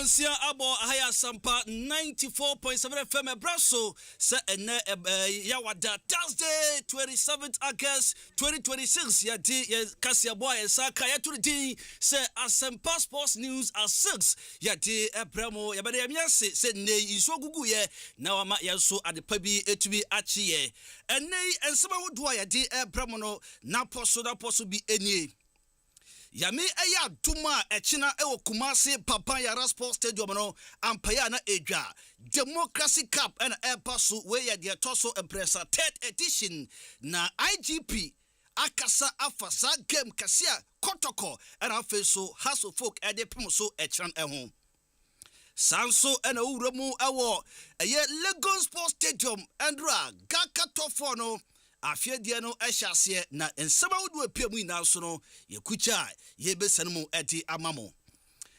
Bonsia abo ahaya Asempa 94.7 FM Brasso se ene yawada Thursday 27th August 2026 ya di ya kasia boy saka ya turidi se Asempa Sports News at 6 ya di ebramo ya bade yamiase se ne iso gugu ye na wama ya so adepa bi etubi achiye ene ensema hodo ya di ebramo no na poso bi enie Yami eya duma echina ewo Kumasi Papa Yara Sports Stadium no ampaya na edwa Democracy Cup and Airpasu we ya dia toso empresa 3rd edition na IGP akasa afasa game kasia kotoko and afeso House of Folk ede pimoso echran eho Sanso ena uremu ewo eye Lagos Sports Stadium andra gaka tofo no afie dia no ehyasie na ensema wodu apiamu ina so no yekucha yebesane mu edi amamo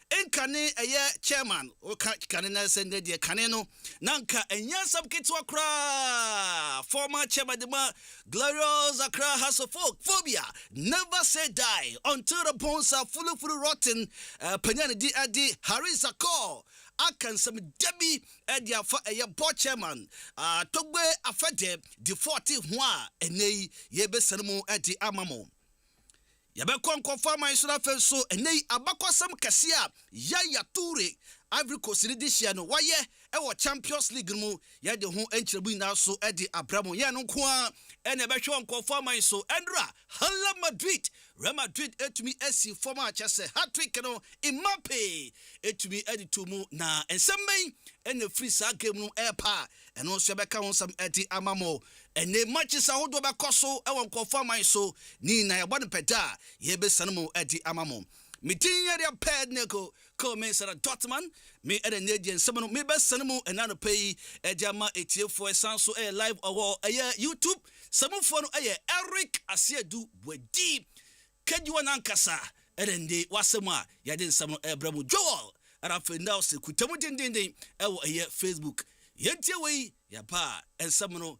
enkane eye chairman oka kane na sende dia kane no nanka enya sabketwa kra former chairman de ma Glorious Accra House of Folk phobia never say die until the bones are fully rotten panyane di adi Harris Akor akan some debi edia for a board chairman togbe afede the 40 hwa enei yebesane mu edi amamo Yabe confirm my sura so enei abakwasam kasia ya ture Ivory Coast this year no waye e Champions League mu ya de ho enchirebu na so e di abramo ya no kwa ene be hwe confirm my so endra Real Madrid etumi esi former chase hat-trick no Mbappe etumi edi tumu na ensemben ene free sa game no epa eno so be ka ho sam edi amamo ene matches ahodo be koso e confirm my so ni na ya bode peda ye be sanmo edi amamo Meeting area pad neko come Sarah Dortmund me at an agent someone me best sanmu and another pay Ejama 84 sanso a live or YouTube some for Eric Asiedu wedi Kejuan Ankasa and de wasema yadin some Abraham Joel and after now se kutamu dinding Facebook yentie way ya pa and someone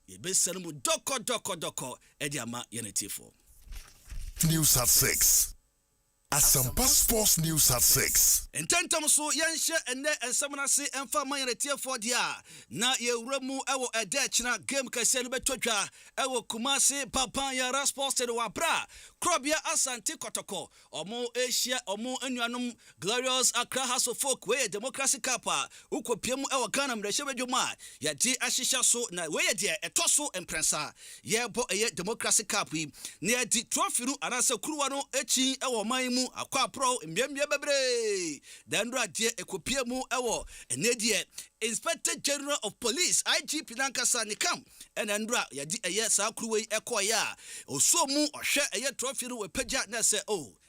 ye best sanmu doko Ejama Yanity4 News at 6 Asempa Sports News at 6. And tentam so yanshe ene ensamana se emfa manyeretie for dia na ye wuramu ewo edechina game kase no betodwa ewo Kumasi Papa Yara Sports de wabra krobia Asante Kotoko omo Asia omo anuanom Glorious Accra House of Folk we Democracy Cup ukopiemu ewo Ghana mrehye bedwuma ya di ahisha so na we de etoso emprensa ye bo eye Democracy Cup ne di trophy no anase kuruwa no echi ewo man akwa pro mbiambia bebre dandra die ekopia mu ewo enedie Inspector General of Police IGP nankasa ni kam enandra yadi eye sakruwe ekoya osomu ohwe eye trophy no wepaja na se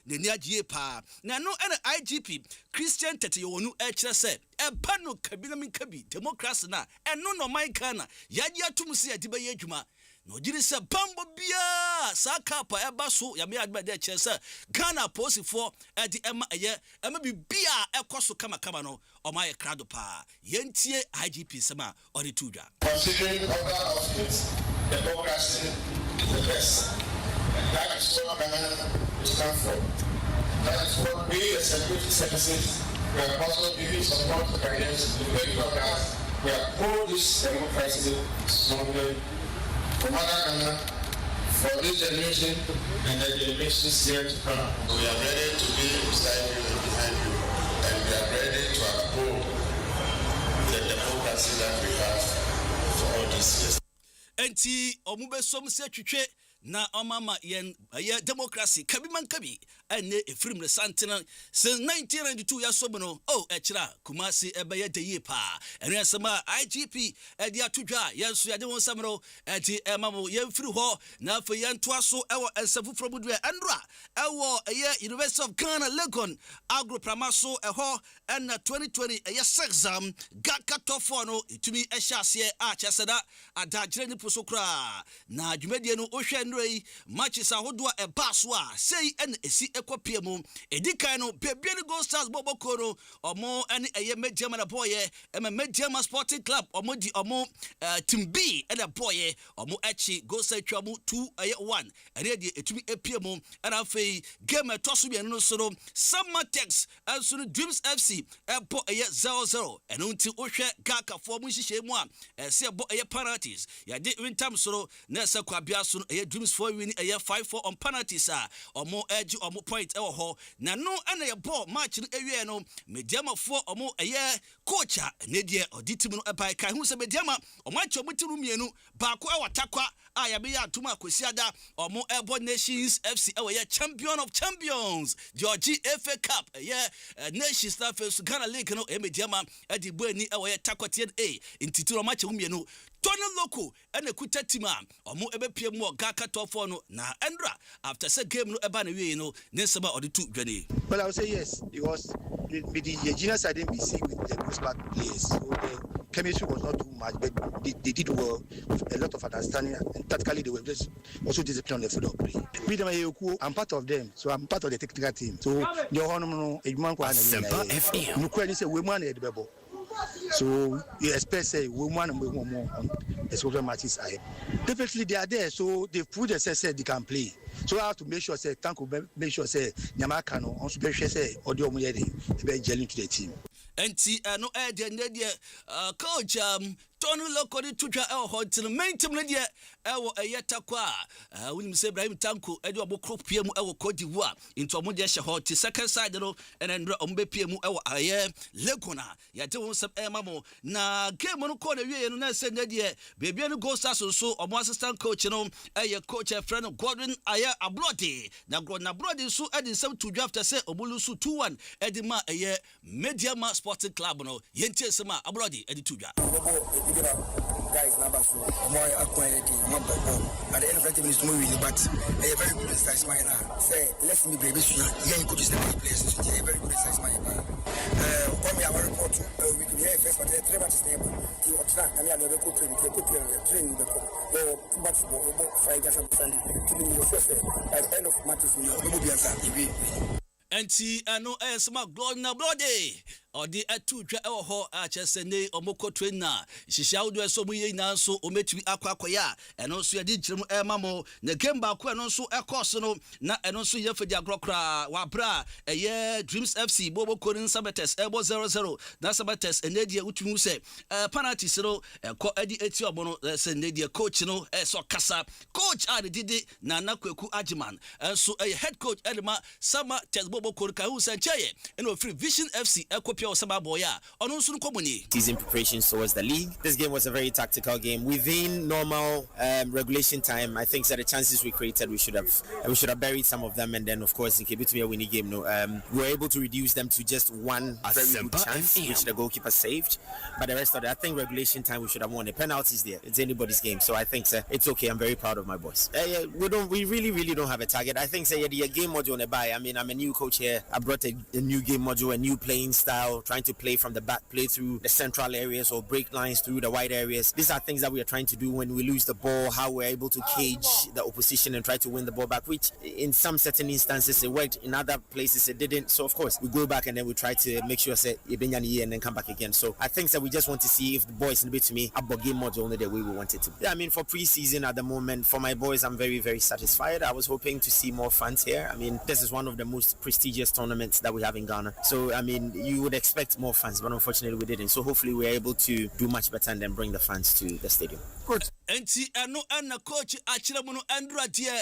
neni agie pa na no ene IGP Christian Tete yonu ekire se eba no kabina min kabi democracy na eno no man kana yadi atum se yadi be adwuma no jiri se bambo bia sakapa eba so ya me adba de kire se Ghana posifo edi ema bibia ekoso kama no omaye krado pa yentie IGP sema orituja considering other outfits democracy is the best that is what Ghana stand for. That is what we as security services we are also giving support against the federal government. We are pro this democracy strongly for Ghana, for this generation and the generations here to come. We are ready to be beside you and behind you, and we are ready to uphold the democracy that we have for all these years. Enti omube som se twetwe na omama yen democracy kabiman kabi ene efrim ne santina since 1992 ya sobono echira Kumasi ebeye de pa ene asema IGP edi atodwa yenso yade won samro enti emamo yemfiri ho na afa yentoa so ewo ensafu frobudu andra ewo University of Ghana Legon agro pramaso eho na 2020 exam gaka tofo no itumi ehyasie a cheseda adagire ni prosokra na dwumadie no ohwe enrei matches ahodo a eba so a sei ene esi ekopie mu edikan no bebie ni Gold Stars bobokoro omo ene eye Mediama na boye Mediama Sporting Club omo di omo team B ene boye omo echi Gold Stars twa mu 2-1 ene die etumi epie mu ena afei game toso bi no so no Samatex enso no Dreams FC ebo eye 0-0 ene unti ohwe Gaka for mu hihye mu a ese ebo eye penalties ya de wintam so na ese kwabia so eye Dreams for win eye 5-4 on penalties a omo edge omo point ewo ho na no ene ye ball match no ewie no Mediama for omo eye coach a ne die oditimu no ebai kai hu se Mediama omo acho mutiru mienu baako ewatakwa a ya be ya atuma akwesiada omo ebo Nations FC ewo ye champion of champions Georgie FA Cup eye Nations Star First Ghana League no Mediama edi boani ewo ye takwatien a intituro match hu mienu Tony Loco and a kuta tima or more ebe pm more Gaka tofono na Andra after say game no eba na we no Nensaba or the two journey. Well, I would say yes, because with the juniors I didn't be see with the most part players, so the chemistry was not too much, but they did well with a lot of understanding, and tactically they were just also disciplined on the football play. I'm part of them, so I'm part of the technical team. So your honor, Asempa FM. So you expect say woman and more on the social matches ahead. Definitely they are there, so they put themselves say they can play. So I have to make sure say thank you make sure say Nyamaka no on super say audio mo yede be gelling to the team. Enti no coach Tony Loco di tuja hotel main team ne die ewo eyetakwa wonim say Ibrahim Tanko edi obokro pie mu ewo Cote d'Ivoire into omo de hye second side no enendro ombe pie mu ewo aye Legona ya de won sem mamo na game no ko na wie no na se ne die bebia no Gold Stars so omo assistant coach no coach friend Gordon aye Ablodi na Ablodi so edi sem tuja after say omulu so 2-1 edi ma aye Mediama Sporting Club no yentie sem Ablodi edi tuja guys number so more acquired at the end of 20 minutes more really but a very good size mine say let's me baby yeah could just the place a very good size mine come here our report we could hear first but the three matches name the track I mean the could train the too much about 5 guys on Sunday to be at the end of matches no be answer enti ano esma Gordon Bloody odi atu twa ewo ho a chesene omoko trainer hihia wodo eso mu ye na so ometumi akwakoya eno so yedi girem emamo na game ba ko eno so ekos no na eno so ye fedi agrokra wa bra eye Dreams FC bobo korin Sabates ebo 0-0 na Sabates enedie utumi se penalties no ko edi eti obo no se enedie coach no so kasa coach a didi na nakweku Ajiman enso head coach Elma Sama Tes bobo korin ka hu se cheye eno free Vision FC ekopia season preparations towards the league. This game was a very tactical game within normal regulation time. I think that the chances we created we should have buried some of them, and then of course in Kibitumi a winning game we were able to reduce them to just one very good chance which the goalkeeper saved, but the rest of it I think regulation time we should have won. The penalties there, it's anybody's game, so I think it's okay. I'm very proud of my boys. We really don't have a target. I think the game module on the buy. I mean, I'm a new coach here. I brought a new game module, a new playing style, trying to play from the back, play through the central areas or break lines through the wide areas. These are things that we are trying to do when we lose the ball, how we're able to cage the opposition and try to win the ball back, which in some certain instances it worked, in other places it didn't. So of course we go back and then we try to make sure and then come back again. So I think that we just want to see if the boys in a bit to me about game module only the way we want it to. Yeah, I mean for pre-season at the moment, for my boys I'm very satisfied. I was hoping to see more fans here. I mean this is one of the most prestigious tournaments that we have in Ghana. So I mean you would expect more fans, but unfortunately we didn't. So hopefully we're able to do much better and then bring the fans to the stadium. Good. Enti ano ana coach achira mu no Andra die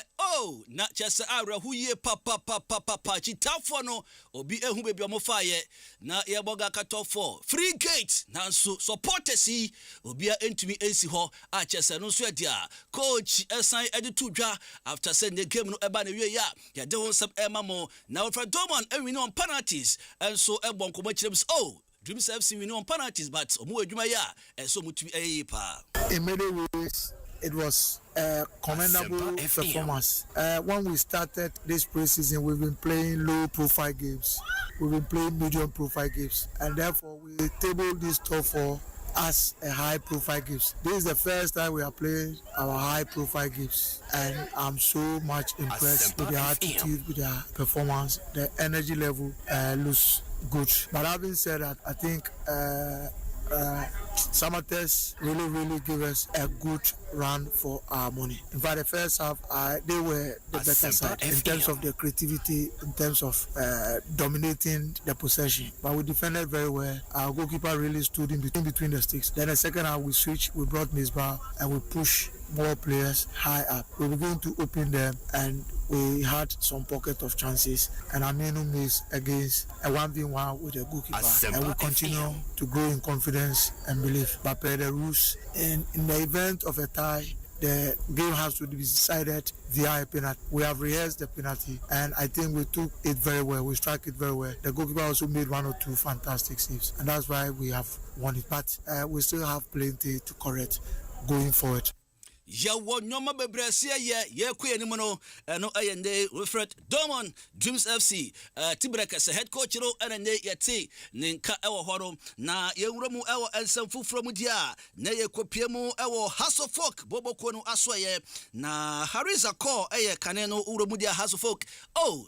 na chese awra huye papa chitafo no obi ehu bebi omofaye na ye boga katofo free gate nanso supporters yi obi a entumi ensi ho a chese no so dia coach esan editu dwa after say the game no eba na wie ya de won some emamo na for Dorman ewini on penalties enso ebon ko machirem Dreams FC we know on penalties, but omu adwuma ya so mutumi ayi pa. In many ways, it was a commendable performance. When we started this pre-season, we've been playing low-profile games. We've been playing medium-profile games, and therefore we tabled this top four us a high-profile games. This is the first time we are playing our high-profile games, and I'm so much impressed with their attitude, with their performance. The energy level looks good. But having said that, I think Samatex really give us a good run for our money. In fact, the first half, they were the better side in terms of their creativity, in terms of dominating the possession. But we defended very well. Our goalkeeper really stood in between the sticks. Then the second half, we switched, we brought Misbah, and we pushed more players high up. We were going to open them, and we had some pocket of chances, and Aminu missed against a 1v1 with the goalkeeper, and we continue to grow in confidence and belief. But per the rules, in the event of a tie, the game has to be decided via a penalty. We have rehearsed the penalty, and I think we took it very well. We struck it very well. The goalkeeper also made 1 or 2 fantastic saves, and that's why we have won it. But we still have plenty to correct going forward. Yawo nyoma bebresia ye kwe ni mono no ayende Wilfred Dorman Dreams FC Tibreka se head coach ro ene yete ninka ewo horo na yewuramu ewo ensem fufuro mu dia na yekopie mu ewo Hasselfolk boboko no asoye na Hariza call eye kane no uramu dia Hasselfolk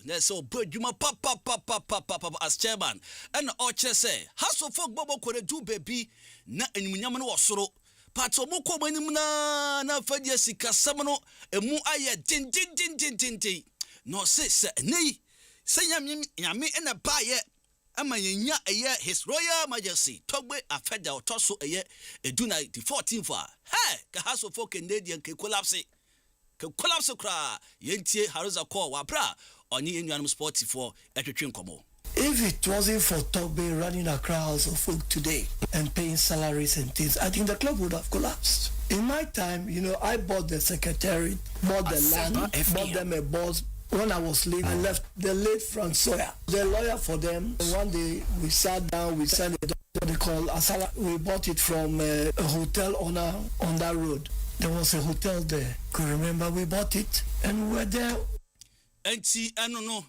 na so bodwuma papa as chairman and oche say Hasselfolk boboko do baby na enyunyam no wosoro Pato moko manim na fadia sika samno emu aye din no se nei se nyame ena baye ama yenya eye His Royal Majesty togbe afeda otoso eye eduna the 14th ka Hasselfolk Canadian ke collapse kra yentie Hariza call wa bra oni enuanum sporty for etwetwe nkomo. If it wasn't for Togbe running across of folk today and paying salaries and things, I think the club would have collapsed. In my time, I bought the secretariat, bought the land, bought them a boss. When I was leaving, I left the late Frank Sawyer, the lawyer for them. One day we sat down, we signed what they call Asala. We bought it from a hotel owner on that road. There was a hotel there. Could remember we bought it and we were there. No.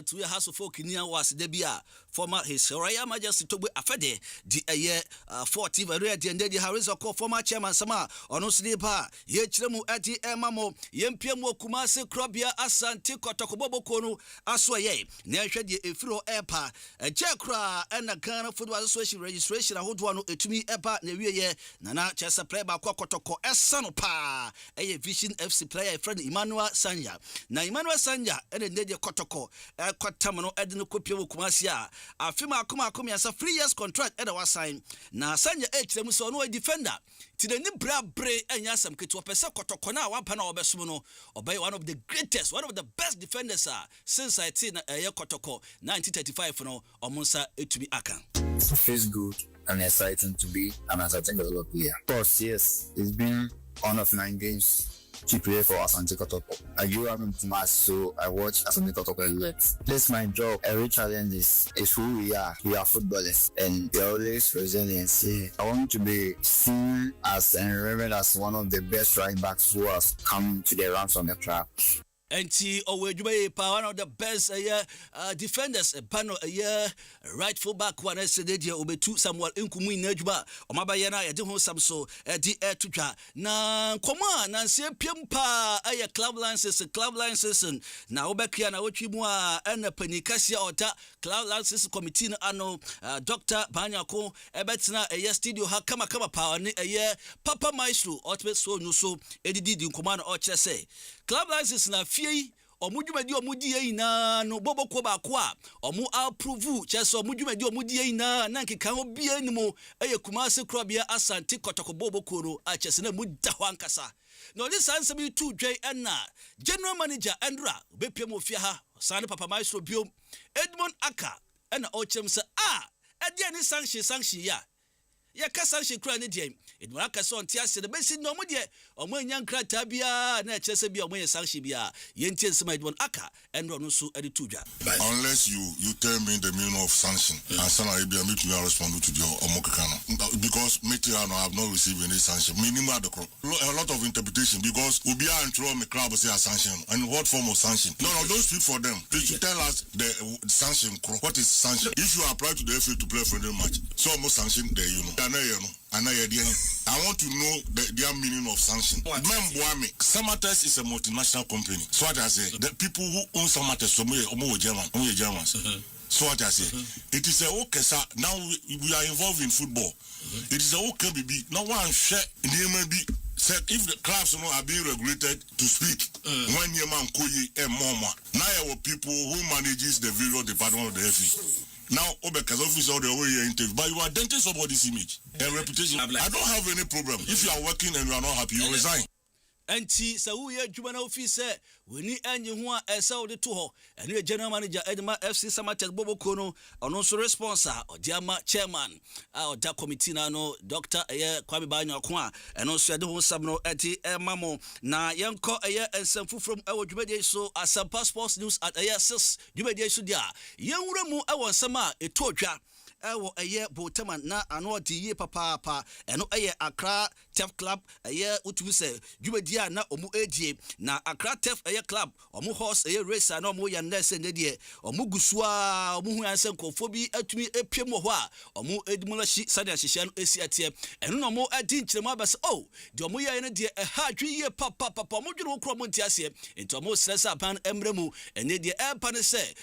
To a Hasselfolk near was Debia, former His Royal Majesty Togbe Afede, the year 40 Variety and Daddy Hariza call former chairman Sama, or no sleeper, ye Chemu Ati Emamo, Yempiamo Kumase Krobia Asante Kotokobo Kono, Aswaye, Nashadi Efro Epa, a Jakra and a Ghana Football Association registration, a hood one to me Epa, Newie, Nana Chessa play by Kokotoko, Sanopa, a Vision FC player, friend Emmanuel Sanya. Na Emmanuel Sanya, and a Nadia Kotoko. Kwatamano edino kopio kumasia afima akoma sa 3 years contract eda wa sign na Sanya hrem so no defender ti the ni brabre anya sam keto pese kotoko na wa pa na obesom no obey one of the greatest, one of the best defenders since I seen kotoko 1935 no omonsa etumi aka. It feels good and exciting to be an exciting player. Of course, yes, it's been one of 9 games to play for Asante Kotoko. I grew up in Pumas, so I watch Asante Kotoko a lot. This is my job. Every challenge is who we are. We are footballers, and we are always resilient. Yeah. I want to be seen as and remembered as one of the best right backs who has come to the ranks on the track. Enti Owejuba, one of the best defenders, Pano right full back one yesterday obe two Samuel Nkumu Nejba, Omabayana, Yadimo Samso, di Tuja. Na Koma, Nancy Piumpa, club licenses, na Obekia, na Ochimua, and Penikasia Ota, club licenses committee, ano, Dr. Banyako, Ebetina, studio, Hakama Power, Papa Myxtro, Otbe so Nuso, Edidi, Command Ochese. Club license na fie omudwumadi omudie ina no boboko ba kwa omu approve chese omudwumadi omudie ina na nkeka obi animu Kumase Krobia Asante Kotoko boboko no a chese na mudda ho ankasa no this answer be two dwe na general manager Andra bepiem ofia ha sane Papa Myxtro biom Edmond Aka na ochem se ade ani sanction ya kasa shekura ne die edmara kasa ontia se de besi no mo die omanya nkrata bia na echese bia omanya sanction bia yentie nsema edmon aka enro no so ade tudwa. Unless you tell me the meaning of sanction and sana bia make me respond to the omokaka no because me I have not received any sanction minimum a lot of interpretation because we be antro me club say sanction and what form of sanction no don't speak for them. They should tell us the sanction what is sanction if you apply to the FA to play friendly match so almost sanction there I want to know their meaning of sanction. Samatex is a multinational company. So what I say, the people who own Samatex, some Germans. So what I say, it is a okay, sir. Now we are involved in football. It is a okay, baby. Now one share in the MLB. Said if the clubs are being regulated to speak, when your man Koyi and Mama, now our people who manages the various department of the FE. Now, because officer all the way interview, but you are denting somebody's image and reputation. I don't have any problem. If you are working and you are not happy, you resign. Enti sa wo ye adwuma na office we ni anye ho a esa wo de to ho ene general manager Edema FC Samatex Boboko no ono so sponsor odiama chairman a oda committee na no Dr. Kwame Banyo ko a eno so de ho sam no eti emamo na yenko ensamfu from ewo dwumade so Asempa Sports News at 6 dwumade so dia yenwura mu ewo nsam a etodwa ewo Boteman na ano di ye papa eno Accra Tef Club utumi se dwumadi na omu edie na Accra Tef club omu horse racer na omu ya nese ne die omu gusua omu hu anse nkofo bi atumi epiem ho a omu edimula shi sade ahihia no esi atie eno na omu adi nkyeremu abase de omu ya ne die ha dwi ye papa omu dwene okro omu ntiase enti omu stressa ban emremu ene die empa ne se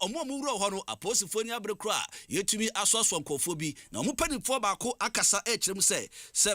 omu wuro ho no aposifo ni abrekra yetumi asoso nkofo bi na omu panifo baako akasa ekyeremu se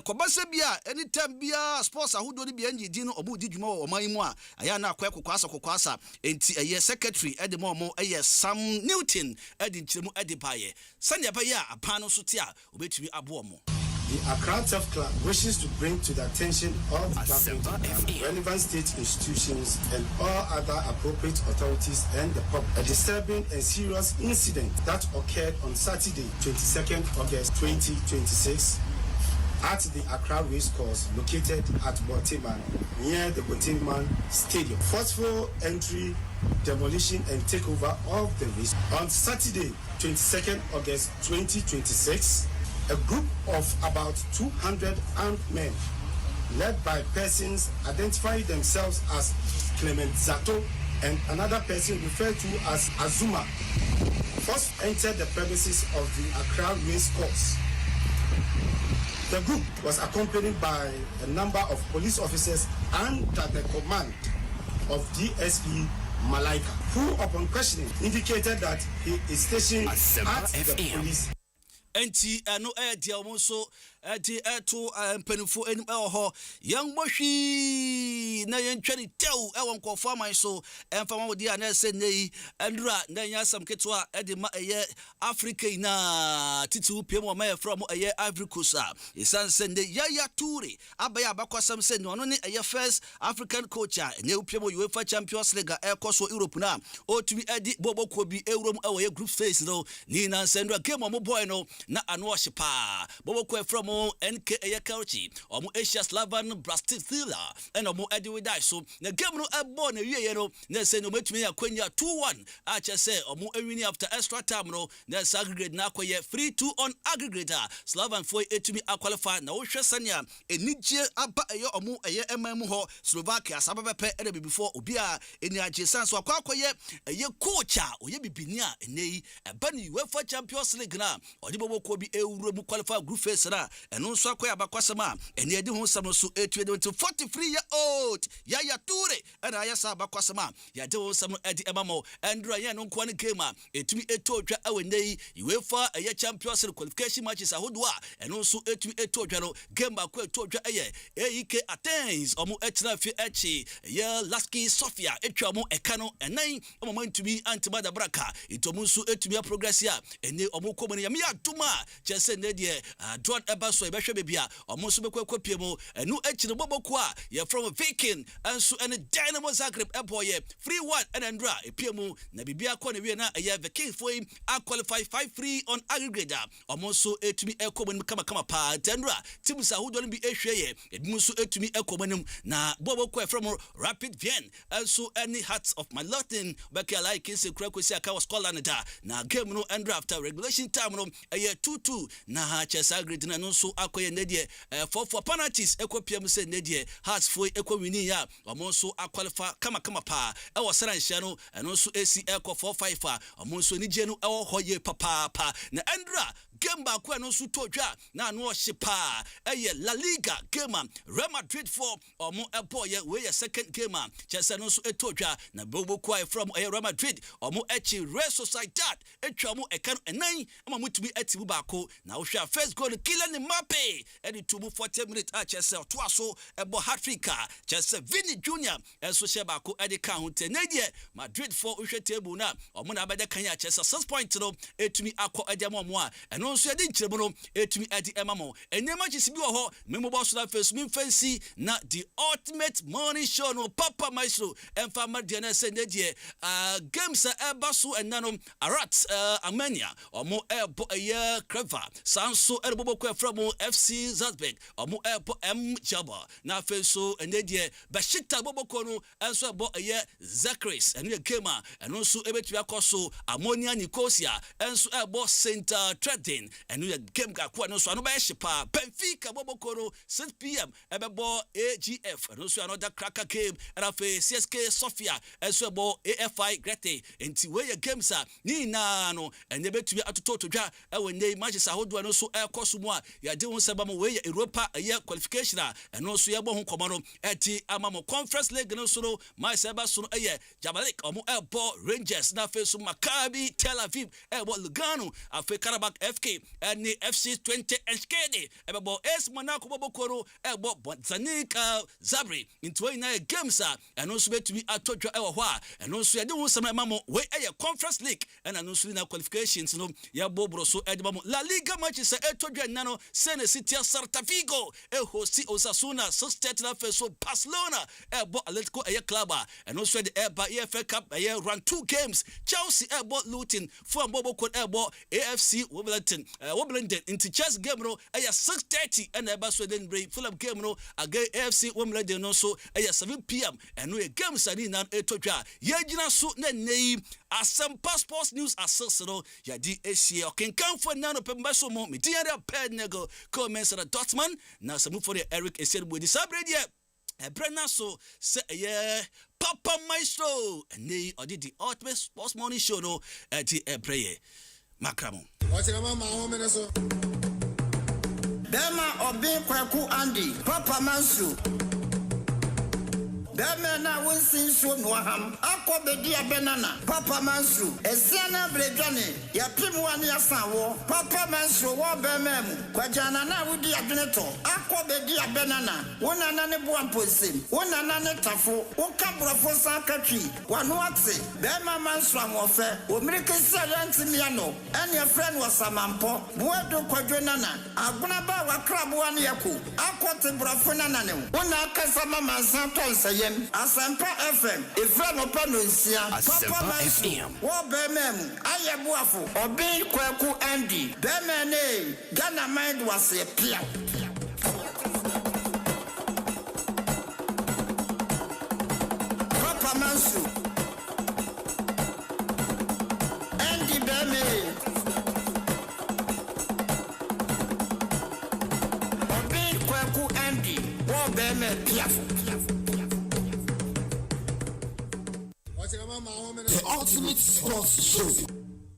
kobase bia anytime bia sports ahodo ni bia ngidi no obu di dwuma o man mu a aya na akwasa enti secretary edemo mo Sam Newton edi nkyeremu edi baye sanya baye a apan no so te a obetumi abo mo. The Accra Turf Club wishes to bring to the attention of the relevant state institutions and all other appropriate authorities and the public a disturbing and serious incident that occurred on Saturday, 22nd August 2026 at the Accra Racecourse located at Boteman near the Boteman Stadium. Forceful entry, demolition and takeover of the race. On Saturday, 22nd August 2026, a group of about 200 armed men, led by persons identifying themselves as Clement Zato and another person referred to as Azuma, first entered the premises of the Accra Racecourse. The group was accompanied by a number of police officers under the command of DSP Malaika, who upon questioning indicated that he is stationed at the police. Enti no dia omo so edi eto mpanifo enim ho yang mohwi na yentwani tew ewon kofo aman so emfama wodi ana se nei andura na nyasam ketwa edi ma Africa na titu pemo ma from Ivory Coast isan se ne Yaya Toure abaya abakwasam se ne ono ne first African coach ne upemo UEFA Champions League ekoso Europe na otumi edi boboko bi ewrom ewo group phase no ni na sendra game omo boy no na ano hyepa boboko from NK Kauchi omo Asia Slavan Bratislava and omo edi we die so na game no ebo na wiye no na se no metumi akwanya 2-1 acha se omo ewini after extra time no na aggregate na akoye 3-2 on aggregator Slavan for etumi qualify na wo hwe sania enije aba omo emamu ho Slovakia sababepe ede before obia eni ajesan so akoye coacha oye bibinia enei eba ni UEFA Champions League na odi boboko bi euro mu qualify group phase na eno nso akoya abakwasama eni edi ho sam no so 43-year-old Yaya Toure ana ayasa abakwasama ya de ho sam no edi emamo andra ya no nko ne game a etumi etodwa awenei UEFA Champions League qualification matches ahodo a eno nso etumi etodwa no game ba ko etodwa AEK Athens omo etna fi echi ya Laski Sofia etwa mo eka no enan omo ntumi antimada braka itomu nso etumi progress ya ene omo komani ya mi aduma chese ne de Don Ebaso ebehwe bebia omo nso bekwakopie mo enu echi no boboko a ya from Viking anso ene Dynamo Zagreb eboye 3-1 enandra epiemu na bibia ko na wie na the King for him qualify 5-3 on aggregate omo nso etumi ekomo kama pa tendra team sa hodo no bi ehweye ebimu nso etumi ekomo na boboko from Rapid Vienna anso any Hearts of my Latin back like in Sekurakosi aka was Scotland na game no end after regulation time no 2-2 na Chelsea aggregate na no so akoye nedie for penalties ekopiem se nedie Hearts foi ekowini ya omo so aqualify kama pa e wo saranhia no eno so AC ekọ 4-5 a omo so nije no e wo hoye papa na Andra game back when also todwa na no hyepa La Liga game Real Madrid for omo ebo ye we second game chese no so etodwa na bobo kwai from Real Madrid omo echi Real Sociedad etwa mo ekan enan ama mutumi atibu bako na wo hwa first goal Kylian Mbappe edi tubu 40 minutes a chese to aso ebo hat-trick chese Vini Junior enso hye bako edi kan ho tenedie Madrid for hwe table na omo na bede kan ya chese 6 points no etumi akọ edi mo a eno nso edi nkyeremo no etumi edi emamo enema chisibi wo ho memo boss na face me fancy na the ultimate morning show no Papa Myxtro emfa madiana se nedie games ebaso enano Arat Armenia omo ebo eye Creva Sanso erbobo kwa from FC Salzburg omo ebo Jaba na feso enedie Besiktas boboko no enso ebo eye Zakaris enu game eno nso ebetumi akoso Ammonia Nicosia enso ebo Center Trading enu game gakwa no so ano ba hyepa Benfica boboko no 6 p.m. ebebo AGF eno so another cracker game and afa CSK Sofia enso ebo AFI Grete enti we games ni na no ene betumi atototodwa ewe nei matches ahodo no so ekoso mu a ya de won seba mo we Europa qualification eno so yebo ho komo no eti amamo Conference League no so no my seba so no Jamalek omo ebo Rangers na face Maccabi Tel Aviv ebo Lugano afa Karabakh FK and FC 20 Enschede ebo AS Monaco bobokoro ebo Zanik Zabri into na games eno so betumi atodwa ewo ho a eno so yede won sema mamo we Conference League and eno so na qualifications no ya bobro so edmamo La Liga matches etodwa nano Sene City Celta Vigo hosti Osasuna 6:30 na face Barcelona ebo Atletico club and also the EFL Cup run 2 games Chelsea ebo Luton for Boboko ebo AFC Wimbledon into chess game no 6:30 and eba so then break Fulham game no again AFC Wimbledon no so 7 p.m. and we games ani na etodwa ye gina so na nei Asempa Sports News Assessor ya di Asia kenkan for na no pemba so mo me dia ped nego comments at Dortmund na samu for Eric Eserbu di sabrede Brenna so say Papa Myxtro and they did the ultimate sports morning show no at the prayer Makramo what's your mama home so Dema obi kwaku Andy Papa Myxtro Deme na wonsin so no ham akobedi abenana Papa Myxtro esiana bredwane ya pimwani asanwo Papa Myxtro wo bemem kwajana na wudi adweneto akobedi abenana wonana ne boamposim wonana ne tafo wokabrofo sakatwi wano ate Dema Myxtro amofe omirikesi ayantimiano ene friend wasamampo buedo kwadwenana aguna ba wakrabo ane yako akote brofo nana ne wona akasa mama santonse Asempa FM ifrano panonsia Papa Myxtro wo bemem ayebuafo obi kwaku Andy bemene Ghana mind was a pia Papa Myxtro Andy bemene obi kwaku Andy wo bemene pia The ultimate sports show.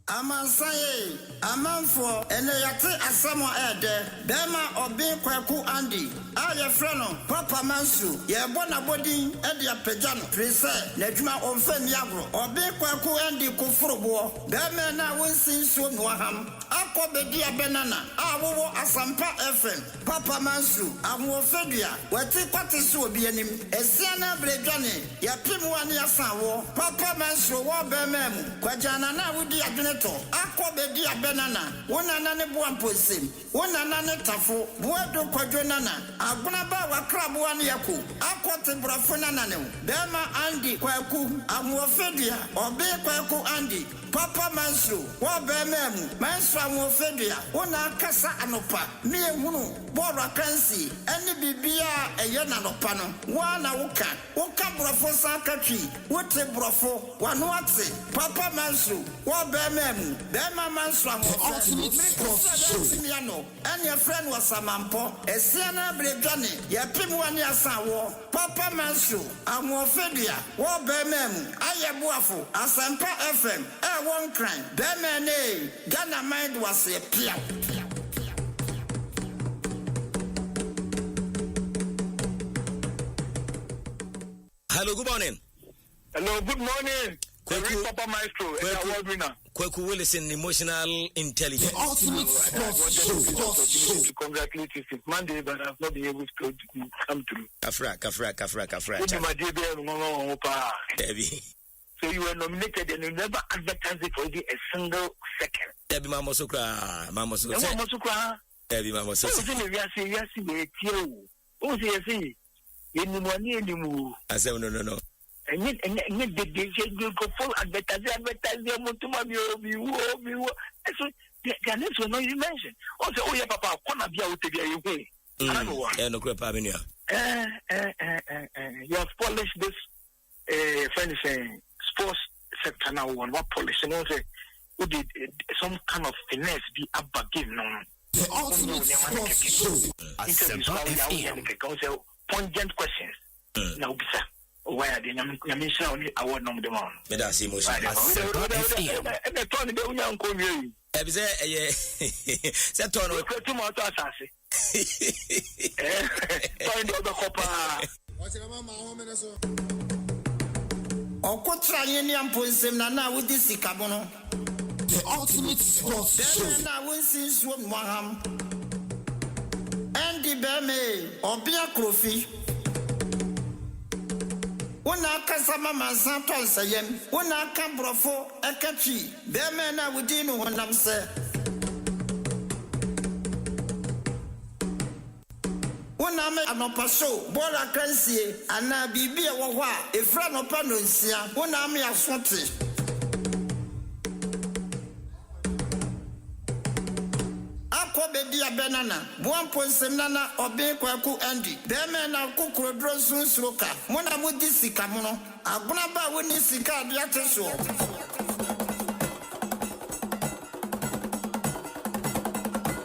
Amansaye, Amanfo, and Yate Asamo Ede, Bema obi kwaku Andy, Aye Freno, Papa Myxtro, Yabona Bodi, Edia Pejano, Prise, Nejma Onfen Yagro, obi kwaku Andy Kufrobo, Bema na Winsin so Noaham, Akobedia Benana, Awo Asempa FM, Papa Myxtro, Amofedia, Wati Kwatisu Bienim, Esiana Bredwane, Yapimwani Asawo, Papa Myxtro, Wabemem, Kwajana na Wudi Adnet. Akobedi abenana wonana ne boamposim wonana ne tafo buedo kwadwenana aguna ba wakrabo ane yako akote brofo nana ne Dema Andy kwaku amofedia obi kwaku Andy Papa Myxtro wo bemem Myxtro amofedia wona kasa anopa me ehunu boro kansi ene bibia eye na nopa no wana woka brofo sakatri wote brofo wanoate papa manso wo bemem bema manso ultimate sports show miano anya friend was samampo esiana bredwane yapim wani asawo papa manso amofedia wo bemem ayeboafo Asempa FM won crime bemene Ghana mind was a pia. Hello, good morning. Hello, good morning. Papa Myxtro, award winner. Kweku Willison, emotional intelligence. The ultimate sports show. To congratulate you since Monday, but I've not been able to come through. Kafra. So you were nominated and you never advertised it for a single second. Debbie Mama Sukra. Debbie Mama I said, no. And the full advertising. So the next one you mentioned. Also, oh yeah, Papa, wanna be out to be away. No crap, you have polished this friend saying sports sector now one what polish and also who did some kind of finesse be above game no. The ultimate sports show. Asempa FM. Pungent questions. Now, sir. Why are they Yamisha only award number the one? That's emotion. Asempa FM. And the Tony the young community. Set on too much assassin. Find the copper. What's your mama home in so? Okotra yeni amponsim na na wudi sikabono. The ultimate sports show. Na wonsin so mwaham. Andy Beme, Obia Krofi. Wona kasama mansan tol sayem. Wona kan brofo ekachi. Beme na wudi no honam se. Wona me anopa show, bola kransie, ana bibia wo ho a, efra no pa no nsia. Wona me asote. Bedia benana, buan ponsem nana obe kwaku Andy. Beme na kukuro dronsun sloka. Mona mudi sika mono. Aguna ba woni sika biate so.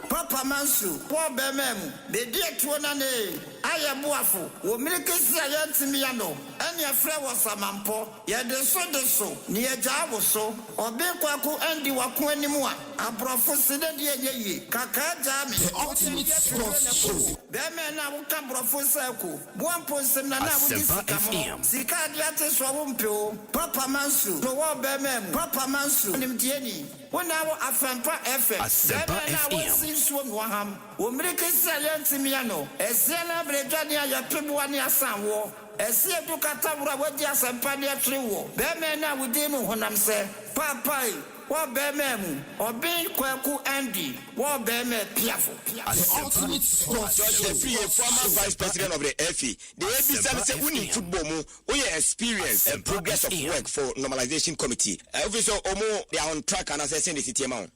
Papa Mansu, po bememu. Bedia tuona ne. Aye buafo. Wo miliki ayantimi yano. Anya frɛ wɔ samampo. Ye de so. Ni eja wo so. Obe kwaku Andy wako animu a. Abrofo sede de ye. Kaka jami. The ultimate sports show. Beme na wuka brofo seko. Buan ponsem na wudi sika mo. Sika diate so wo mpeo. Papa Mansu. No wo beme mu. Papa Mansu. Nimtieni. Wona wo Asempa FM. Asempa FM. Sinso no ham. Wo mreke salenti miano. Esela bredwane ayapebu ani asanwo. Esi edukata wura wadi Asempa ne atrewo. Beme na wudi no honam se. Papa wo beme mu. Obi kwaku Andy. Wo beme piafo. The ultimate sports show. George Free, former vice president of the FA. The ABC say we need football mo. We experience and progress of work for normalization committee. Obviously, omo they are on track and assessing the city amount.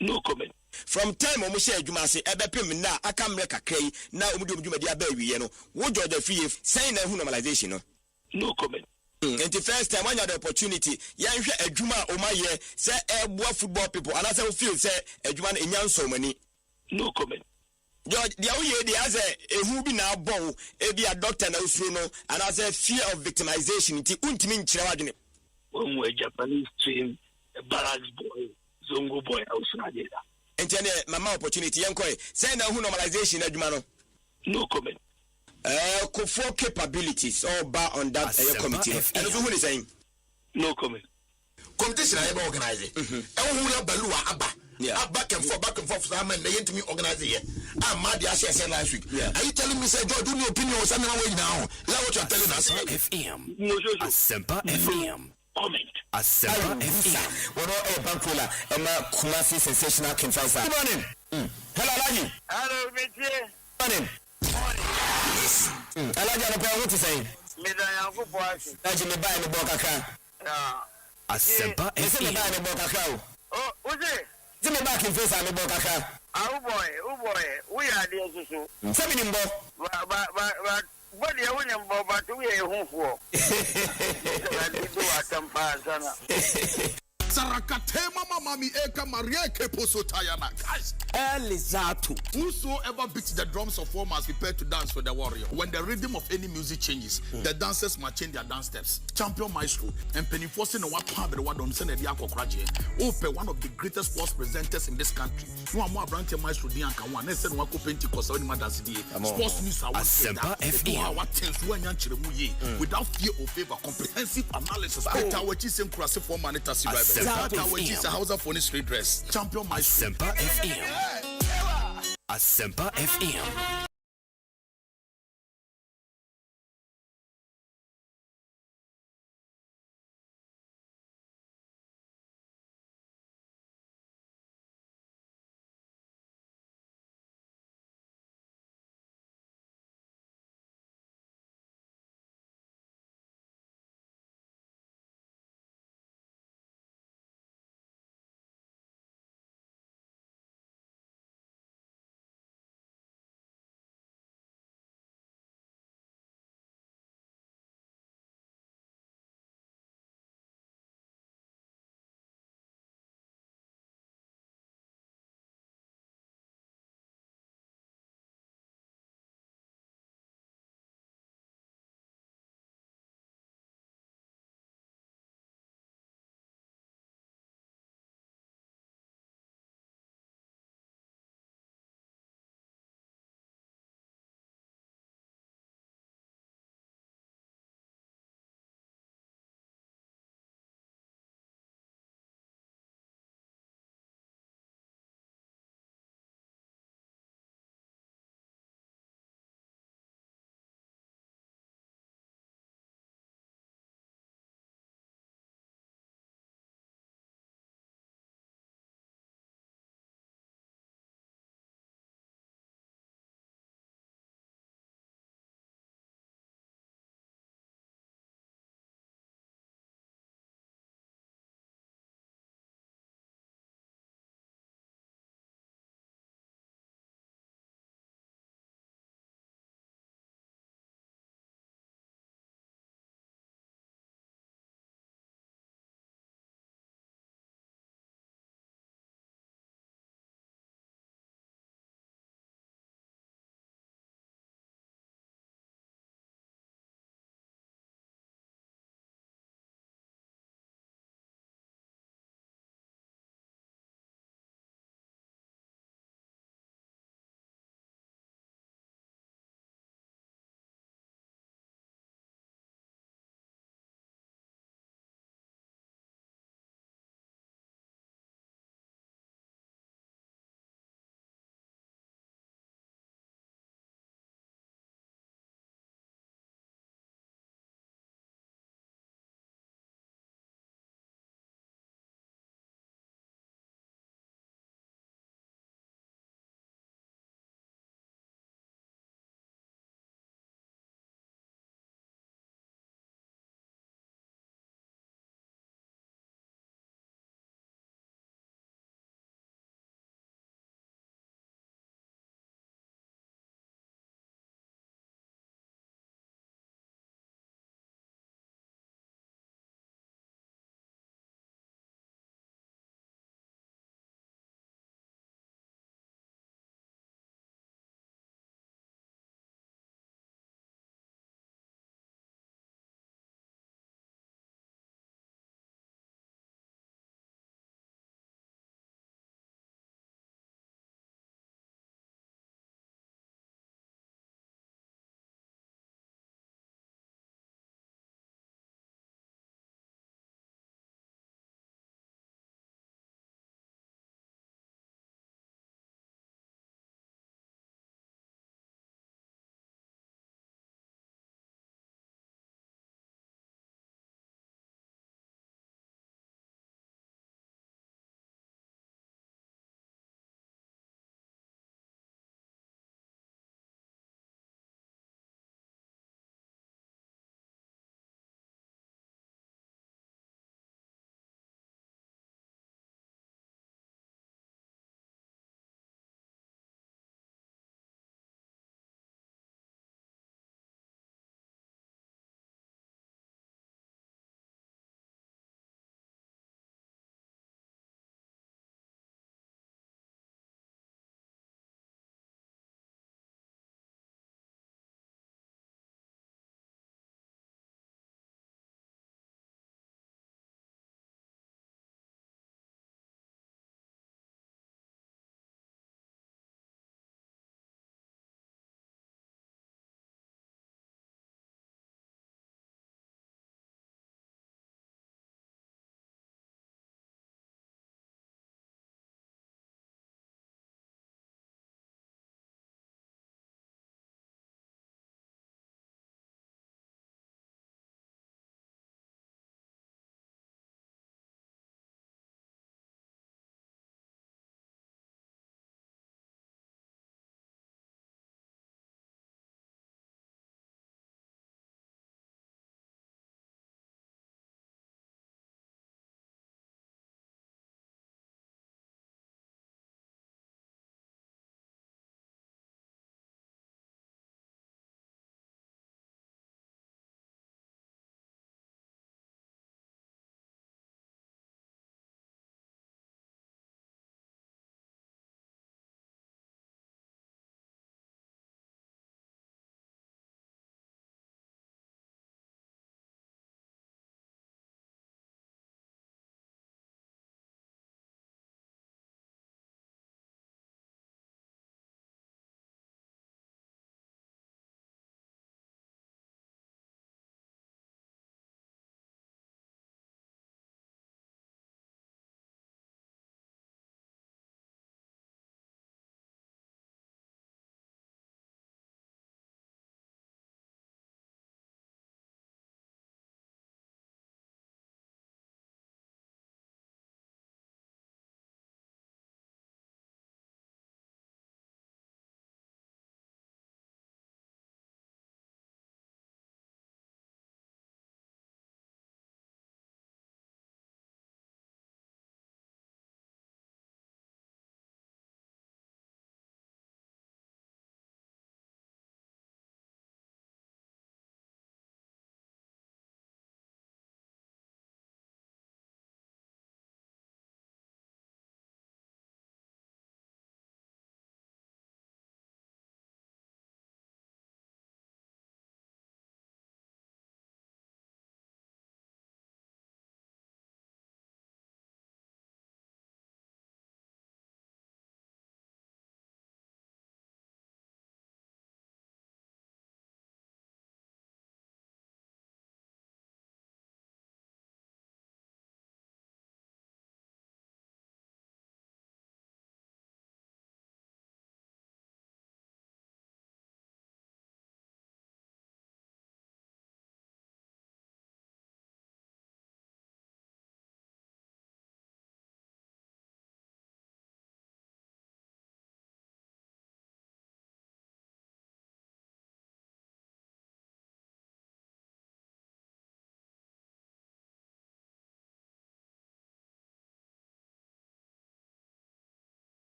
No comment. From time omo share adwuma se ebepem na akamre kakrai na omo de adwuma dia ba wiye no. Wo George Free saying na hu normalization no. No comment. And the first time when you had the opportunity, you have a juma o my year, say football people, and as I feel say a juma in young so many. No comment. George, the only idea as a who be now bow, be a doctor no no, and as a fear of victimization, it won't mean children. When we're Japanese team, a barracks boy, Zongo boy, outside. And then mama opportunity, young boy, send a who normalization, Edmano. No comment. For capabilities all bar on that committee. And who is saying? No comment. Competition I ever organize it. Balua Abba. Yeah. Back and forth. Some men they me organize it. I'm mad. I said last week. Yeah. Are you telling me say, George, do your opinion on something away now? Is that what you're telling us? FM. Asempa FM. Comment. Asempa FM. What about Bankula? Emma Kumasi sensational confessor. Good morning. Hello, Alaji. Hello, Monsieur. Morning. Alaji, I know what to say. Alaji, me buy me bokaka. Asempa FM. Me buy me bokaka. Oh, who's it? Me back in face me bokaka. Oh boy, we are there so. Seven bo. But you wouldn't bother to be a home for. I do Asempa Sana. Sarakatema mami eka Maria Keposo Tayana. Elizato. Whosoever beats the drums of war must prepare to dance with the warrior. When the rhythm of any music changes, the dancers must change their dance steps. Champion Myxtro and Penny Forcing and what part of the one on Senate Yakokraje. Ope, one of the greatest sports presenters in this country. No more branch Myxtro Dianka one. Next one Wako Pentecost or Madas D. Sports news are Asempa FM. What things when Yanchiremuye without fear or favor, comprehensive analysis. Tawachi Sem Krasi for Manitasi Rival. Tawachi is a house of funny street dress. Champion Myxtro. Asempa FM. Asempa FM.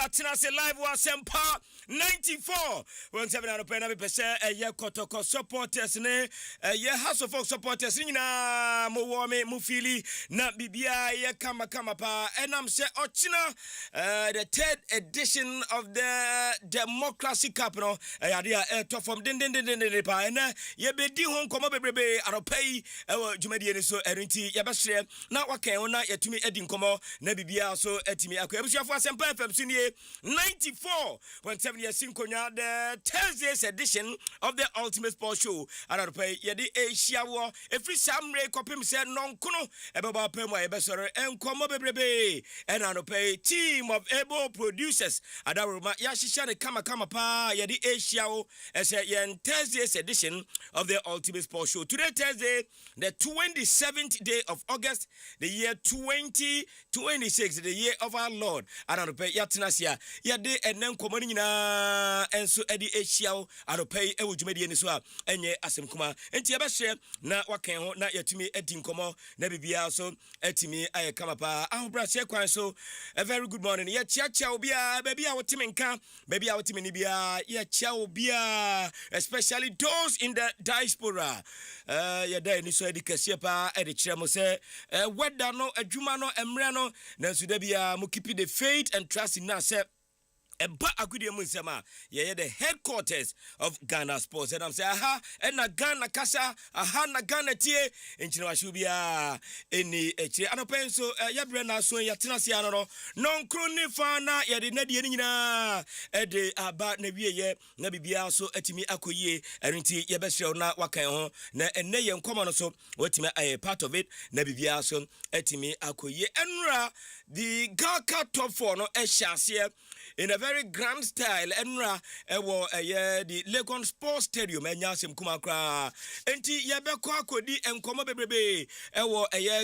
Yatina se live was Asempa 94.7 anɔpɛ na bepɛ sɛ ɛyɛ kɔtɔkɔ supporters ne ɛyɛ House of Folk supporters nyinaa mo wɔ me mo fili na bibia yɛ kama pa ɛnam sɛ ɔkyena the third edition of the Democracy Cup no ɛyade a ɛtɔ fam den pa ɛnɛ yɛbɛdi ho nkɔmmɔ bebrebe anɔpɛ yi ɛwɔ dwumadie ne so ɛrenti yɛbɛhyerɛ na wakɛn ho na yɛtumi adi nkɔmmɔ na bibia so atumi akɔ abusuafo Asempa FM so nie 94.7 years in Konya, the Thursday's edition of the Ultimate Sports Show. And I'll pay Yedi Asia War. Every Samre Copim said non kuno, Ebaba Pema Ebesor, and Komo Bebrebe. And I'll pay team of able producers. Adaruma Yashishane Kama Pa Yedi Asia as a Thursday's edition of the Ultimate Sports Show. Today, Thursday, the 27th day of August, the year 2026, the year of our Lord. And I'll pay Yatinasia. Yade enen komoni nyina enso edi ehia aropei ewo dwumadi ni so a enye asem kuma enti yebehye na wakan ho na yatumi edi nkomo na bibia so atimi aye kama pa ahobra se kwan so a very good morning ye chiachia obia baby a wotimi nka baby a wotimi ni bia ye chia obia especially those in the diaspora ye dai ni so edi kase pa edi kire mo se weda no adwuma no emre no na so da bia mo keep the faith and trust in us. But Agudia Munsama, yeah, the headquarters of Ghana Sports. And I'm saying, aha, and a Ghana Casa, aha, na Ghana tie, and Chinawashubia, any H. And a pencil, Yabrana, so Yatinasiano, non crony fana, Yadinadina, Ede about Nebia, Nabibia, so etimi Akoye, and Yabesho, na Wakaon, and Nayan common so, what a part of it, Nabibia, so etimi Akoye, and the Gaka top four, no, Eshasia. In a very grand style, Enra, the Legon Sports Stadium, and Yasim Kumakra, Enti Yabeko Kodi and Komo Bebe,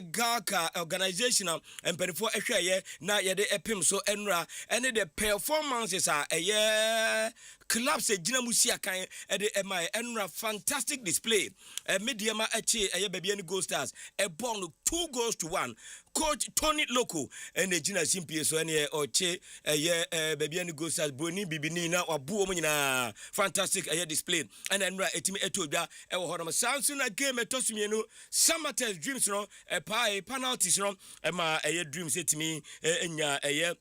Gaka organization, and Penifo Eshaye, na Yade Epim so Enra, and the performances are a year. Clubs a Gina Musia kind at the MI Enra fantastic display. A medium achi a baby goal stars. A ball 2 goals to 1. Coach Tony Loco and the Gina Simpie so any or che a year baby goal stars Bruni Bibinina or Buomina. Fantastic a year display. And Enra etimi etoda e horoma Samson a game etosimienu Samate's dreams no a pie penalties no e ma a year dreams etimi enya a year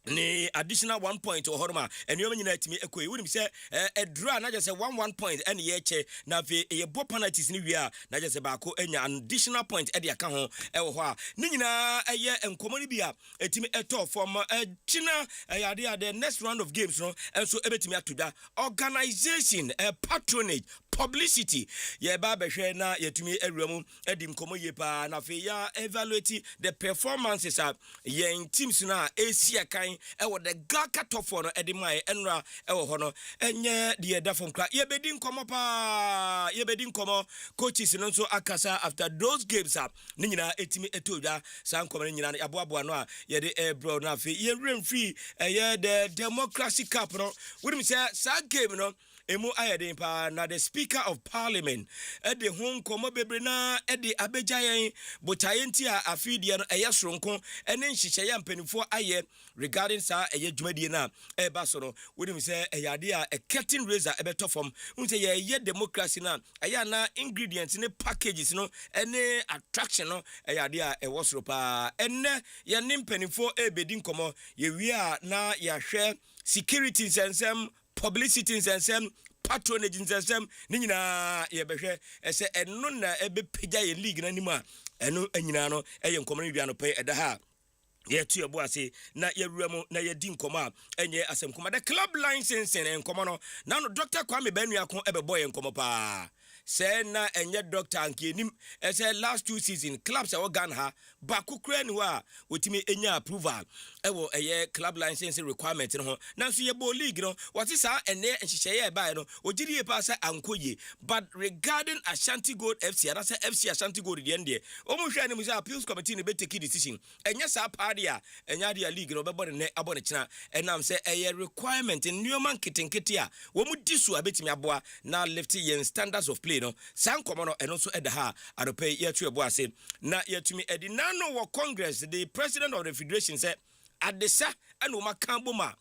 ni additional 1 point or horma and you mean to me ekwe would say a draw na just say 1 point and ye che na fe e bo penalties ni wia na just about enya additional point e de aka ho e wo ho a ni nyina eye enkomo ni bia etimi eto from china yade the next round of games no and so ebetimi atoda organization patronage publicity ye ba behwe na yetumi awuramu edim komo ye pa na fe ya evaluate the performances of yen teams na asia kan e wo the Gaka top for no edim ai enra e wo ho no enye de da from kra ye bedin komo pa ye bedin komo coaches no so akasa after those games up ni nyina etimi etodwa san komo ni nyina aboabo no a ye de bro na fe ye remfree ye the Democracy Cup no would say sa game no emu ayeden pa na the Speaker of Parliament e de hon komo bebre na e de abejayen botayenti a afidie no eye soronko ene nhihye ya mpanifo aye regarding sa eye dwumadie na e ba so no wonim say eyade a curtain raiser e beto form unse ye democracy na aya na ingredients ne packages no ene attraction no eyade a e wosoro pa ene ye ne mpanifo e bedin komo ye wi a na ya hwe security sensem publicity and some patronage and some nina yebehwe ese eno na ebepagya ye league na nimu a eno anyina no eye nkomani bia no pe eda ha ye tu ebo ase na ye wuramu na ye di nkomo a enye asem kuma the club license en nkomo no na no Dr. Kwame Banuakon ebebo ye nkomo pa say na enye doctor ankenim say last 2 season clubs e Ghana ha bakukura ni wa wotimi enya approval e wo eye club license requirement no na so ye bo league no what is ene nhihye e bai no ogiri e pa say ankoye but regarding Ashanti Gold FC and say FC Ashanti Gold de ende o mo hwa ni mu say appeals committee ne be take decision enye sa party a enya de league no be body ne abone kina enam say eye requirement in newman kitenkete a wo mu disu abetimi aboa na lift yen standards of play no san komo no eno so eda ha adope yetu ebo ase na yetumi edi nano wo Congress the president of the federation said adesa anu makamboma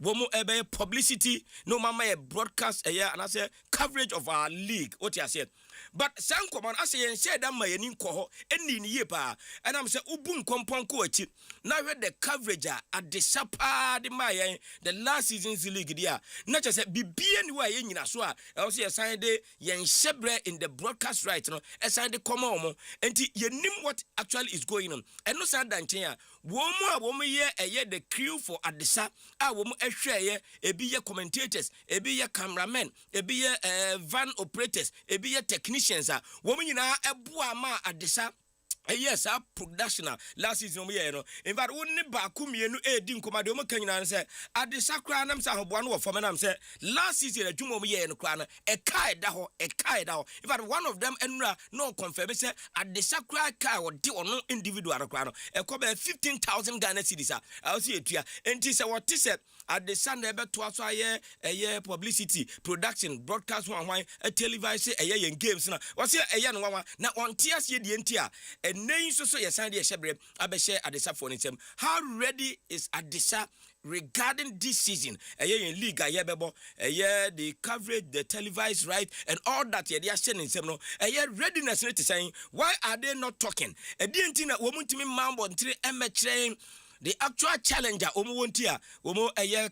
womo ebe publicity no mama a broadcast and I say coverage of our league what you say but san command I say and share that my nin ko eni ni ye pa and I'm say ubun kompon ko achi na we the coverage at the sapa the my the last season's league dia na just say bibie ni wa ye nyina so a I say sign de yen shebre in the broadcast right no e sign de come on enti ye nim what actually is going on and no sad dan chen a womo ye the crew for adisa a womo ehwe ye ebi ye commentators ebi ye cameramen ebi ye van operators ebi ye technicians a womo nyina eboa ma adisa yes, our production last season we no. In fact, wouldn't ba kumienu edi nkomade o makanyina na say adisa kra nam sa hoboa no wo fam nam say last season adwuma mo ye no kra na e kai da ho. In fact, one of them enra no confirm say adisa kra kai wo de ono individual kra no e ko be 15,000 Ghana cedis a I see etua enti say what say adisa na be to aso aye publicity production broadcast one a television aye games na what say aye no one na on tias ye die enti a name so yesan de shebre abeshe adisa for ntem how ready is adisa regarding this season in league ayebebo the coverage the televised right and all that they are saying ntem no readiness to saying why are they not talking e di enti na wo muntimi mambo ntire emechre the actual challenger omo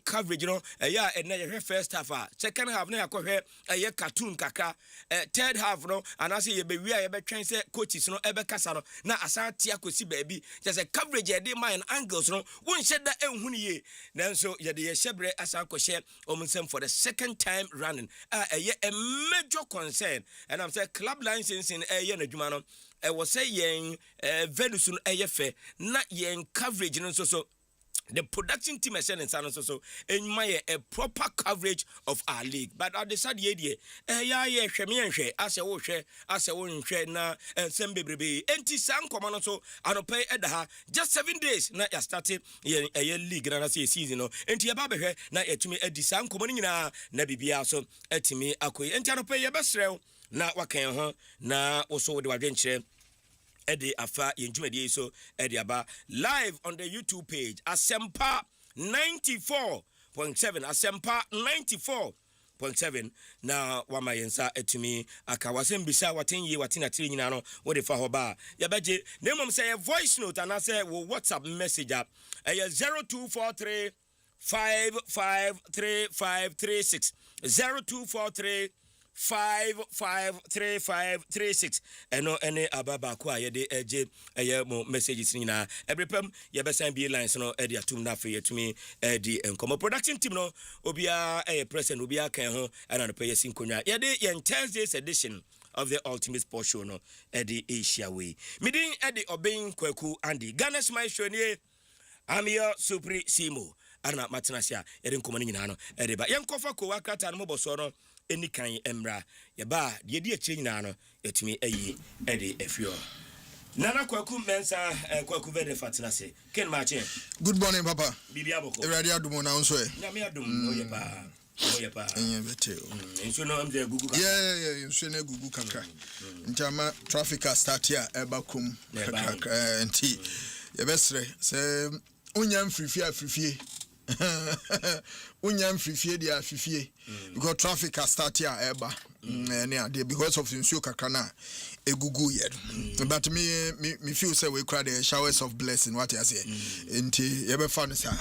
coverage no and first half second half na yakɔhwɛ cartoon kakra third half no and I say ye be wi a ye be twen say coaches no ebe kasa no na asante akosi baabi just a coverage ye dey mind angles no won hyɛ da enhu ne ye nanso ye de ye hyebre asan kɔhwɛ omnsem for the second time running a major concern and I'm say club licensing na dwuma no was say yen Venus no fe na yen coverage no so the production team is saying so and my a proper coverage of our league but at the side ye hweme as a wo hwe na sem bebrebe enti san komano so anope edaha just 7 days na ya started ye league na say season no enti ye ba behwe na etumi edi san komano nyina na bibia so etimi akoyi enti anope ye besrew na wakan ho na wo de wadwenkyere Eddie Afa Yenjumedi so Eddie Aba live on the YouTube page Asempa 94.7 Asempa 94.7 na wama yensa etumi akawasem bisa watin ye watin atire nyina no wo de fa hoba ya beje nemom say voice note and say wo WhatsApp message up 0243 553536 0243 553536 eno ene ababa ko ayede eje mo messages ni na ebrepam ye besan bi lines no e de atum na fe yetumi e di enkomo production team no obia present obia kan ho ana no pay sinkonya ye de yen Thursday's edition of the Ultimate Sports Show no e de Asia way midin e de Obin Kwaku Andy Ghana's my show ni Amia Supri Simo ana matinasia e de enkomo ni nyina no e de ba yen kofa ko wakata no boso no eni kan emra ye ba de di akire nyina no etumi ayi e de afio Nana Kwaku Mensa Kwaku Vede Fatinase Ken Mache. Good morning Papa. Bibi aboko Eradi adumo na nso e na me adum oyepa beteo nso no am de gugu kakra yeah nso na gugu kakra ntama traffic start here ebakum kakra nti ye besre se unyam frifie unyam frifie dia frifie because traffic start here eba because of nsuo kakra na egugu yet but me feel say we cry the showers of blessing what you say nti ye be fan sa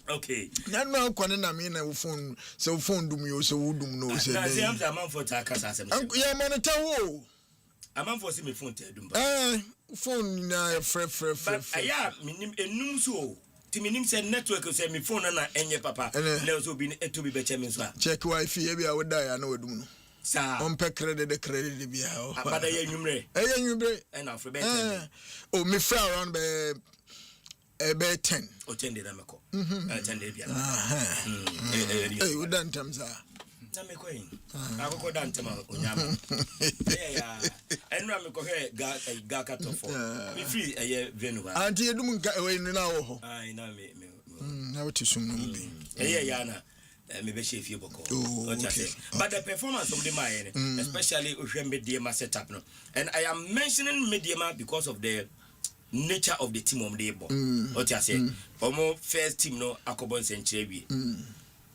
okay na no kwani na me na phone so phone dum yo so wudum no say na say am zaman for takasa asem ya monitor wo am for see me phone te dum phone na frɛ aya minim enum so ti minim say network say me phone na enye papa na so bi eto bi be che me so a check wifi e bia wo da ya na wadum no sa on pe credit bia o abada ye nwumre and afro be 10 oh me free around be 10 o 10 dey na me ko 10 dey bia we done times are na me ko yin akoko dan tema onyama enra me ko he ga katofo me free venu ba anti edum nka we na wo ho na me na what isum no bi ya na me be chef boko but the performance of the man especially Ohwe Media setup no and I am mentioning Media because of the nature of the team they bought. What I say, first team no Akobon Century,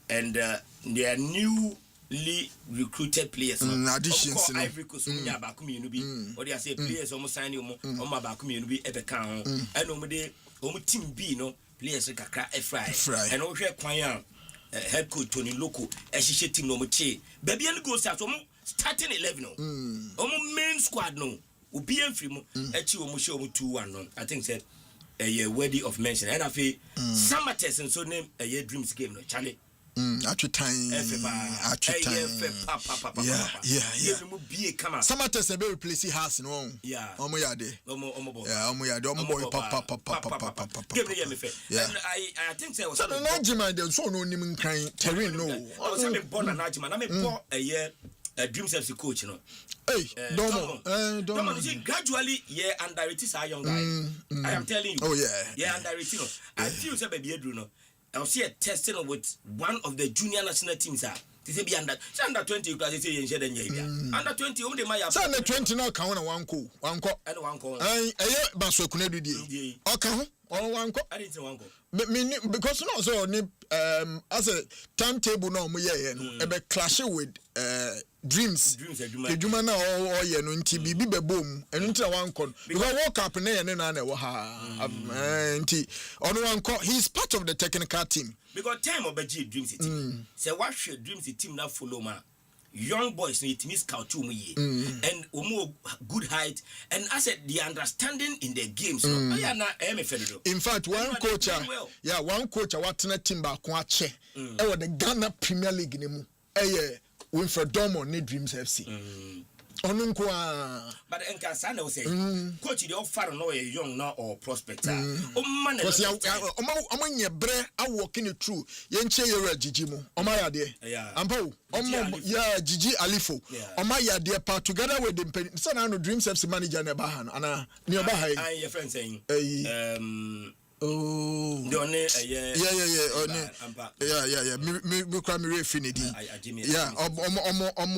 and their newly recruited players. Additions, Ivory Coast, Bakumi, you be. What I say, players almost signing on Bakumi, you be ever count, and over there, team B no players like a fry, and over here, head coach Tony Loco, as she team no much. Baby and go start starting 11 no. Main squad no. Ubi and free mo. Echi omo show mo 2-1 I think said a year worthy of mention. And I feel summer test and so name a year dreams game no Charlie. Actually time. Yeah. Summer test a very place house no. Yeah. Omo yade. Omo boy papa. Give me me fair. And I think there was so no Najima dem so no nim kan terrain no. I was born an Najima. Na me pour a year Dreams FC coach, you know. Hey, Domo. Gradually, under it is a young guy. I am telling you. Oh yeah. Under it, you know. I feel so baby, you know. I'll see a testing with one of the junior national teams. They say be under 20 class. They say you share under 20. Only my under 20 now. Count one call. And one call. Baso kunedu di. Okay. One call. I didn't say one call. Because no so as a timetable no mo ye no e be clash with dreams edwuma na o ye no nti bibi be bom enu nti one call because world cup na ye na wo ha nti ono one call he's part of the technical team because time obeji dreams team say what should dreams team na follow ma young boys need to scout to me and good height and I said the understanding in the games in fact one coach one coach watena team ba ko ache e the Ghana Premier League ni mu Winfred Domo ne Dreams FC but Nkasa na say coach the offer no a young now or prospect man nye bre a walking it through yenche yere Gigi mu omaya de ampo Gigi Alifo omaya de part together with the say na no Dreams FC manager na ba ha ana ne ba ha your friend saying oh yeah me kwa me refinity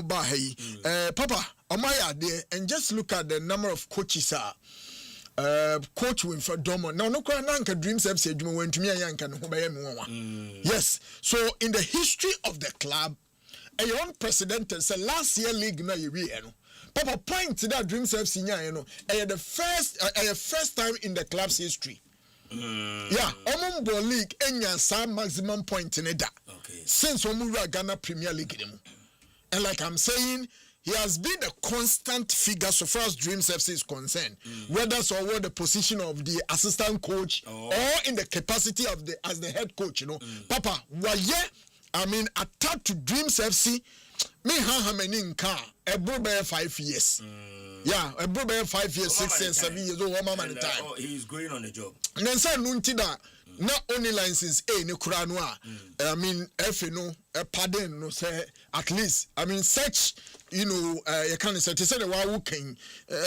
ba ha papa omaya de and just look at the number of coaches coach Winfred Domo now no kwa nanka Dreams FC adwuma wantumi ayanka ne ho ba ye me wonwa yes so in the history of the club a unprecedented say last year league na ye we no papa point that Dreams FC nya no the first time in the club's history Omumbo League enya sa maximum point in da since Omura Ghana Premier League and like I'm saying he has been a constant figure so far as Dreams FC is concerned whether so what the position of the assistant coach or in the capacity of as the head coach you know papa I mean attached to Dreams FC me how many nka ebro 5 years a brother 5 years 6 years 7 years old one man time he's going on the job and then say nunti da not only license ne kura no I mean if no pardon no say at least I mean such you know you can say the wa wo kan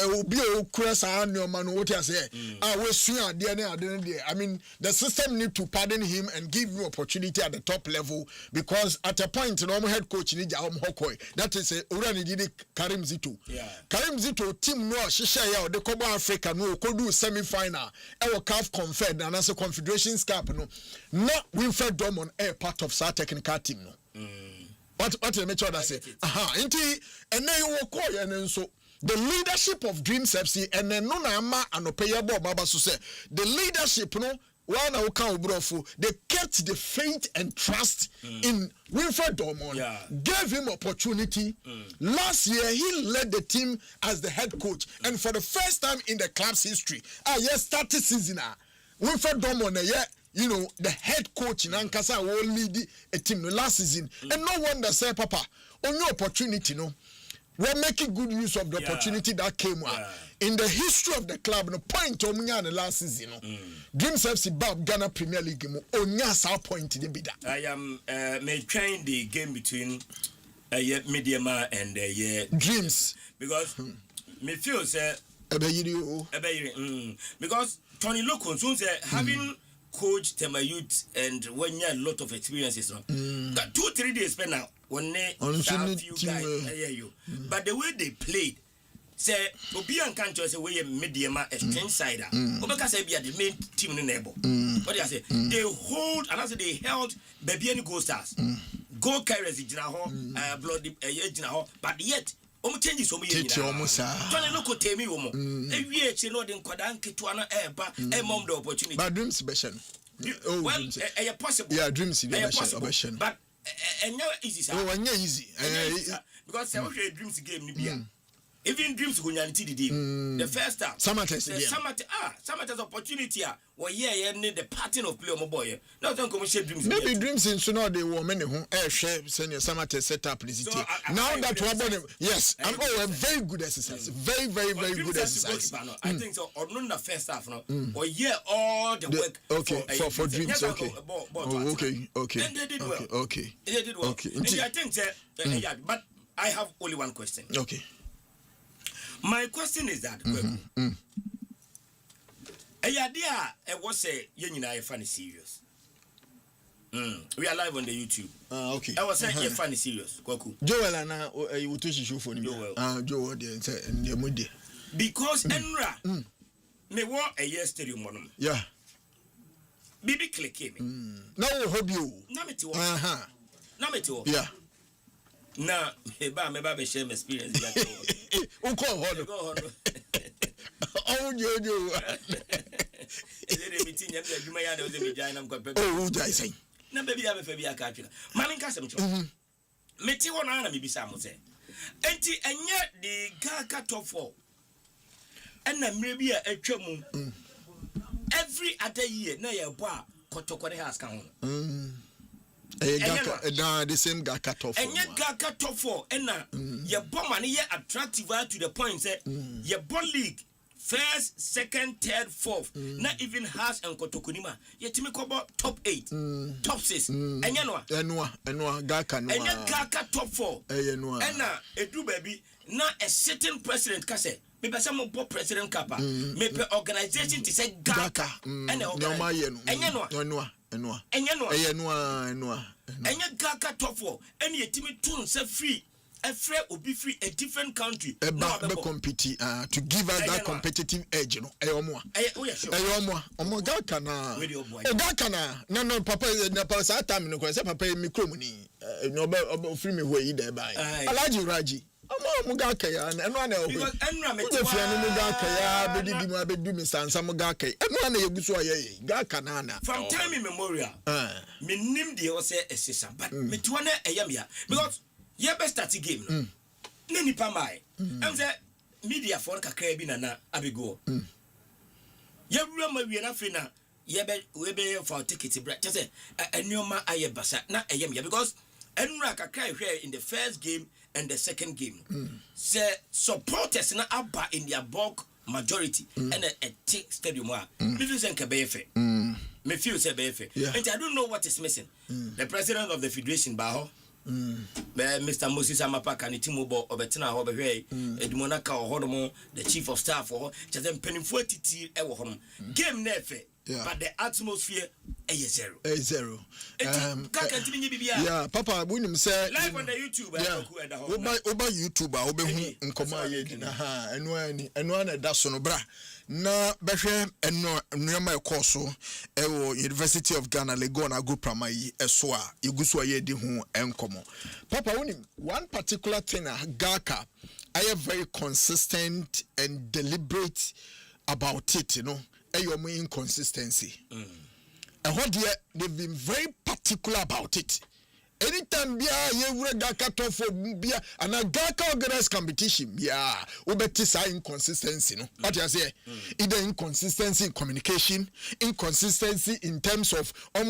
obi o kura sa no man what you say we sua ade na ade there I mean the system need to pardon him and give you opportunity at the top level because at a point no head coach ni ja hokoi that is ora ni did Karim Zito team no hihye ya de Copa Africa no kodu semi final e wo CAF Confed and as a Confederations Cup no not Winfred Domon part of sa technical team no what the make sure that say inti and then you will call and so the leadership of Dreams FC and then no na ma anopeya bo baba so say the leadership no one they kept the faith and trust in Winfred Domon gave him opportunity last year he led the team as the head coach and for the first time in the club's history started season Winfred Domon you know the head coach in Ankasa will lead a team last season and no wonder say papa on your opportunity no we're making good use of the opportunity that came in the history of the club no point omunya the last season no Dreams FC Bab Ghana Premier League mo onya sa point de bida I am trying the game between Mediama and Dreams because me feel say because Tony Loco so say having coach Tema Youth and when you a lot of experiences no 2-3 days spend now one few guys you but the way they played say obi an kan say we medium a strange side obeka say be the main team no neighbor what do you say they hold and as they held baby any goal stars goal carriers gina ho blood gina ho but yet change so many Tony no ko temi wo mo e wie chi no de nkwada nketo na eba e mom the opportunity but dreams special well possible yeah dreams special but easy sir easy because say we dreams game ni bia even dreams go nyanti didi the first time Samate's opportunity need the pattern of play on boy now don't come share dreams maybe dreams in so now they were many who share senior Samate set up now that one yes I'm a very good exercise very good exercise I think so or no the first half no or all the work for dreams okay and they did well okay I think but I have only one question okay. My question is that was a you funny serious. We are live on the YouTube. Okay. I was saying funny serious. Joel and you to show for Joel because Enra me want a year stadium one. Yeah. Bibi click me. No hope you. Namito. Yeah. Na me ba share my experience that. Unko hono. Oh yo. Ere meeting ya adwuma ya na o de me jai na mkwa oh jai say. Na baby ya be fa bi aka atweka. Mami nka sem cho. Meti ho na me bisa mo se. Enti enye the Gaga top 4. Enna mre bi a atwa mu. Every other year na ye bo a kotokore has kan ho. The same Gaka top 4. And yet Gaka top 4 and your bomb and ye attractive to the point say your ball league first, second, third, fourth not even has and Kotokunima yet me cover top 8 top 6 and Enwa Gaka and yet Gaka top 4 and a do baby not a certain president kase me be some president kapa me pe organization to say Gaka and Enwa Gaka top 4 and ye timi tune say free a free obi free a different country be compete to give us that competitive edge you know omo Gaka na Gaka na no papa na papa time no ko say papa mi krom ni no be free me we there by Alhaji Raji omo Gaka ya eno na because enra me ti wa Gaka ya be di mu abedu mi sansa mo Gaka eno na yegusu aye Gaka na from time immemorial me nim de o say esesa but me to na eyam ya because ye best start game no na nipa mai am say media for kakra bi na abego ye wura ma wie na fe na ye be for ticket break just say enioma aye basa na eyam ya because enra kakra hwe in the first game and the second game say supporters na aba in their bulk majority and a tick stadium me feel say kebefe me feel say befe and I don't know what is missing the president of the federation baho Mr. Moses Amapa Kanitimo Obetina Hobbe Edmonaka or Hodomo the chief of staff or just them penny 40 game nefe but the atmosphere is zero. Yeah, Papa, we say live on the YouTube. Over YouTube, and that's on bra. Na behwe eno nneema ekoso ewo University of Ghana Legon Agro Primary eso a igusu aye di hu enkomo. Papa unim one particular thing Gaka I am very consistent and deliberate about it, you know. Your inconsistency. And what they've been very particular about it. Anytime you Gaka top for Bia and a Gaka organized competition, inconsistency. No, what you say? Either inconsistency in communication, inconsistency in terms of I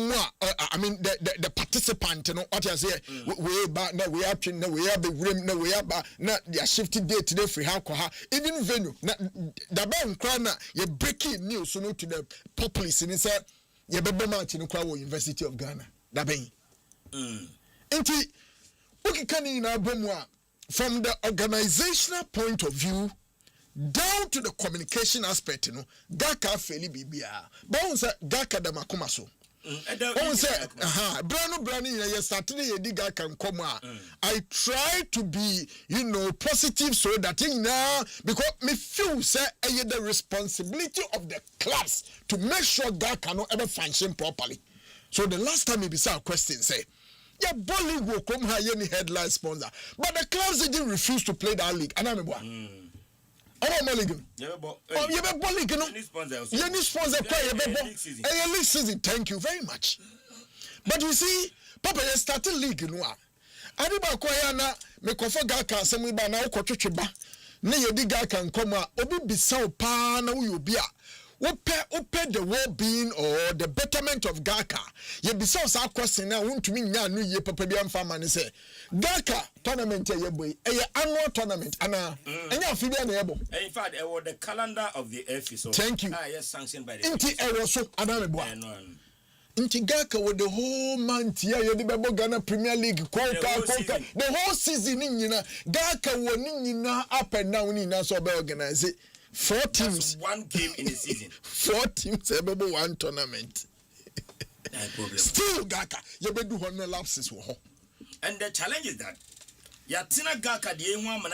mean the participant. You know what you say? We back now. We have no we have the room. No we have now. They are shifting day today for even venue. The band crana you breaking news so no to the populace and say you be match in the University of Ghana. That being. Inti ukikani na bomwa from the organizational point of view down to the communication aspect, you know, Gaka feli bibia. Bounce Gaka da makoma so. Oh, say, Brano, yes, Saturday, Diga can come out. I try to be, positive so that because me feel say the responsibility of the clubs to make sure God cannot ever function properly. So the last time he saw a question say, yeah, ball league will come high any headline sponsor, but the clubs didn't refuse to play that league. And I'm league, league season. Thank you very much. But you see, Papa, you started league in one. Adiba Koyana, me kofa Gaka, some we ban now, Kochuba. Ne yedi Gaka come out, Obi Bissau Pa, na Uyubia. Open the well-being or the betterment of Gaka. Ye Bissau sa question now, won't to me new ye Papa Biam Farman say, Gaka tournament, ye boy, annual tournament, and your figure able. In fact, it was the calendar of the FA. Thank you. Yes, sanctioned by the FA. So, Intigaka with the whole month here, you the Ghana Premier League, the whole season in Gaka won up and down in so organize it. 4 teams. That's one game in a season. 4 teams, one tournament. Still Gaka, you be do 100 lapses. And the challenge is that Yatina Gaka the one man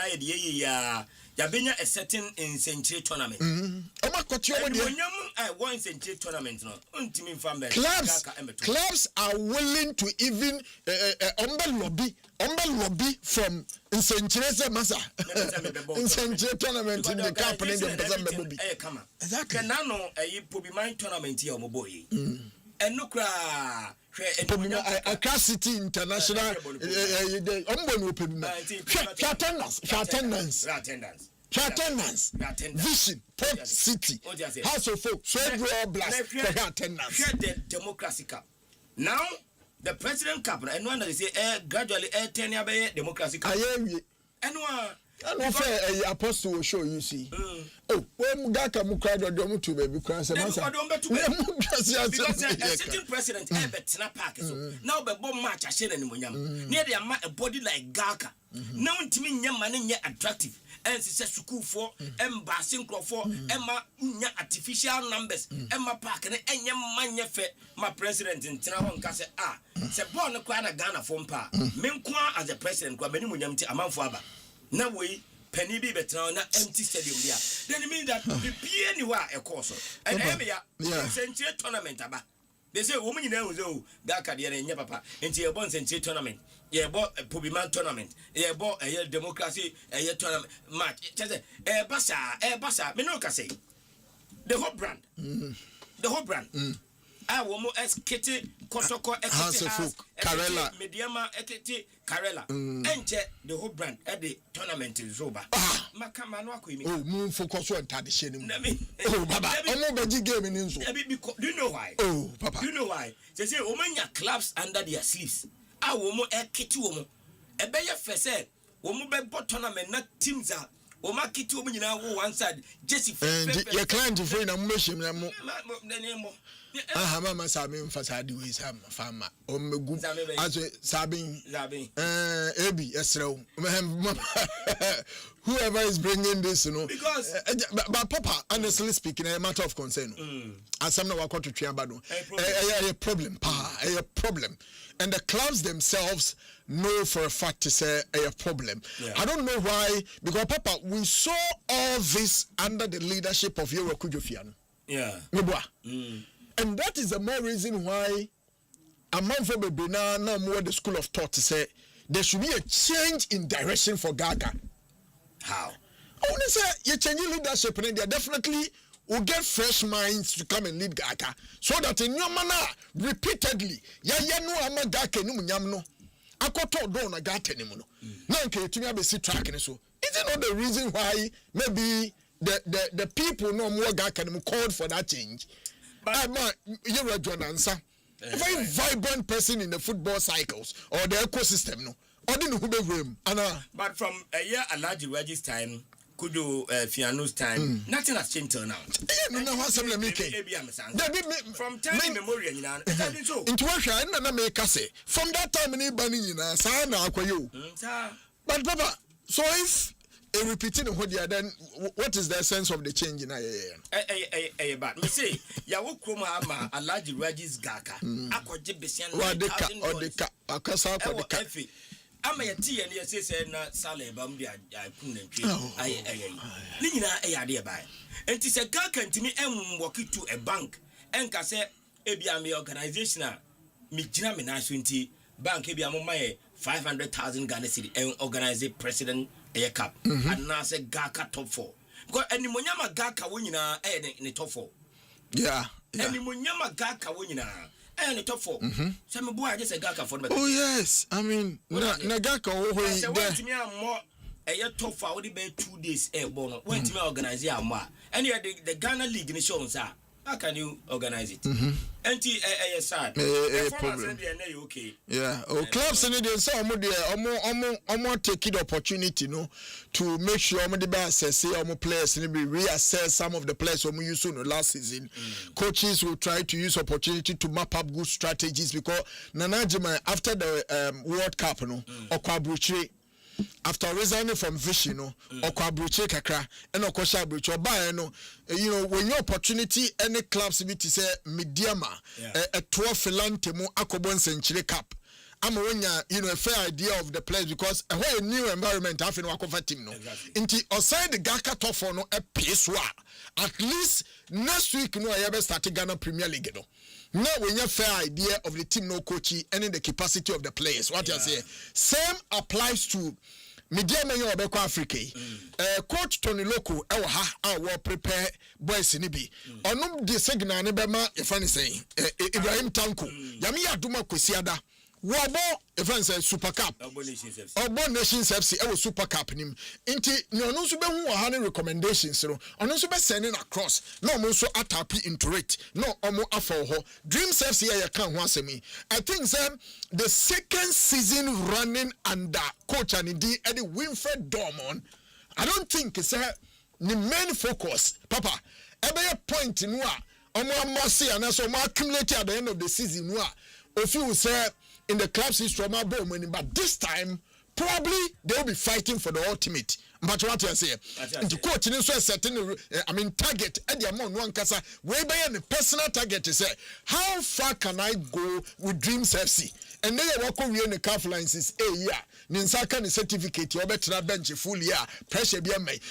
Yabenya a certain in Century tournament. I won Century tournament. Clubs are willing to even lobby from Century Massa in Century tournament in the cup and the exactly. Now, a Pubi tournament here, my boy. And no cry. Accra City International attendance Vision Port City House of Folk Blast attendance. The Democracy Cup. Now the President Cup and one that say gradually 10 year Democracy Cup. And one Apostle will show you see. Oh, when Gaka Mukado don't to baby because a certain president ever park now the bomb match I said anymore. Near a body like Gaka. Now to me, young man yet attractive. And it's a for embassing for Emma artificial numbers. Emma Park and young man my president in Trawan Casa. It's a born a Ghana phone pa. Menkwa as a president, Quabenium among father. Now we penny be better on that empty stadium there. Then it means that the anywhere a course. And century tournament. They say woman you know that career in your papa into your bonds century tournament. You bought a Pubiman tournament. You bought a year democracy a year tournament match. A bassa, Menoka say the whole brand. The whole brand. I will more as Kitty, Kotoko, Karela, Mediama, Ekiti, Karela, enter the whole brand at the tournament in Zoba. Oh, moon for Koso and Tadishin. Oh, Baba, I'm not a game in Inzo. Do you know why? Oh, Papa. Do you know why? They say, woman, your clubs under their sleeves. I will more a kitty woman. A better fair woman by tournament, not teams are. Oma kiti woman you know one side. Jesse, your client is free and mission. Mama Sabin Fasadi is farmer. Good as Sabin Abi Esro. Whoever is bringing this, because but Papa, honestly speaking, a matter of concern. As some now to Triabado, a problem, a problem. And the clubs themselves know for a fact to say a problem. I don't know why, because Papa, we saw all this under the leadership of Yoro Kujofiano. And that is the more reason why a man for Bebina now more the school of thought to say there should be a change in direction for Gaga. How? I want to say you're changing leadership and they definitely will get fresh minds to come and lead Gaga. So that in your manner, repeatedly, no ama Gaga no munyamno. Akoto do na Gaga anymore. Now can you be see tracking so? Is it not the reason why maybe the people no more Gaga called for that change? You're a John a very vibrant person in the football cycles or the ecosystem, no. But from a year a large wages time, could do Fiano's time, nothing has changed till now. From time immemorial, from that time in Ibani, but Papa, so if repeating what they are, then what is the sense of the change in but me say ya wo krom ama alaji regis gaka akwaje besian odeka akasa kodeka ama ya tie ne say na sale ba mu dia kun na twe ni nyina ade ba enti se gaka ntimi enwoki to a bank enka se ebia me organization a me gina me na so enti bank ebia mo maye 500,000 Ghana cedi and organize president a cup and now say Gaka top 4 because any monyama Gaka winina in the top 4 any monyama Gaka winina and the top 4 so me boy just a Gaka for me. Oh yes, I mean na Gaka went me more a top 4 would be 2 days bono went me organize ya more and the Ghana league in show sir. How can you organize it? Anti sad. Problem. Okay. Yeah. Clubs in the so take the opportunity to make sure the assess players and reassess some of the players we used last season. Coaches will try to use opportunity to map up good strategies because Nanajima after the World Cup after resigning from Vision, Okwabuche Kakra, and Okosha Bruch, or buy, when your opportunity, any clubs be to say Mediama, a 12 Filantemo, Akobon Century Cup. I'm a fair idea of the place because a whole new environment having Wakofa team. Inti outside the Gaka Tofo no a pace at least next week no I ever started Ghana Premier League. Now we have fair idea of the team no coaching and in the capacity of the players. What you say? Same applies to media men of Africa. Coach Tony Loco, our prepare boys in Ibi. Onum de Segna Nebema, if I say Ibrahim Tanko, Yamia Duma Kusiada. Wabo events Super Cup. Obo Nations FC Super Cup nim. Inti no so be hu ha recommendations no. Ono so be sending across. No mo so atapi into it. No omo afọ ho. Dreams FC ya kan ho asemi. I think the second season running under coach and indeed Eddie Winfred Dormon. I don't think the main focus papa ebe point no a omo amosi and so mo accumulate at the end of the season no a if you say in the club's history, but this time probably they will be fighting for the ultimate. But what you say, the coach in so certain, target at the amount one casa way by the personal target to say, how far can I go with Dreams FC? And then you walk over in the calf lines is a year. Ninsaka the certificate, you better bench full year, pressure be made.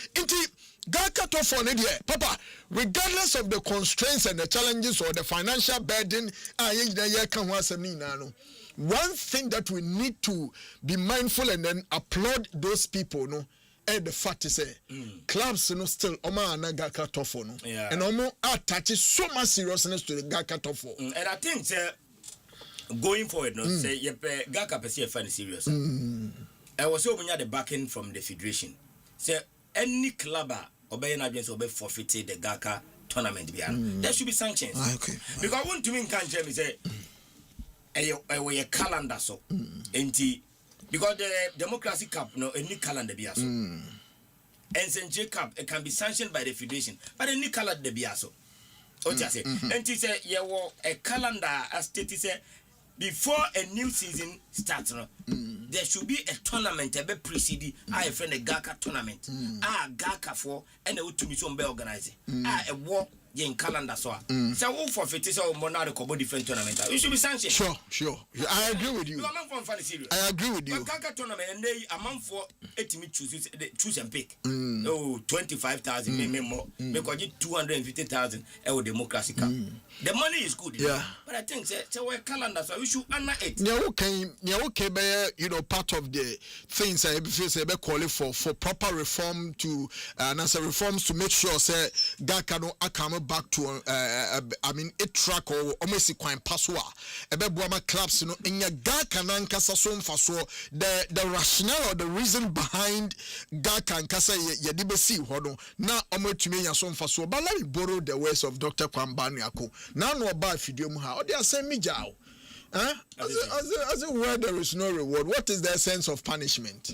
Gaka to for papa, regardless of the constraints and the challenges or the financial burden, one thing that we need to be mindful and then applaud those people, and the fact is, clubs still Oma na Gaka Tofo, and Omo attaches so much seriousness to the Gaka Tofo. And I think going forward, say Gaka per se fan serious. I was hoping the backing from the federation. Say any clubber obeying against obey forfeited the Gaka tournament. There should be sanctions. Because one to me can't tell me say a calendar so because the Democracy Cup a new calendar be so and St. Cup it can be sanctioned by the federation but a new calendar be so what you say and it say a calendar as stated say before a new season starts there should be a tournament a preceding I friend a Gaka tournament Gaka for and a to be some organizing a war in calendar so all for it is all monarch different tournament. You should be sanctioned. Sure. I agree with you. I agree with you. Gaka tournament and they amount for 80 choose and pick. 25,000 maybe more because you 250,000 our Democracy Cup. The money is good, but I think so a calendar so we should honor it. Part of the things I feel calling for proper reform to reforms to make sure say Gaka no come back to a track or almost a coin passwa buama clubs in your Gaka nan kasa so the rationale or the reason behind Gaka and kasa yadibesi hono na to me yasom faso but let me borrow the words of Dr. Kwambani Ako now no about video mu ha or they are saying me jao as a word there is no reward. What is the sense of punishment?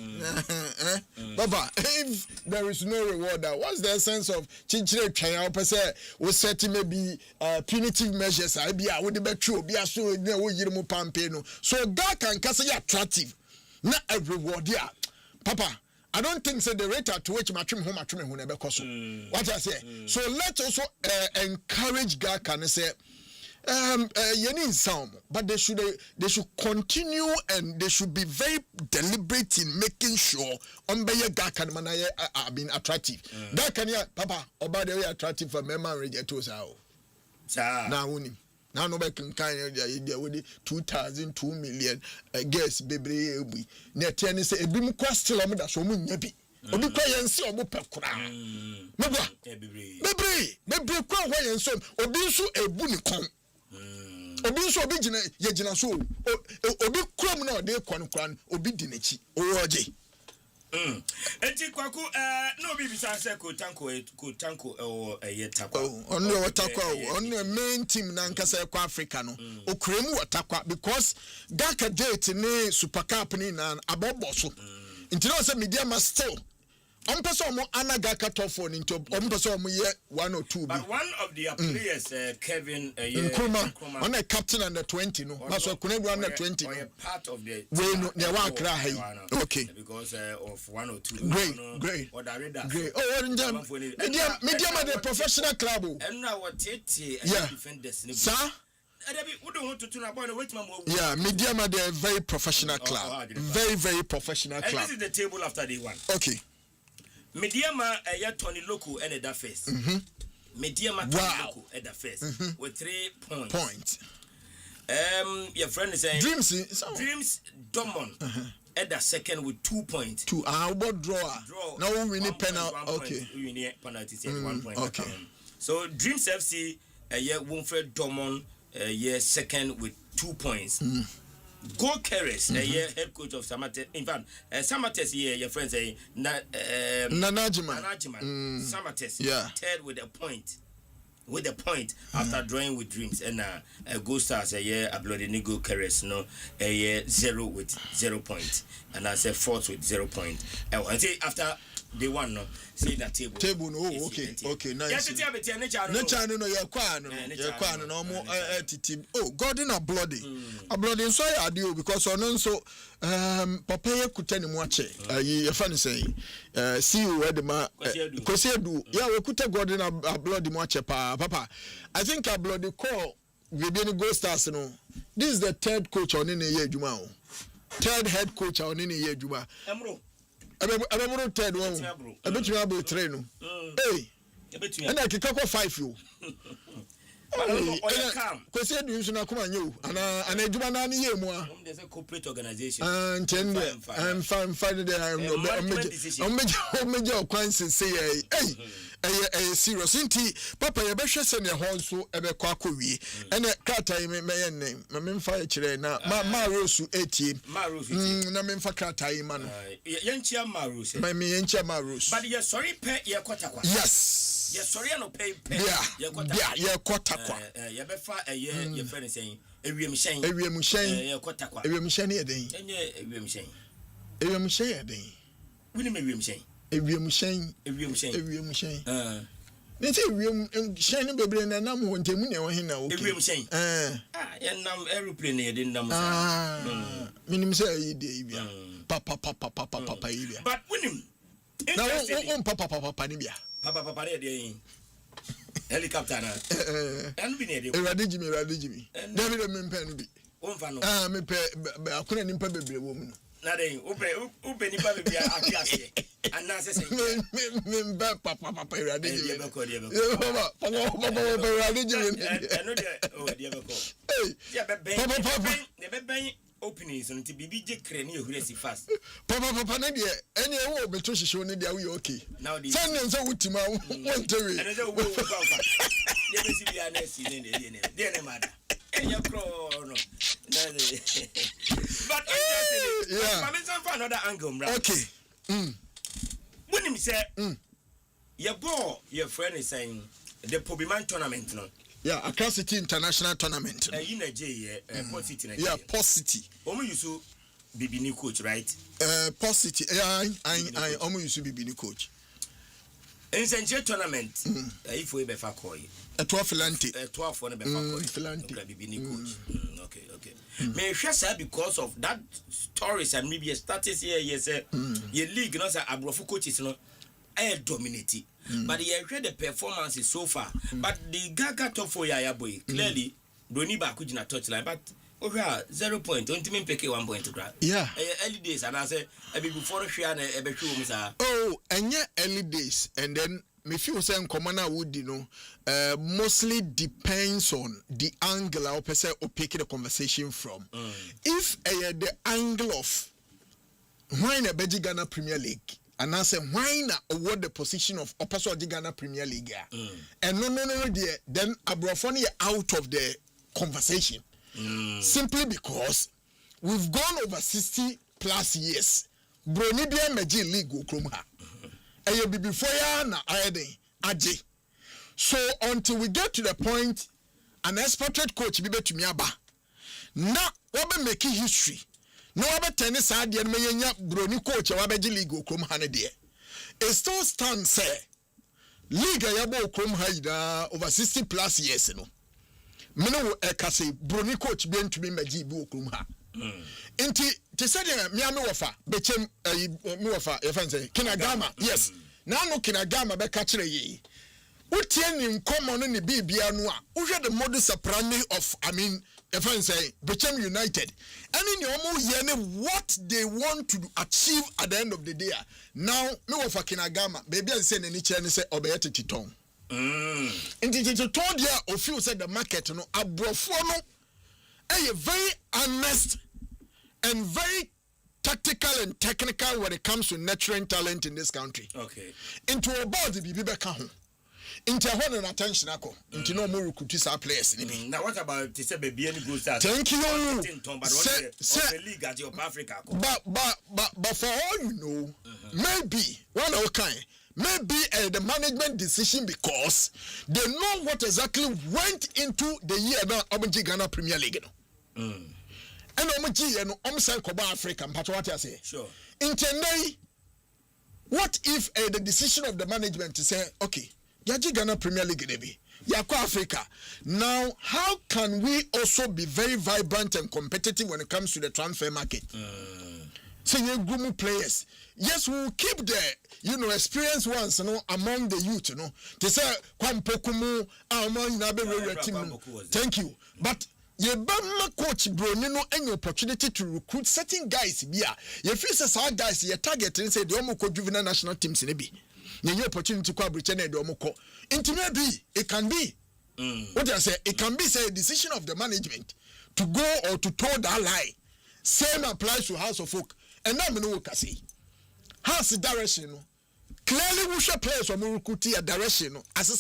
Baba, if there is no reward, what's the sense of chinchile chaya opese we set maybe punitive measures I be would be true be so yirumu pampeno. So God can kasa attractive. Not a reward yeah. Papa, I don't think so the rate at which matching home never cost. What I say. So let's also encourage Gaka and say but they should continue and they should be very deliberate in making sure Gaka and being attractive. Gaka papa about the way attractive for member rejectos out. Now nobody can kind of 2,000, 2 million guess baby near tennis a bim question on that so maybe obi kwa yensi obo pekura mebwa bebre kwa wa yenso obi nso ebu ni kon obi nso obi gina ye gina so obi krom na ode kwan obi di nachi owoje enti kwaku no bi bisa se ko tanko o yetakwa on the watakwa on the main team na nkasa kwa Africa no okremu watakwa because Gaka date ni Super Cup ni na abobo so nti no say media must still person mo Gaka top phone into person mo ye 1 or 2 but one of the players Kevin Nkrumah on a captain under 20 no na so kunegu under 20 no part of the we no ne wa kra hai okay because of 1 or 2 great or the radar great media ma the professional club and now what tete defenders sir yeah, media ma the very professional club very very professional club and this is the table after day 1 okay Mediama Tony Loco and that first. Mediama Tony Loco at the first with 3 points. Your friend is saying Dreams Domon at the second with 2 points. Draw. No we need penalty. Okay. We need penalty 1 point. Okay. So Dreams FC Winfred Domon second with 2 points. Goal carriers, head coach of Samates. In fact, Samates here, your friends say Nanajiman. Samates, third with a point. After drawing with Dreams and Goal Stars a bloody goal carriers no 0 with 0 points and I say fourth with 0 point. And say after they won no see that table no okay nice nature no your kwan no mo team Gordon a bloody so I do because on so papa ye kuta ni mu ache ye fa ni say see you where the ma Kosiedu yeah we kuta Gordon a bloody mu ache papa I think a bloody call we be any Gold Stars no this is the third coach on in ye adwuma third head coach on in ye adwuma Abemuro third one. Abetumi abo 3 no. Hey. And I kick up 5 you. Kwesi edu nso na kuma nyewu ana eduma na ne ye mu a there's a corporate organization ntende I'm fine there I'm kwanse say hey serious nti papa ye behwe se ne ho nso ebekọ akowie ene krata yi me name me mfa ye kire na ma rosu etie na me mfa krata yi ma no ye nchia ma rosu me ye nchia ma rosu but ye sorry pe ye kotakwa yes ye sorry no pay ye kotakwa ye befa ye friend saying ewiem shen ye kotakwa ewiem shen ye den enye ewiem shen ye den wini me ewiem shen ewiem shen ne say ewiem shen no bebre na nam ho ntemu ne ho hina okay ewiem shen ye nam aeroplane ye den nam minim say ye dey bia papa ye bia but winim na on papa ni bia papa ye dey helicopter na and be near the Radijimi David mempe no bi onfa no mempe akona nimpa bebre wo mu no na den ope nimpa bebre akiase ana sese mempe papa Radijimi papa Radijimi no de be ko ya be ben openings on to bibi je kre ne ehura si fast papa na de ene e wo beto hihyo ne de we okay sen ne nso wutima wontewe ene de wo ko fa de be si bia na si ne de mada enya kro no but I'm just for another angle right okay when him say your ball your friend is saying the Pobiman tournament no yeah, Accra City International Tournament. In Nigeria, Port City. Yeah, Port City. Omo yusu Bibini coach, right? Port City. Yeah, I Omo yusu Bibini coach. Nsenche tournament if we be fa koy a 12 Filanti 12 for be fa koy Filanti coach okay me hwe say because of that stories and maybe status here yes your league no say abrofo coaches no dominate but you hear the performances so far but the gaga top for Yaya boy clearly Brony ba ku gina touchline but 0 point don't mean pick 1 point grab early days and I say before share na e be hwe mu sa enye early days and then me feel say commoner would mostly depends on the angle or person or pick the conversation from. If the angle of why na beji Ghana Premier League and I say why na award the position of opposite the Ghana Premier League and no there then Abrofoni out of the conversation simply because we've gone over 60 plus years. Brony bia meji league okromha. Before na aje. So until we get to the point an expatriate coach be to me aba. Na we make history. No we tennis ade na menya Brony coach wa beji league okrom ha ne de. It still stands say league ya bo okrom ha ida over 60 plus years no. Me no ekase Brony coach be ntumi meji bi okrom ha. Inti te said me ame wofa bechem me wofa e fan say Kinagama yes na no Kinagama be ka kire yi utie ni nkomo no ne bibia no a uhwe the modus operandi of e fan say bechem United any ne omo ye ne what they want to achieve at the end of the day now me wofa Kinagama baby an say na ni kire ne say obeyete titon inti titon dia o feel say the market no abrofo no very honest and very tactical and technical when it comes to nurturing talent in this country. Okay. Into a body be beka ho. Into one and attention ako. Into no more recruit our players. Now what about to say baby any good start? Thank you. The league at your Africa. But for all you know, maybe one of kind. Maybe the management decision because they know what exactly went into the year now Obanji Ghana Premier League. And Obanji no Omsan Koba Africa. What I say? Sure. In Chennai, what if the decision of the management to say, okay, Yaji Ghana Premier League debi, Yako Africa. Now, how can we also be very vibrant and competitive when it comes to the transfer market? So you Gumu players. Yes, we will keep the experienced ones, among the youth, They say Kwampokumu, among Nabe team. Thank you. But ye bama coach Brony no any opportunity to recruit certain guys. Ye feel say guys ye target and say the Omoko juvenile national teams in be. Ye opportunity to collaborate the Omoko. Maybe it can be. What I say, it can be say a decision of the management to go or to toe that line. Same applies to House of Folk. And now me know what I say. Has direction clearly we should play some recruiting a direction as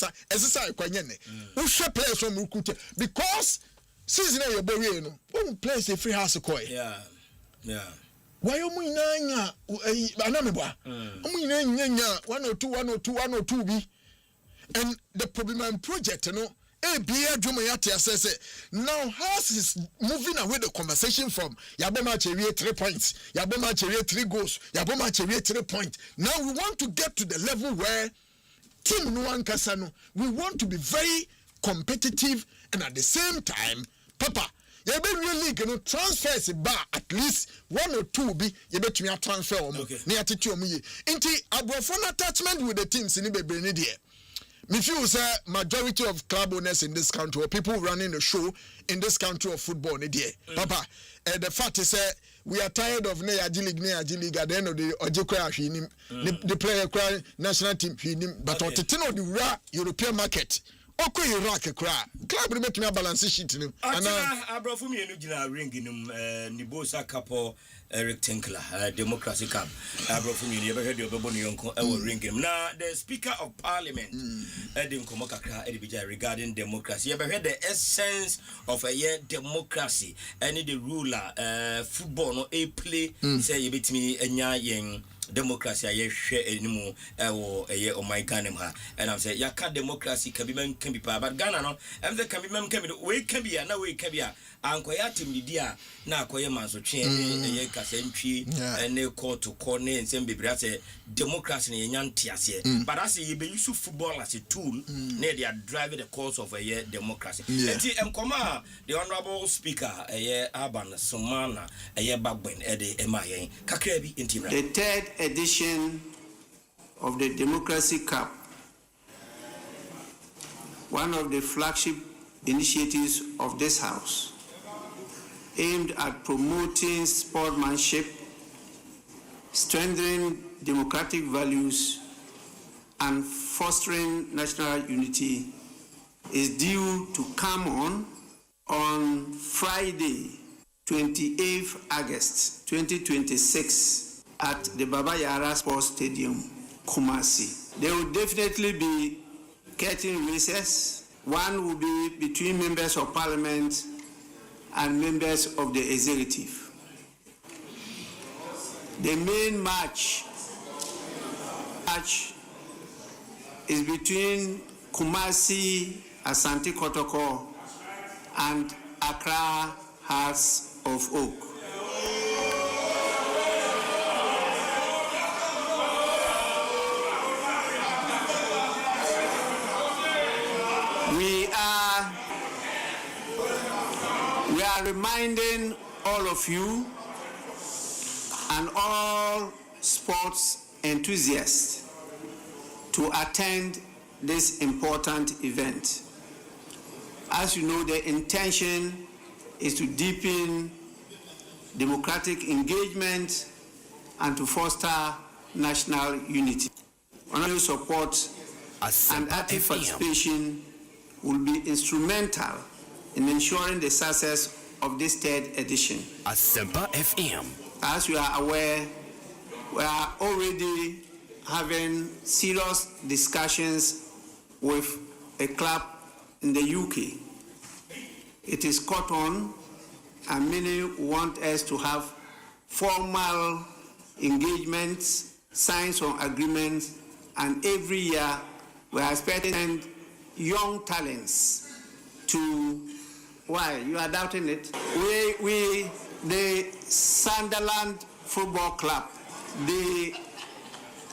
kwanyene we should play some recruiting because season your boy no one place a free house koy yeah why omu inanya anamebwa omu inanya 102 bi and the problem and project now House is moving away the conversation from Yaboma Cherie 3 points, Yaboma Cherie 3 goals, Yaboma Cherie 3 points. Now we want to get to the level where Team Nuan Kasano, we want to be very competitive and at the same time, Papa, you be really gonna transfer the bar at least 1 or 2 be you bet me a transfer near to into a attachment with the teams in the Benedia. Me feel say majority of club owners in this country or people running the show in this country of football Papa, the fact is we are tired of Neyaji League at the end of the Ojikwa the player cry national team but on the European market. Oko Iraq club make me balance sheet no. Ana abrofu mi enu gina ring num Nibosa Kapo rectangular democracy cup abrofu mi e be hwe de obebo no yonko e wo ring num na the speaker of parliament edin komo kakra edibija regarding democracy e be hwe the essence of a year democracy any the ruler football no e play say ye betimi enya yen democracy aye hwe enimu ewo eye o my Ghana ha and I'm say yaka democracy can be pa but Ghana no am say can be we can be na we can be anko ya timdidi a na akoye mansotwe eye kasantwi ene court to corner nsem bebre say democracy na yenya ntiase but as ye be use football as a tool na they are driving the course of a democracy enti enkoma the honorable speaker eye Aban Somana eye bagben ede emayen kakra bi intimra. The third edition of the Democracy Cup, one of the flagship initiatives of this house, aimed at promoting sportsmanship, strengthening democratic values, and fostering national unity, is due to come on Friday, 28th August 2026 at the Baba Yara Sports Stadium, Kumasi. There will definitely be curtain races. One will be between members of parliament and members of the executive. The main match is between Kumasi, Asante Kotoko, and Accra Hearts of Oak. We are reminding all of you and all sports enthusiasts to attend this important event. As you know, the intention is to deepen democratic engagement and to foster national unity. Honorable support and active participation will be instrumental in ensuring the success of this third edition. Asempa FM. As you are aware, we are already having serious discussions with a club in the UK. It is caught on, and many want us to have formal engagements, signs on agreements, and every year we are expecting young talents to. Why? You are doubting it? We the Sunderland Football Club, the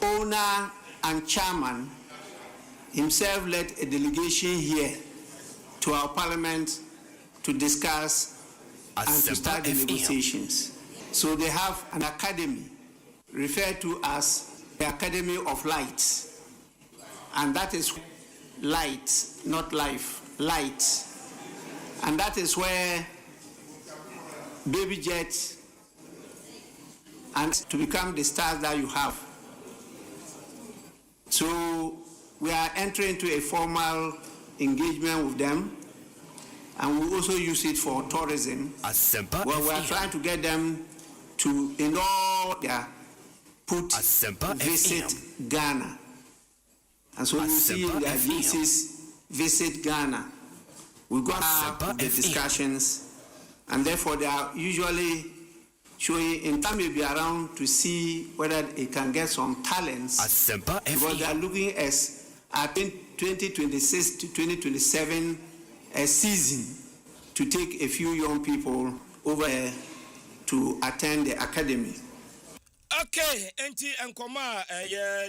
owner and chairman himself led a delegation here to our parliament to discuss and to start the negotiations. So they have an academy referred to as the Academy of Light. And that is light, not life, light. And that is where Baby Jet and to become the stars that you have. So we are entering into a formal engagement with them, and we also use it for tourism. Well, we are trying to get them to, in all their visit Ghana. And so you see in their visits, visit Ghana. We got the discussions, and therefore they are usually showing in time may be around to see whether it can get some talents, because they are looking at 2026 to 2027 a season to take a few young people over to attend the academy. Okay, Enti Nkoma,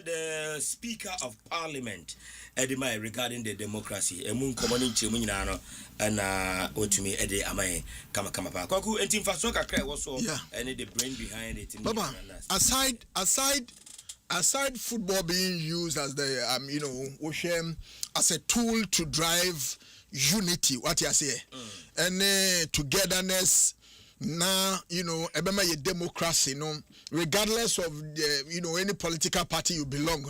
the Speaker of Parliament, Edimai, regarding the democracy, Emun Common Chimunano, and what to me, Eddie Amai, Kama Kwaku, Enti Fasoka Cray was so, and the brain behind it. Baba, aside football being used as the, as a tool to drive unity, what you say, and togetherness. Now, ebema ye democracy, regardless of the, any political party you belong,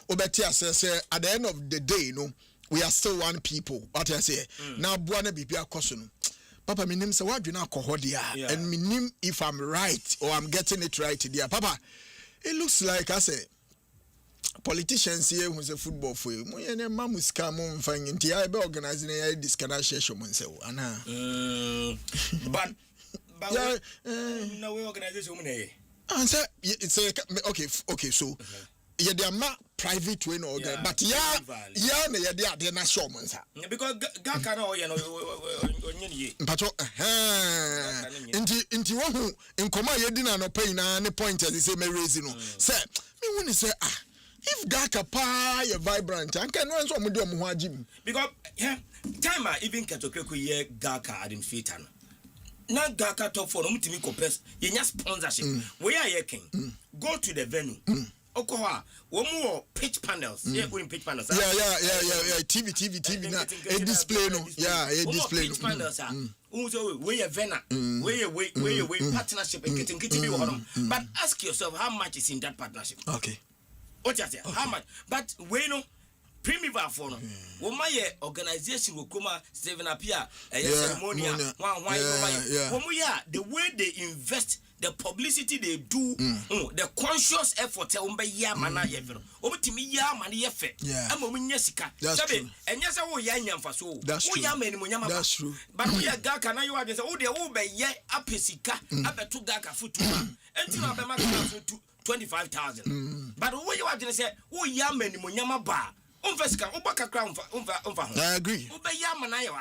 obeti say at the end of the day, we are still one people. What I say, now buana bibia kosono. Papa, my name say what do you kohodia, and my name if I'm right or I'm getting it right there. Papa, it looks like I say politicians here who's a football for you. Moyene mamuska mo mfanyi nti ya be organizing ya this kana share mo nse ana. But no, we organization. Answer it's okay so yeah they are private way no but yeah na yeah they are not sure mansa because Gaka no you know onye mpacho inti wo in koma yedi na no pay na ne point as say me raise no say me woni say if Gaka pa you vibrant and can no so mo de mo ho agim because time even Ketokreku ye Gaka adim fit an na Gaka top for no mutimi compare yenya sponsorship we are here king go to the venue Okoha, one more pitch panels. Yeah, we pitch panels. Yeah. TV na a display no. Yeah, a display. Pitch panels. We a venna. We partnership and getting but ask yourself how much is in that partnership. Okay. What you say? How much? But we know primitive for no. My organization will come Steven appear a ceremonial. The way they invest. The publicity they do, the conscious effort, ya mana yevero. Obutimi ya mani yefe. Ama munyesika. Sabe, enyesa wo ya nyamfa so. Wo ya meni munyama. That's true. But we ya Gaka na you are say, wo de wo be ye apesika, abetu Gaka futu. Enti na be maka futu 25,000. But wo you are say, wo ya meni munyama ba. I agree.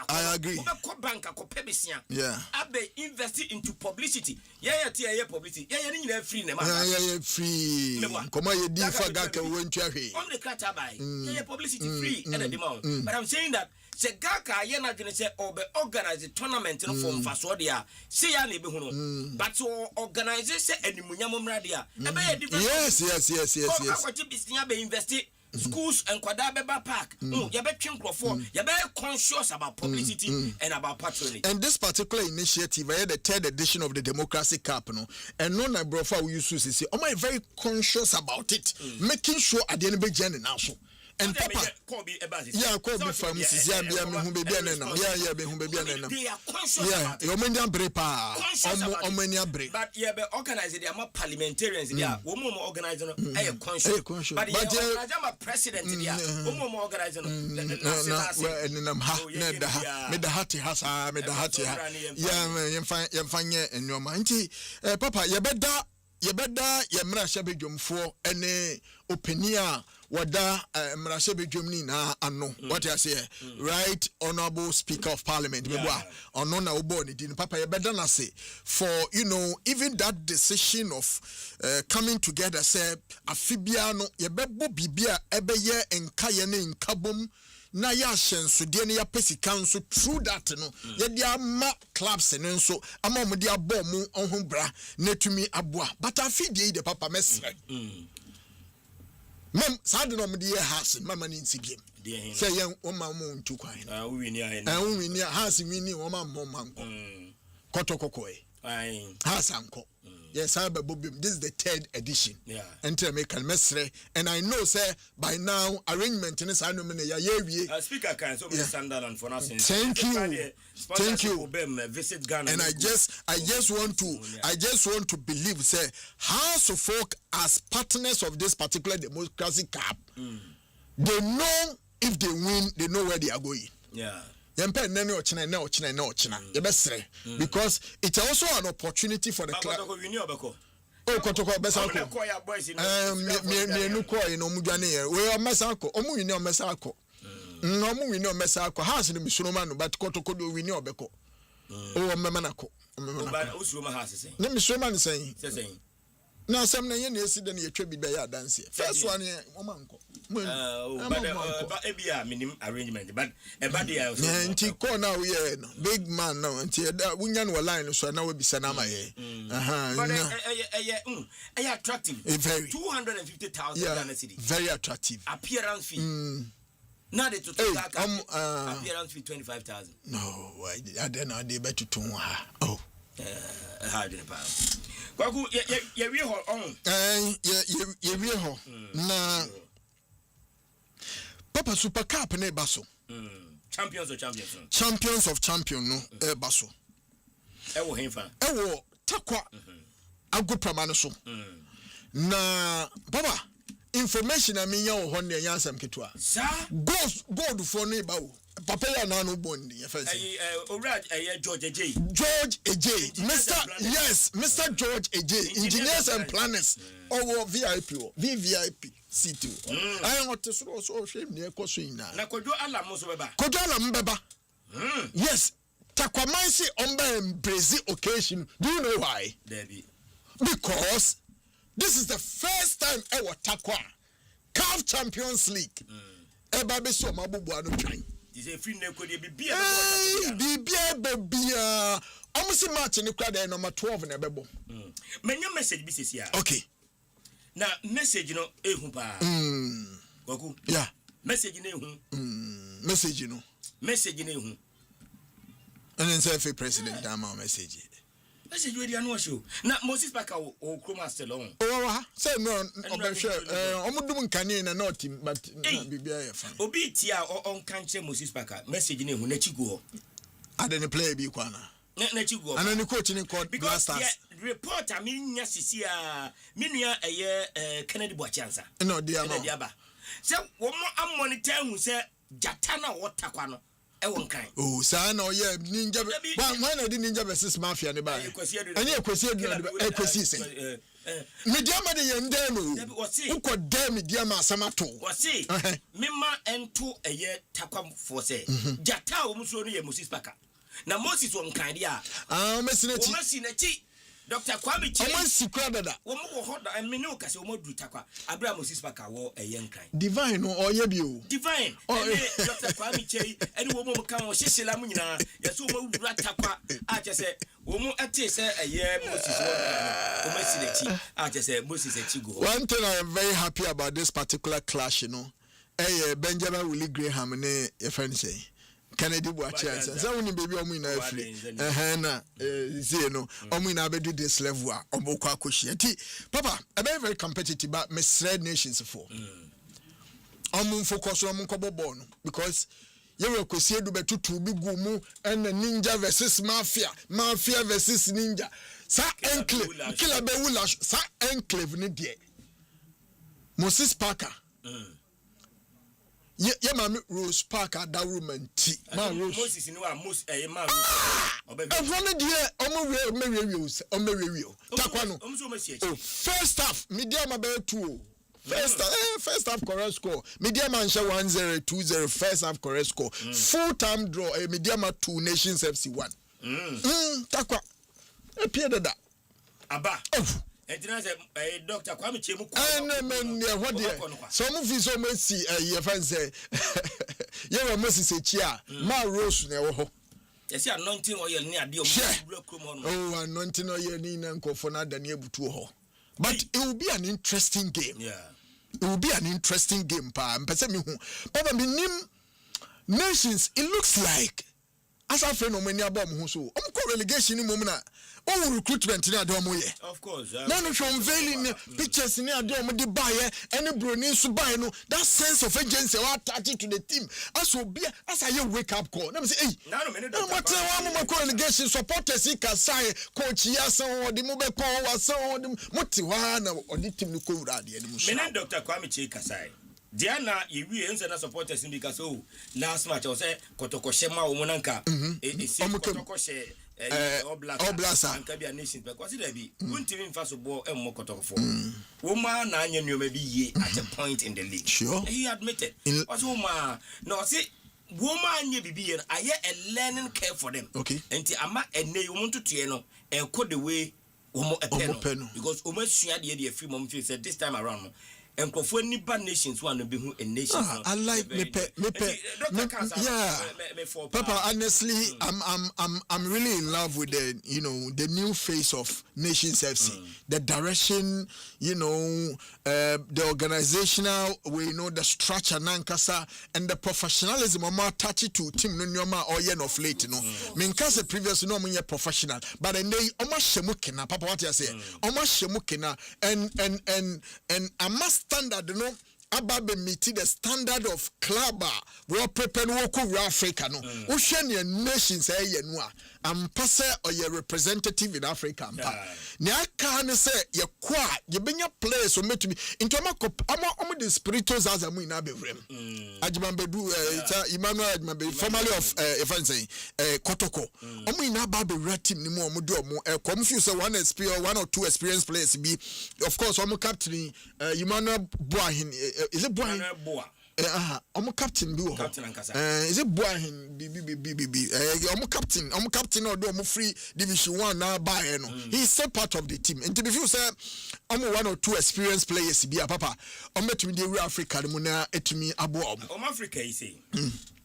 I agree. Yeah. Abe invest into publicity. Publicity. Free. Free. Come on, you did for Gaka when you on the Katabai. Publicity free and a demand. But I'm saying that Gaka yena gonna say organize a tournament in form for Swadia. Say ya nebehuno. But to organize say any munyamum radia. Yes. Schools and Kwadabeba Park. You be conscious about publicity and about patronage. And this particular initiative, the third edition of the Democracy Cup, and none of Brofa we used to say, am I very conscious about it, making sure at the end of the journey now. And Papa, call me from Mrs. Yabia, who be now. They are conscious. Yeah, you mean brepa, but yeah, be organized. They are more parliamentarians. They are women organizing. I am conscious. But I'm a president. They are women organizing. Papa, you better Mrashabe Jumfo any opinion wada Mrashabe Jumni na ano what I say right honorable speaker of parliament onona oboni din papa you better na say for even that decision of coming together say afibia no ye bebo bibia ebeye enkaye ne nkabom na ya shenso de ne ya pesika nso through that no ye de ama clubs ne nso ama mo de abo mu ohun bra netumi aboa but afidie de papa mesre mem sad no mo de house mama ni nsibiem say yen o ma mo ntu kwan we ni house we ni o ma mo manko kotokoko house anko yes, this is the third edition. Yeah. Enter me can mesre, and I know, sir, by now arrangement in this annual speaker can so Sunderland for us. Thank you. Visit Ghana. And I just want to believe, sir, House of Folk as partners of this particular Democracy Cup, they know if they win, they know where they are going. Yeah. Because it's also an opportunity for the club. Kotoko Besako. We are Mesako. We know Mesako. No, we know Mesako. Has in Misuman, but Kotoko we know Beko. Oh, Memanako. Let me show man saying. Now, some yesterday you should be there dancing. First one, Omanko. But a minimum arrangement, but a body else. Now we are big man now until that we were line, so now we be Sanama. But attractive. Very 250,000 city. Very attractive. Appearance fee. Now they to appearance fee 25,000. No, I don't know. They better to oh. Hard in a pound. Kwaku, we hold on. We hold. Na Papa Super Cup ne baso. Champions of champions no baso. Ewo hemfa. Ewo takwa. Ago pramano so. Na Papa information I mean ya ho ne yansam ketwa. Sir, gold for ne ba wo. papa ya na no bondi ya fa George Ej. Mr. George Ej, engineers and planners. Owo VIP VVIP C2. I want to so shame near Kosuina. Na Kojo Alam so beba. Kojo Alam beba. Yes. Takwamansi on Brazil occasion. Do you know why? Debbie. Because this is the first time ever Takwa CAF Champions League. Eba be so mabubu anu twan. This is free neko de bibia. Bibia. Almost match ni kwa da number 12 na bebo. Menya message bi sesi a. Okay. Na message no ehu pa. Kwaku. Yeah. Message no ehu. Message no. Message no ehu. And then say president dama message. Message we dey no show. Na Moses Parker o kroma still on. Oh, say no obehwe omudum nkane na not but bibia ya fine. Obi ti a on kanche Moses Parker message no ehu na chiguo. Ade ne play bi kwana. Na chiguo. Ana ni coach ni called Blasters. Report a minya sisi a minua eye Kennedy Boachansa. No dia ma. Se wo mo amonitor hu se jatana wotakwa no e won kan. Oh, sa na oye ninja why na di ninja versus mafia ne ba. Ani ekwesi ekwesi sen. Media ma de yende no. Uko de media ma asamato. Wasi mimma ento eye takwa for se jata wo muso no ye Moses Parker. Na Moses won kan dia. Messi na chi. Dr. Kwame Chi. Omo sikwa dada. Omo wo hoda emene o kase omo dru takwa. Abraham Moses Parker wo eyenkan. Divine no oye bi o. Divine. Dr. Kwame Chi eni wo mo kan wo hyesela mu nyina. Yeso omo dru takwa. A chese omo ate se eye Moses wo kan. Omo sinechi. A chese Moses echi go. One thing I am very happy about this particular clash, Benjamin Willie Graham ne your friend say. Kennedy Boachansa. So when baby omu ina free. Na say no omu ina be do this level a omo kwa koshi. Enti papa, a very competitive but misread nations for. Omu focus on omu ball no because you will kwesi edu betutu bi gumu and ninja versus mafia versus ninja. Sa enclave killer be wula sa enclave ni die. Moses Parker. Yeah, mami Rose Parker that woman T. Ma Rose. Moses ni wa Moses ma Rose. Everyone there Takwa no. First half media ma be 2. First half correct score. Media man share 1-0 2-0 first half correct score. Full time draw media ma 2 Nations FC 1. Takwa. E pie dada. Aba. Entina say Dr. Kwame Chi mu ko. What there? Some of so mercy your friend say. You were Moses Echia. Ma Rose na wo ho. You see anointing oil ni ade o. Oh, anointing oil ni na nkofo na da na ebutu ho. But it will be an interesting game. Yeah. It will be an interesting game pa. Mpese mi hu. Papa mi nim Nations it looks like as a friend omani abom hu so. Omko relegation ni mom na oh recruitment ni ade omo ye. Of course. Now no show unveiling pictures ni ade omo de buy any broni so buy no that sense of agency or attached to the team as obi as I wake up call. Let me say hey. No me no what one relegation supporters ka say coach ya san o de mo be kon wa san o de moti wa na o de team no ko wura de ni mo so. Me Dr. Kwame Chi kasai. Diana yewi ense na supporters in because oh last match I say kotokoshe ma wo nanka kotokoshe Oblasa anka bia nations because there be untimi mfa so bo emmo kotokofo wo ma na anya nneoma bi ye at a point in the league. Sure. He admitted was wo ma no say wo ma anya bibi ye aye a learning curve for them. Okay. Enti ama enne you want to tie no enko the way wo mo epeno because wo ma sua de free mom feel said this time around and for any bad nations one be who a nation. I like me yeah. Papa, honestly, I'm really in love with the the new face of Nations FC. The direction, the organizational way, the structure nankasa and the professionalism of my touchy to team nyoma or yen of late, Minkasa previous no mun professional, but then they almost shemukina, Papa what you say? Almost shemukina and I must standard ababe meet the standard of club we prepare no ko Africa no wo hwe ne nations ye no a ampa se or representative in Africa ampa ne aka ne se ye ko a ye benya players o metumi into am the spirituals as amu ina bevrem Ajimambedu Emmanuel Ajimambedu formerly of if I say Kotoko amu ina ba be team ni mu omo de omo come few say one or two experienced players be of course omo captain Emmanuel Boahin is it Boahin omo captain bi wo is it Boahin omo captain or do omo free division 1 na buy no he is still part of the team and if you say omo one or two experienced players bi papa omo tumi dey Africa mu na etumi abo omo Africa you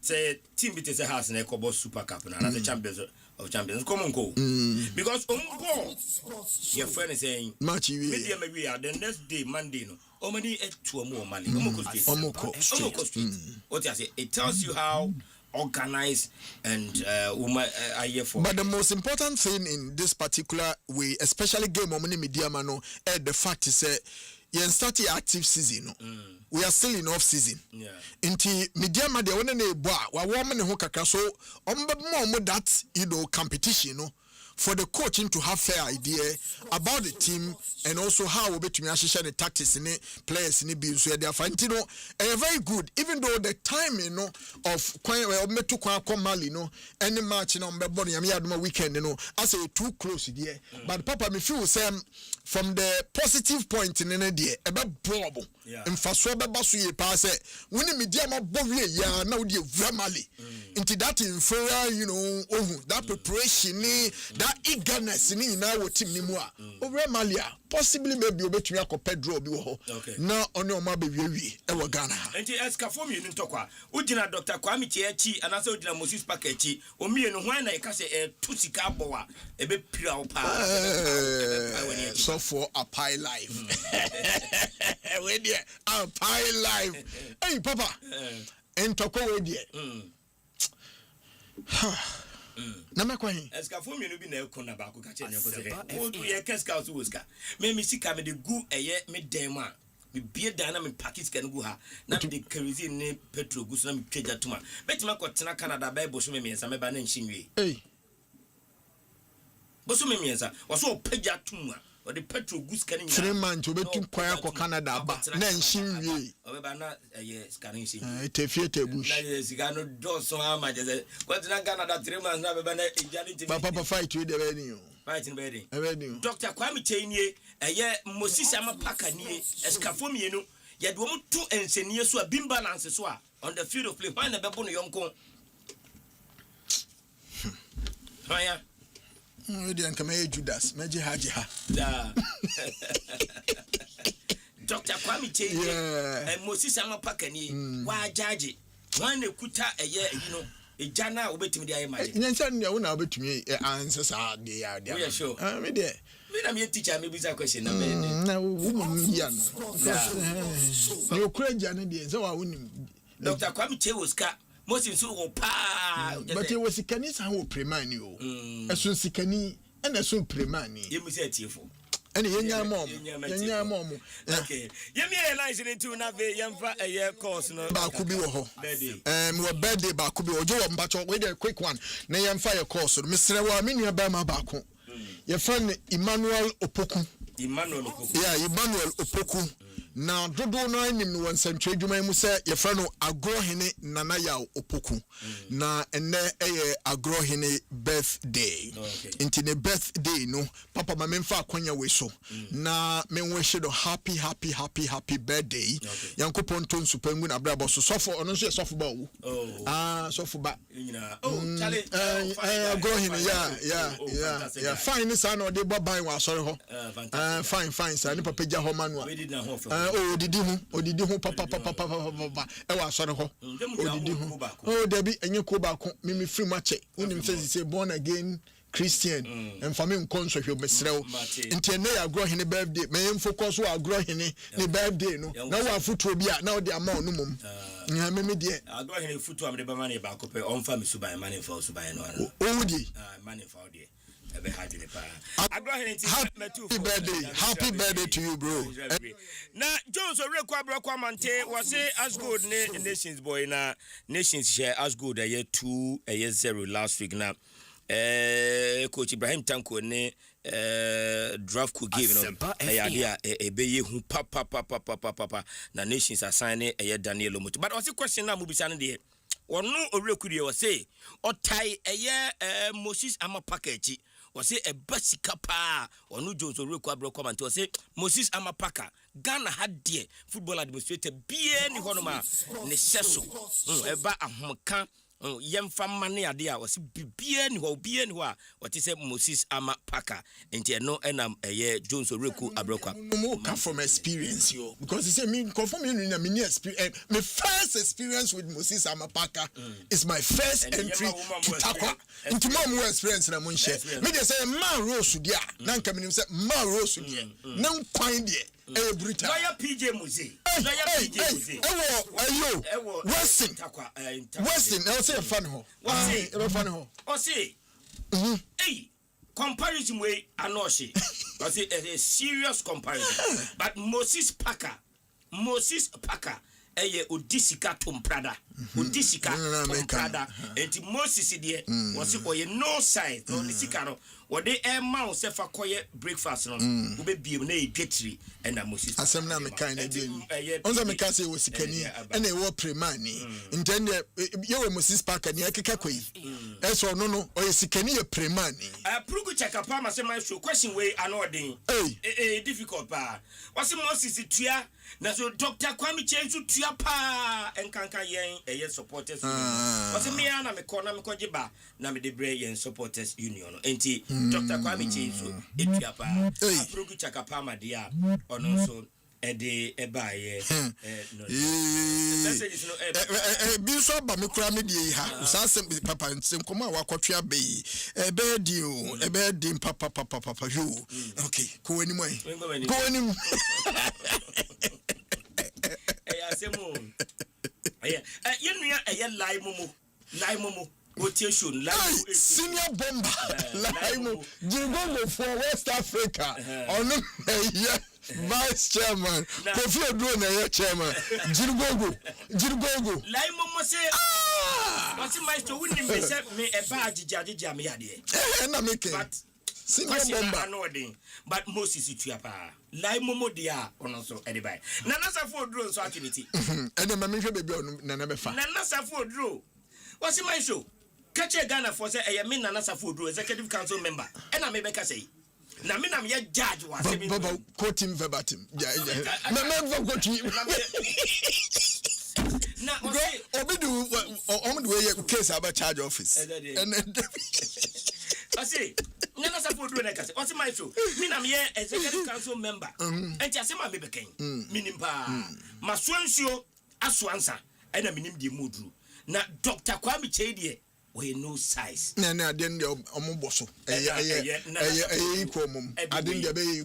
say team bit is a house na ekobo super cup na the champions of champions come on go because go your friend is saying match we are the next day Monday no omani etu more money omoko street what I say it tells you how organized and are here for. But the most important thing in this particular way, especially game omani media mano, the fact is yen start the active season we are still in off season inti media ma de wona na ebo a wa wo me ne ho kakra so mo that competition for the coaching to have fair idea about the team and also how we betumi ahihye the tactics in players in be so they are finding very good even though the time of metu kwa Mali any match mbebo yam yadoma weekend as a too close there but papa me feel say from the positive point in there ebe bobo mfaso beba so ye pa say when media ma bowie ya na we dey Mali into that inferior that preparation that eagerness ni na wo team ni mu a over Malia possibly maybe obetumi akopɛ draw bi wo ho na one o ma be wiwi e wo Ghana ha enti escafo mi ntokwa ugina Dr. Kwame Chiachi anasa ugina Moses Pakechi omie no hwan na e ka se to sika abowa e be pira wo pa so for a pie life we there a pie life hey papa entokwa we there na mekwan escafo mi no bi na ekona ba ko ka che nyako se o du ye keska so woska me sika me de gu eye me den ma me bie dan na me package kan gu ha na me de kerosene ne petrol gu so na me twaja tuma betima ko tena Canada Bible so me miensa me ba na nshinwe bo so me miensa wo so pagya tuma o de petrol gu ska ni 3 months obetum kwaya ko Canada ba na nshinwe o be ba na scan nshinwe tefiete bush na sika no do so ama je ko tena Canada 3 months na be ba na ejani ti papa fight we de be ni fight in bed ni Dr. Kwame Chiachi Moses Amapaka nie escafo mienu ye de wo to ensenie so a beam balance so a on the field of play when na be bo no yonko haya we dey nkama Judas meje haje ha Dr. Kwame Chiachi Moses Amapaka nie wa judge wan ekuta ejana obetimi dey imagine nyansa ne wo na obetimi answer sa dey ya dey me dey me na me teacher me bisa question na me na wo mo ya no you crazy na dey so wa wonim Dr. Kwame Chiachi woska Moses so wo pa but he was kanisa ho premani o esun sikani na esun premani yemu se tiefo ene yenya mom okay yemi e line into na ve yemfa eye course no ba ku bi wo ho we birthday ba ku bi ojo wo mbacho we dey quick one na yemfa ye course no mesre wa me nua ba ma ba ku ye friend Emmanuel Opoku Emmanuel Opoku na dodo no anim no wansantwe adwuma mu se ye friend no Agrohene Nana ya Opoku na ene eye Agrohene birthday into the birthday no papa ma memfa akonya we so na me wish do happy birthday yankopon ton supangu na brabo so sofo ono so sofo ba wu sofo ba chale Agrohene yeah fine sa na de boban wa sorry ho fine sa ni papa ja ho manua odidi hu papa e wa sore ho odidi hu debi enye ko ba ko me free mache unim say born again Christian and for me nkonso hwe mesrew ntene ya Agrohene birthday me focus wa Agrohene ni birthday no na wa futuo bi a na odi ama onu mum nya me de Agrohene futuo am de ba mane ba ko pe on fa me suban mane fa suban no odi mane fa odi Happy birthday to you, bro. Now, Jones already quabracquamante was as good nations boy na nations share as good a year 2-0 last week now. Coach Ibrahim Tanko ne draft could give idea a be who papa na nations assign a Daniel Lomoto. But what's the question now? Mubisan there. Or no, or real could you say, or tie a year Moses Ama package. Was it a basic pa or no Jones or real quabracquamante to say Moses Ama Paka. Ghana had dear football administrator bien honoma necessary. Eba ahomka yemfa mane ade a was bien ho what is Moses Ama Paka enti no enam eye Jones Oreku Abrokwa no come from experience yo because he say me confirm me na me experience my first experience with Moses Ama Paka is my first entry to Takwa into more experience na mun share me dey say man rose dia na nka me say man rose dia na kwan dia Brutal. Lawyer PJ Muse. Weston, I'll say a fun hole. What's it? Hey, comparison way, I know she. Was it a serious comparison? But Moses Paka, Odisika Tom Prada, Odisika Tom Prada, and Moses idea was it no side, no Sikano. What they mouse if a quiet breakfast on will be a getry and a Moses. Asemna me kind of doing. On the Mikasi was Kenya and they were pre-money. Intended you were Moses Parker near Kikakwe. That's all no, or is Kenya pre-money. I prove check a palm as a show question way annoying. A difficult bar. What's the Moses Tia? Now, so Dr. Kwame change to Tiapa and Kanka Yang, a yes supporters. What's a meana me corner me kojiba, Nami de Bray and supporters union. Enti Dr. Kwame change to Tiapa, Prugu Chakapama dia, or no so. Ede ebaye message no Bishop ba me kura me die ha usansem papa nsem koma wakotwa be di papa yo okay ko ani mo ko ani asemo yenua lie momo quotation live senior bomber live Jirgongo for West Africa ono Vice Chairman, Kofi Oduro na Chairman, Jirgongo. Lai momo say, what's Myxtro wouldn't be set me a badge jam yadi. And I make it. But senior bomber, but Moses Ituapa. Lai momo dia on also anybody. Nanasa for drone so activity. And the manager baby on Nanabefa. Nanasa for draw. What's Myxtro? Catch a Ghana for say I mean Nanasa for draw executive council member. And I may make a say. Na me na me judge was Baba quote him verbatim. Never quote him. Na obi do way case about charge office. And I say nana support do na kase. What's Myxtro? Me na me executive council member. Enti asema me beken. Minim pa. Maswansuo aswansa. Ena minim di mudru. Na Dr. Kwame Chedie we no size. Na den de omoboso. Equal mum. I didn't get be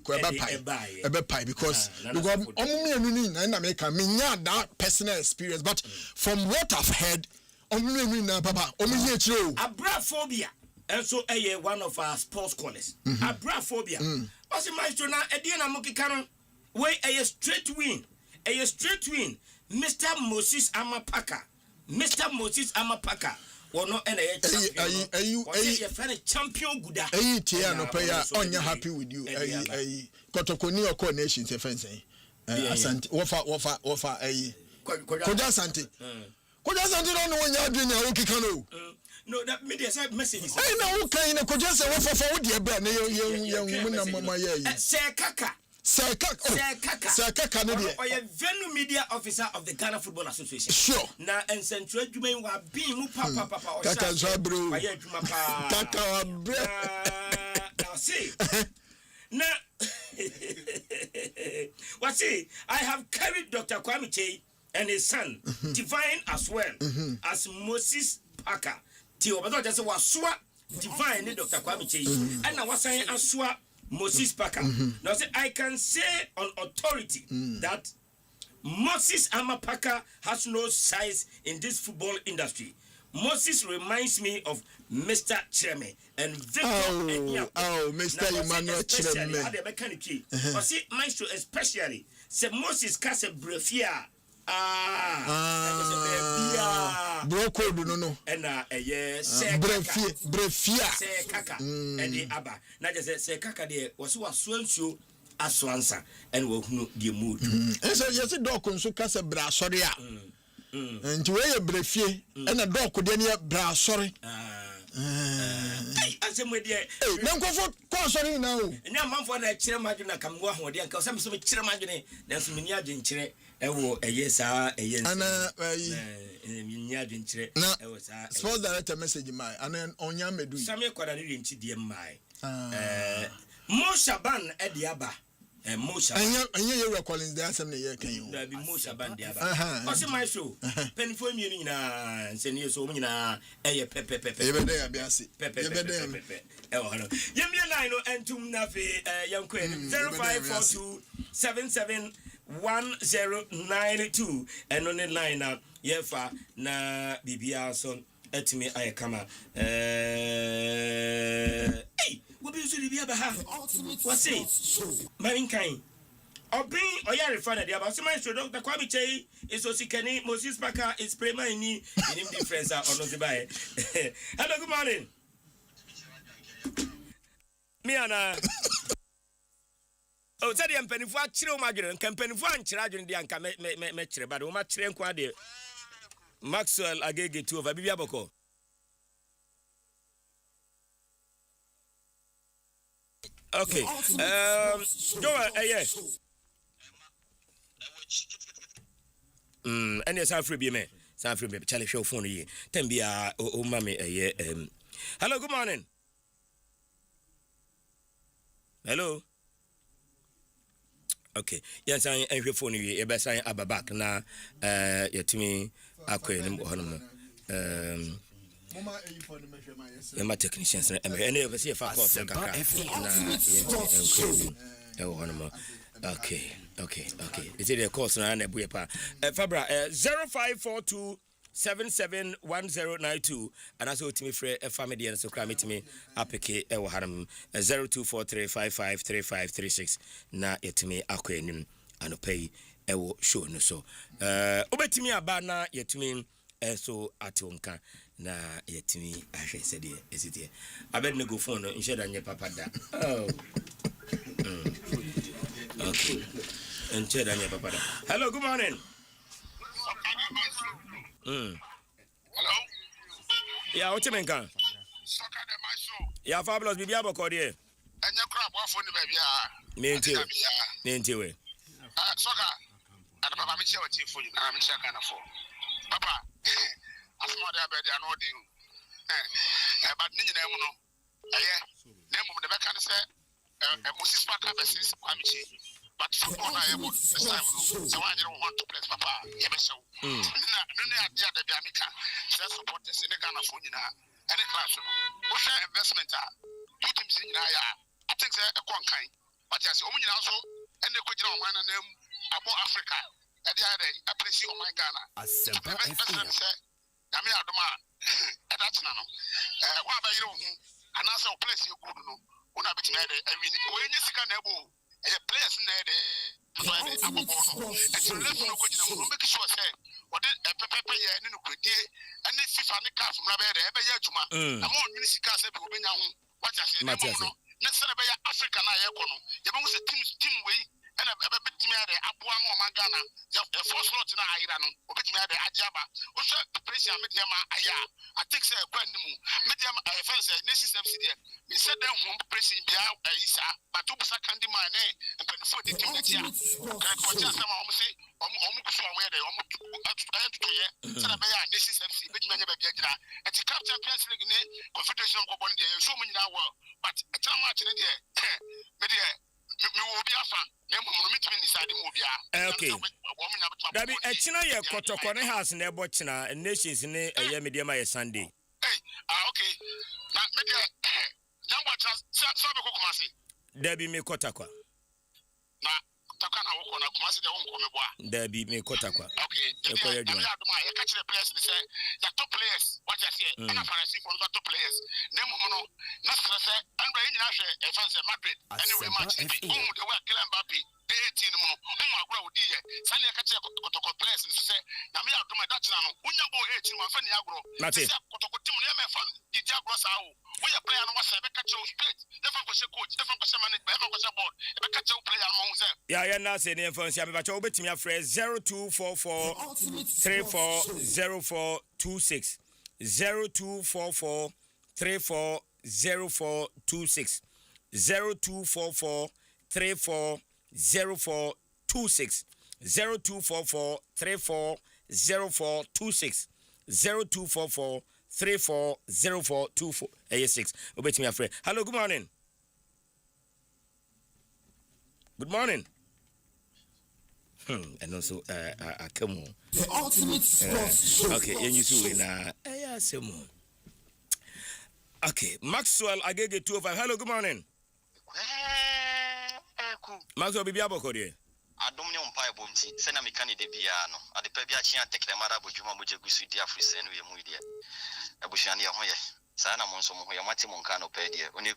pie because omumienu ni na make me that personal experience but from what I've heard omumienu na papa omuye chiro. Abraphobia. And so one of our sports scholars. Abraphobia. What's the Myxtro na e na mokikano we a straight win. Mr. Moses Ama Paka. Or no, and a champion good. Tia no player on you happy with you. Kotokoni or coordinations, a friend say. Asante, Wafa, Koja Sante. Koja Sante don't know when you're doing your Kikano. No, that media side messages. I know, okay, no, Koja say, Wafa for your brand, young woman, Mama, Sir Kaka. Sir Kaka, venue media officer of the Ghana Football Association. Sure. Now, and Central Jume wa being papa. Kaka Zabro. Kaka now see. Now, what's it? I have carried Dr. Kwame Chedie and his son, Divine as well as Moses Paka. Tio, but just was swa Divine Dr. Kwame Chedie. And I was saying aswa Moses Paka. Now say I can say on authority that Moses Ama Paka has no size in this football industry. Moses reminds me of Mr. Chireme and Victor Mr. Emmanuel Chireme. Ade mekaniki. O si Myxtro especially se Moses Kase Brefia. Broko do no. Ena Brefia. Se kaka. Edi aba. Na je se kaka de wo so asuansuo aswansa en wo hunu de mood. So yes dog nso Kase bra sori a. Nti we ye brefie ena dog de ne bra sori. Nankofo konsori na o nya manfo na kire madwo na kamgo ahode anka o se me kire madwo ne na so meni adwenkire ewo eye saa eye ana meni adwenkire ewo saa sports director message mai ana onya medu same kwada ne renchi die mai Mo Shaban e de aba Mo Shaban anya ye recordings there asem ne ye kan yo da bi Mo Shaban de aba o se Myxtro penfo mi ni na nse ne so mu nyina eye pepe ye be dey abiase pepe ye be dey yemie line no entum na fe yanko 0542 771092 eno ne line na yefa na bibia so etimi ayekama wobi so bibia ba ha wase marinkan obin oyare fa na dia ba so Myxtro Dr. Kwame Chei iso sikani Moses Parker is prema ni difference ono zibae. Hello, good morning. Miana. Oh, tell them penny for chiro magrin, can penny for children, the anka me chire, but we might train quade. Maxwell agege two of a bibiaboko. Okay. Go yes. And yes, I'm free be me. San free be Charlie show phone ye. Tembia o mami hello, good morning. Hello. Okay. Yes, I am phone ye. Ebe sign ababak na yetimi akwe ni hono. Mama e for the measure my technicians and any see if I call okay. Is it a course na na buepa? Fabra 0542 771092 and as ultimate free family and so cram it me apeke e wo haram 0243553536 na yetimi akwenim anopay e wo show no so obetimi aba na yetimi so atonka na yetimi ahwe sede esite abed no go phone no insha da nye papa da okay insha da nye papa da hello good morning hello yeah what you mean kan Soccer de Myxtro yeah fabulous bibia boko de enye kra boafo ni ba bia me nti we soccer ada papa mi che wati fo na mi che kana fo papa asma de abedi ano de but ni nyina mu no na mu de be kan se Moses Parker versus Kwame Chei but football na yebo this time so why you want to play papa ye be show na ade ada bia meka se supporters ni Ghana fo nyina any class no wo share investment two teams nyina ya I think say e kon kan but you see o nyina so ene ko gina o man na nam abo Africa e dey a place o my Ghana Asempa na me adoma e dat na no wa ba yire hu anasa o place e good no una beti na dey I mean o enye sika na ebo e place na dey so e abo no e so let's no ko gina mo make sure say what pepe ye ni no kredie ene FIFA ne CAF na be dey e be ye adwuma na mo nwini sika say be obenya hu what you say na mo na se be ya Africa na ye ko no ye be hu say team we ena ebe betimi ade aboa ma o magana the first lot na ayira no obetimi ade ajiaba o hwe pressure media ma aya I think say kwa nimu media ma fence nation FC there me say dem ho pressure bia ayisa but obusa kandi man penfo de team na tia kan ko tia sama o say o kuso o ye de o atuto ye say be ya nation FC betimi anya ba bia gira eti cup champions league ne confederation ko bon de ye show mo nyina wo but etira match ne de media me will be a fan. Okay. Dabi echina ye kotoko ne house na ebo china nations ne eye media ma ye Sunday. Hey, okay. Na media number chance so be ko Kumasi. Dabi me kotakwa. Na taka na wo ko na Kumasi de won ko me boa. Dabi me kotakwa. Okay. Dabi aduma ye catch the players say the top players what I say, and I see for the top players. Name no, Nasra said, and Rain Nash, a fancy Madrid, anyway, much the way Killen Bappy, 18 mono, grow dear, Sunday Kotoko players and say, Namia to my Dutch now, Unyabo 18, my friend Yagro, Kotoko Tim Fan, the Jagros out, we are playing was a Bekacho split, never was a coach, never was a man, never was a board, a Bekacho player among them. Yeah, you're not saying influence, but you'll bet me a phrase 0244 340426. 0244 340426. 0244 340426. 0244 340426. 0244 340424. 6. Obey me a friend. Hello, good morning. Good morning. And also, come on. The ultimate sports show. Okay, and you too in Simon. Okay, Maxwell, I get 205. Hello, good morning. Maxwell, Bibi Abokode. I don't know why Bonti, Sena Mikani de Biano, at the Pebiachi and take the Marabu Juma Mujagusu Diafris and we are Mudia. Abushani Hoya, Sana Monsom, Yamati Moncano Pedia, only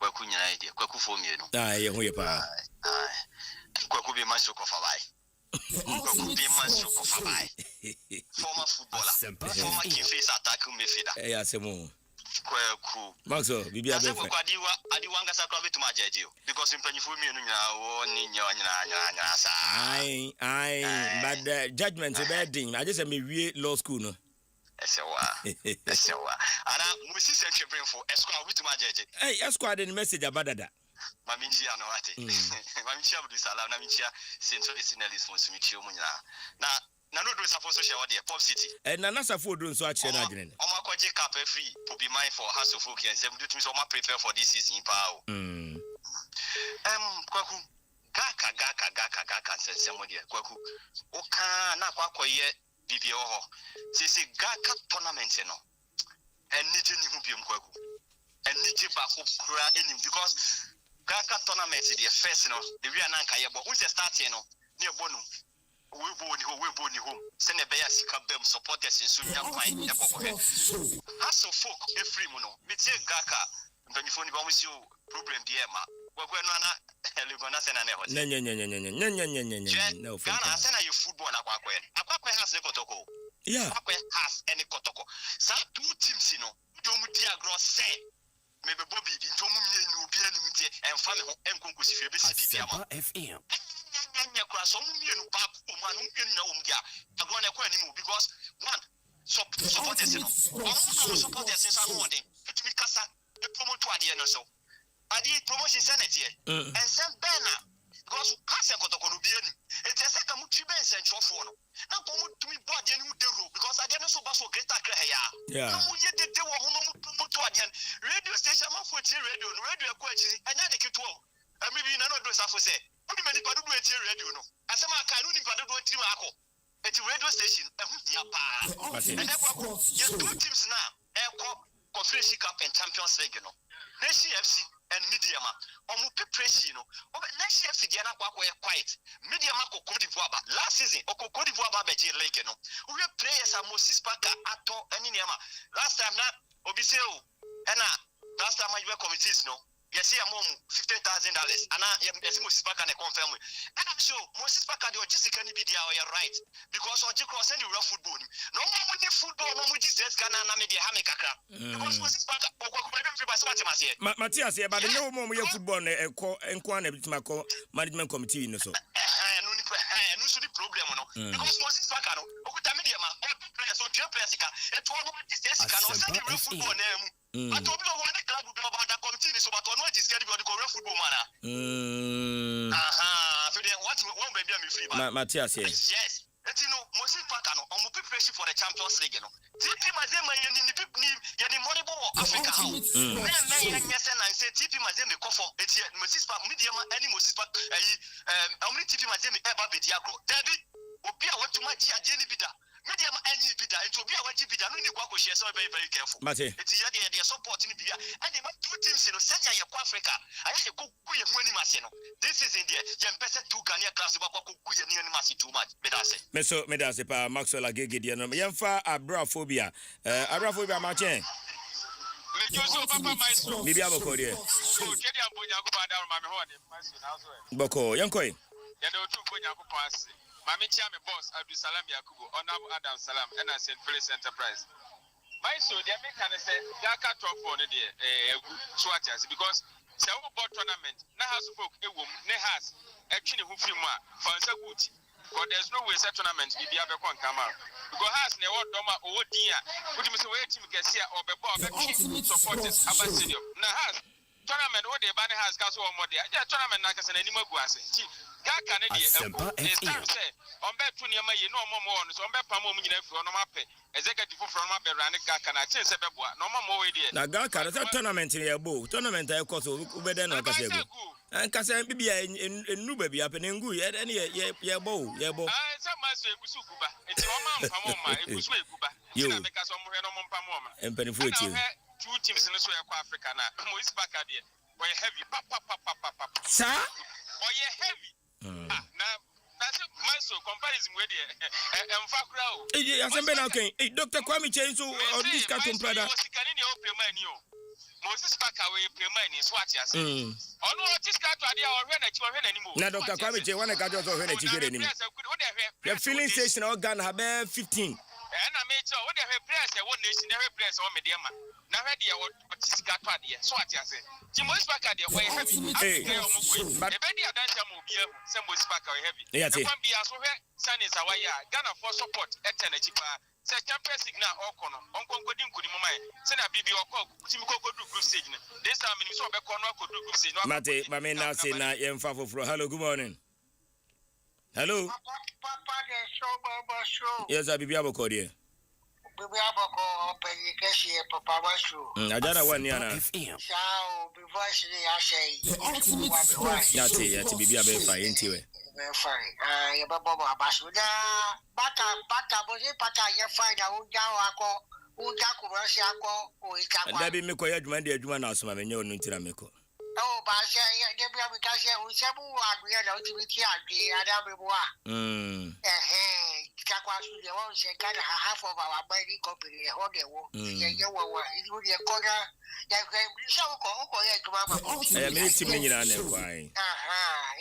Kwakunya idea, Kwaku for me. Aye, we are. Kwaku be Master Kofabai. Kwaku be Master Kofabai. Former footballer, former key face attack midfielder. Yeah, Simon. Kwaku. Maxwell, Bibi Abokode. Adiwanga Sakrabi to my judge because in penny for me, Aye, but the judgment is a bad thing. I just me law school, no. And I'm Mrs. Central Brain for Esquire with my judge. Hey, Esquire didn't message about that. Mamichia no ate. Mamichia would sala Namichia Central Sinelis for Sumichio Muna. Now, no do supposed to share what the Pop City. And Nasa food doing so at Chenagan. Omakoje Cap free to be mine for House of Folk and 7 do to my prepare for this season in Pau. Kwaku Gaka Sensemodia Kwaku Oka na Kwakoye BBO. Say Gaka tournament, you know. And Nijini Mubium Kwaku. And Nijiba Kura in because Gaka tournament is the first, you know, the Riana Kayabo, who's the start, you know, near Bonu. We born home. Send a bear sikabem supporters in Sunya Pine. As of folk, a free mono. Mitse Gaka, when you phone about you, problem Diema. We're going to no, Ghana, send you football. Aqua has a Kotoko. Yeah, Aqua has any Kotoko. Some 2 teams, you know, don't diagro say. Maybe Bobby, Tomu, and family and Congress if you be FM. Because one supporters promote to the so I did promotion sanity and some banner because Casa Cotoconubian it is a Muchibens and Chofono. Now come to me body and because I didn't so basso get a crea. Yeah, radio station for radio question and I think it will. And maybe none of those have to say. Only many people do it here, radio. As some are kind of do it to it's a radio station. And that's 2 teams now. Conference Cup and Champions League, you know. Nation FC and Mediama. Preparation, you know. Nation FC, Diana quiet. Mediama Cote d'Ivoire. Last season, Cote d'Ivoire Babaji Lake, you know. We players are Moses Parker, Ato, and Niama. Last time, not Obiseo. And last time I were committees, no. Yes, I'm $50,000. And yes, Moses Parker can confirm. And I'm sure Moses Parker, just can be there, you're right. Because on Jacross and the rough football. No more football, no more just can media Hamikaka. Because Moses Parker, Matthias, but no more football and Quantum management committee. So, no problem. Because Moses Parker, media, so players, football name. I told you what the club about the committee, so but what is scheduled to go football manner. What baby me free. Matthias, yes. You know, Moses Pakano, on preparation for the Champions League, you know. TP Mazema, you money ball Africa. And say TP Mazema, Moses Pak, Medium, any Moses Pak, how many TP Mazema ever be Diago? Debbie, Opia, what to my Jenny Bida. media any bida it will be a watch bida no ni kwa share so very very careful Mate it is the support ni bia and the two teams no senya ye kwa Africa aye ye koku ye hu ani mase no this is in there ye mpese two Ghana class ba kwa koku ye ni ani mase too much medase pa Maxwell Agege dia no yemfa abraphobia ma chen Bibi aboko dia boko yankoi ya do tu bonya ko pass mami chia me boss Abdul Salam Yakubu honorable Adam Salam and St. Felix Enterprise my so they make can say Gaka top for no dey swatches because say we bought tournament na house folk ewom ne has etwene hu film a fansa good but there's no way set tournament bi bia be kon kama because has ne wo doma owo din a wudi me say we team kese a obeba supporters aba stadium na has tournament what the banner has got so more there tournament na kase na ni magu ase Gaka ne dey say on bet to niam ye no mo on so on bet pam mo nyina fi no mape executive from ma be run Gaka na chin se beboa no mo we dey na Gaka na tournament ye bo tournament ay koso ubede na kase go kase bibia enu ba bia pe ngu ye ye bo say maso egusu kuba enti o ma mpam ma egusu eguba na me kase o mo hwe no mo mpam ma empanifu eti two teams in so yakwa Africa na Moise Baka there we heavy sa or ye heavy na that's my so comparison with the emfakra o Asempa na okay Dr. Kwame Chen so on this cartoon brother Moses Baka we prema ni so atiase ono otis cartoon ade a ohwe na ni mo na Dr. Kwame Chen wana ka jo ohwe na chigere ni the filling station organ have 15 na me cho wo de hwe press e wo nation hwe press o me de ma na hwe de wo otisika to ade so atiase ti Moise Baka de we heavy but e be de adanta mo bia se Moise Baka we heavy e kwa bia so hwe sanis awaya Ghana for support eten achipa se Champions League na okono onkonkodi nkudi momai se na bibi okọ timi kokodu group stage this time ni so be kono kodu group stage mate mame na say na yemfa foforo. Hello, good morning. Hello Papa de show baba show yes bibi aboko there bibi aboko openyi keshi papa ba show ajara wani ana sao before she ya say yati bibi abefa yentiwe fine ya baba abasu da bata bozi pata ya fine uja wako uja kurosi ako uikakwa ndabi meko ya adwuma de adwuma na asoma menye onu ntira meko oh ba se ya de bia bi ka se usebu agbe na utibiti agbe ada beboa kakwa su de won se kan half of our body company ho de wo ye wo idu de koda ya so ko ye tuma ma me team nyina na kwai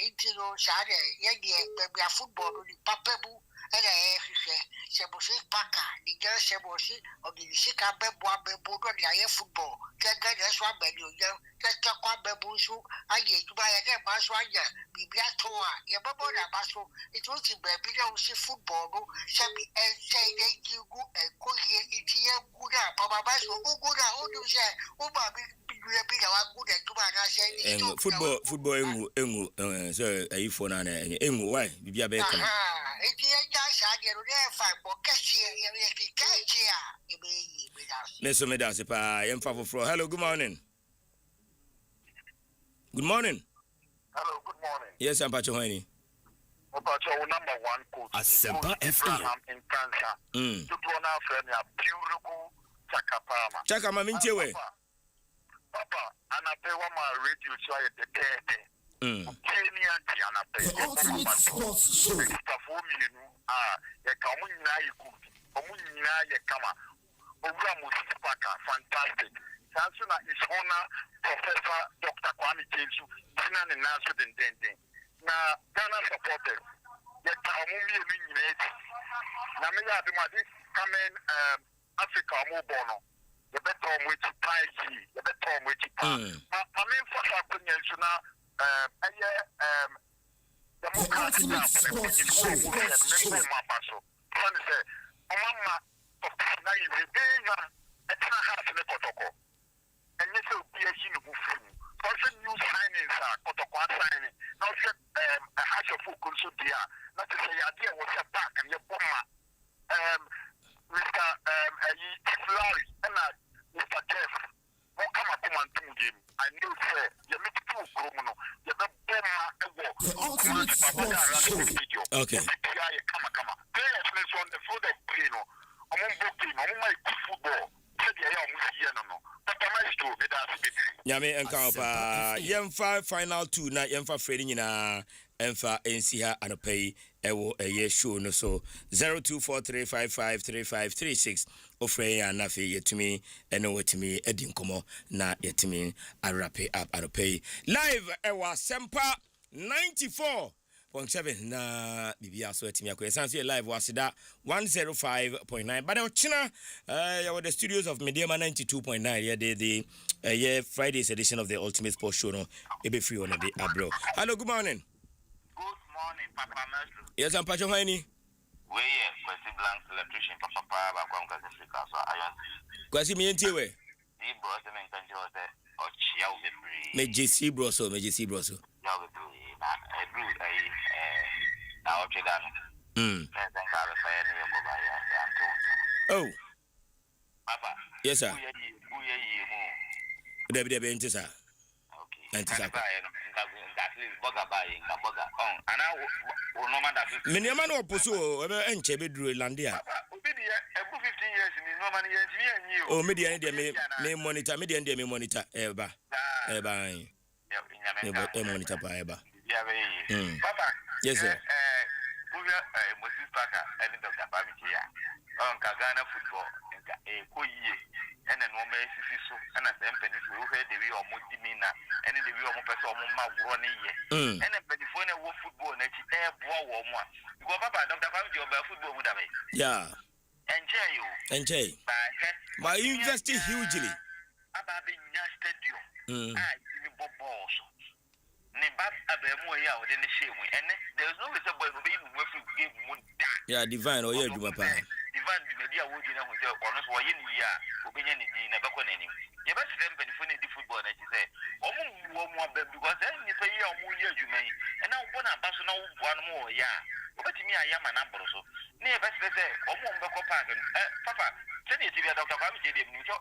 itiro shade ye de bia football ni papebu era hwehwe se bo se Baka ni ga se bo se ogisi ka bebo abebo do ya ye football ke ga de so abeli o je ke kwa bebo su aye tuba ya de ba so aya bibia to a ye bebo na ba so it was be bi na se football do se bi say de gigu e ko ye itie guda baba ba so guda o do se o ba bi bi na wa guda tuba na se football engu so ayi fo na engu why bibia be kan Meso medase pa yemfa foforo. Hello, good morning. Good morning. Hello, good morning. Yes, I'm Pacho Hoini. Pacho, number one coach. Asempa FM. In Cancer. To do an friend, a beautiful Chakapama. Chakama minchewe. Papa, and I pay one my radio so I the dead. Kenya Tiana pay. Sports show. Ye kamuna yiku. Omuna ye kama. Ogra Moise Baka, fantastic. Sansuna is honor Professor Dr. Kwame Jesu. Tina ni naso den. Na Ghana supporters. Ye kamumi ye minimate. Na me ya demadi coming Africa mo bono. Ye beto mo chipai. Ye beto mo chipai. Mame fasa kunya suna democratic na yibenya etna half ne kotoko enye se obi ayi ne bufuru so new signings are kotoko signing now se a hash of full so dia na te say ade wo se back and ye bomma Mr. Flari and Mr. Jeff what come up and do game I knew say you meet two kromo you be bomma ewo okay come on the field of play, no, I'm booking, I'm my good football. Papa Myxtro, Nyame enka pa yemfa final 2 na yemfa Freddy nyina emfa ensi ha anopai ewo eye show no so 0243553536 ofre ya na fe yetumi eno wetumi edi nkomo na yetumi arape up anopai live ewo Asempa 94.7 na bibia so etimi akwa sanse live wasida 105.9 but ochina ya the studios of Mediama 92.9 yeah the Friday's edition of the Ultimate Sports Show no ebe free on the abro. Hello, good morning. Good morning, Papa Myxtro. Yes, I'm Pacho Haini. We Kwesi Blank electrician Papa ba kwa mkazi Africa so ayon. Kwesi mi enti we. Di bro se men kanji o se o chia o be free. Me JC bro so. Ya o be free na ebru na o cheda no. Na sen ka be fa ni ko ba ya anto. Oh. Papa. Yes sir. Uye mu. Debe enti sir. Okay. Enti sir. Miniama no oposo ebe enche be duro landia. Obi de ebu 15 years ni no man ye ntimi anyi o. Oh media dey me monitor media dey me monitor eba. Eba. E monitor pa eba. Papa. Yes sir. Uya Moses Parker and Dr. Bamikia. On Ghana football koyie ene no ma sisi so na sempenifu wo he de wi omo dimina ene de wi omo pese omo magro ne ye ene penifo na wo football na chi boa wo mo a go papa Dr. Kwame oba football mu da be yeah enjoy my investing hugely aba be nya stadium ni bobo so ne ba abemu ya o de ne shemu ene there is no way say boy no be even we free game mu da yeah divine o ye duma pa Ivan media wo gina ho se ono so ye ni ya obenya ni din na bekọ nanim ye ba sire mpanifo ni di football na chi se omo wo mu aba because any say ye omo ye adwuma yi na wo na aba so na wo bua no mo ya obetimi aya ma na mboro so ne ye ba sire se omo mbekọ park papa send it to Dr. Kwame Chede mu so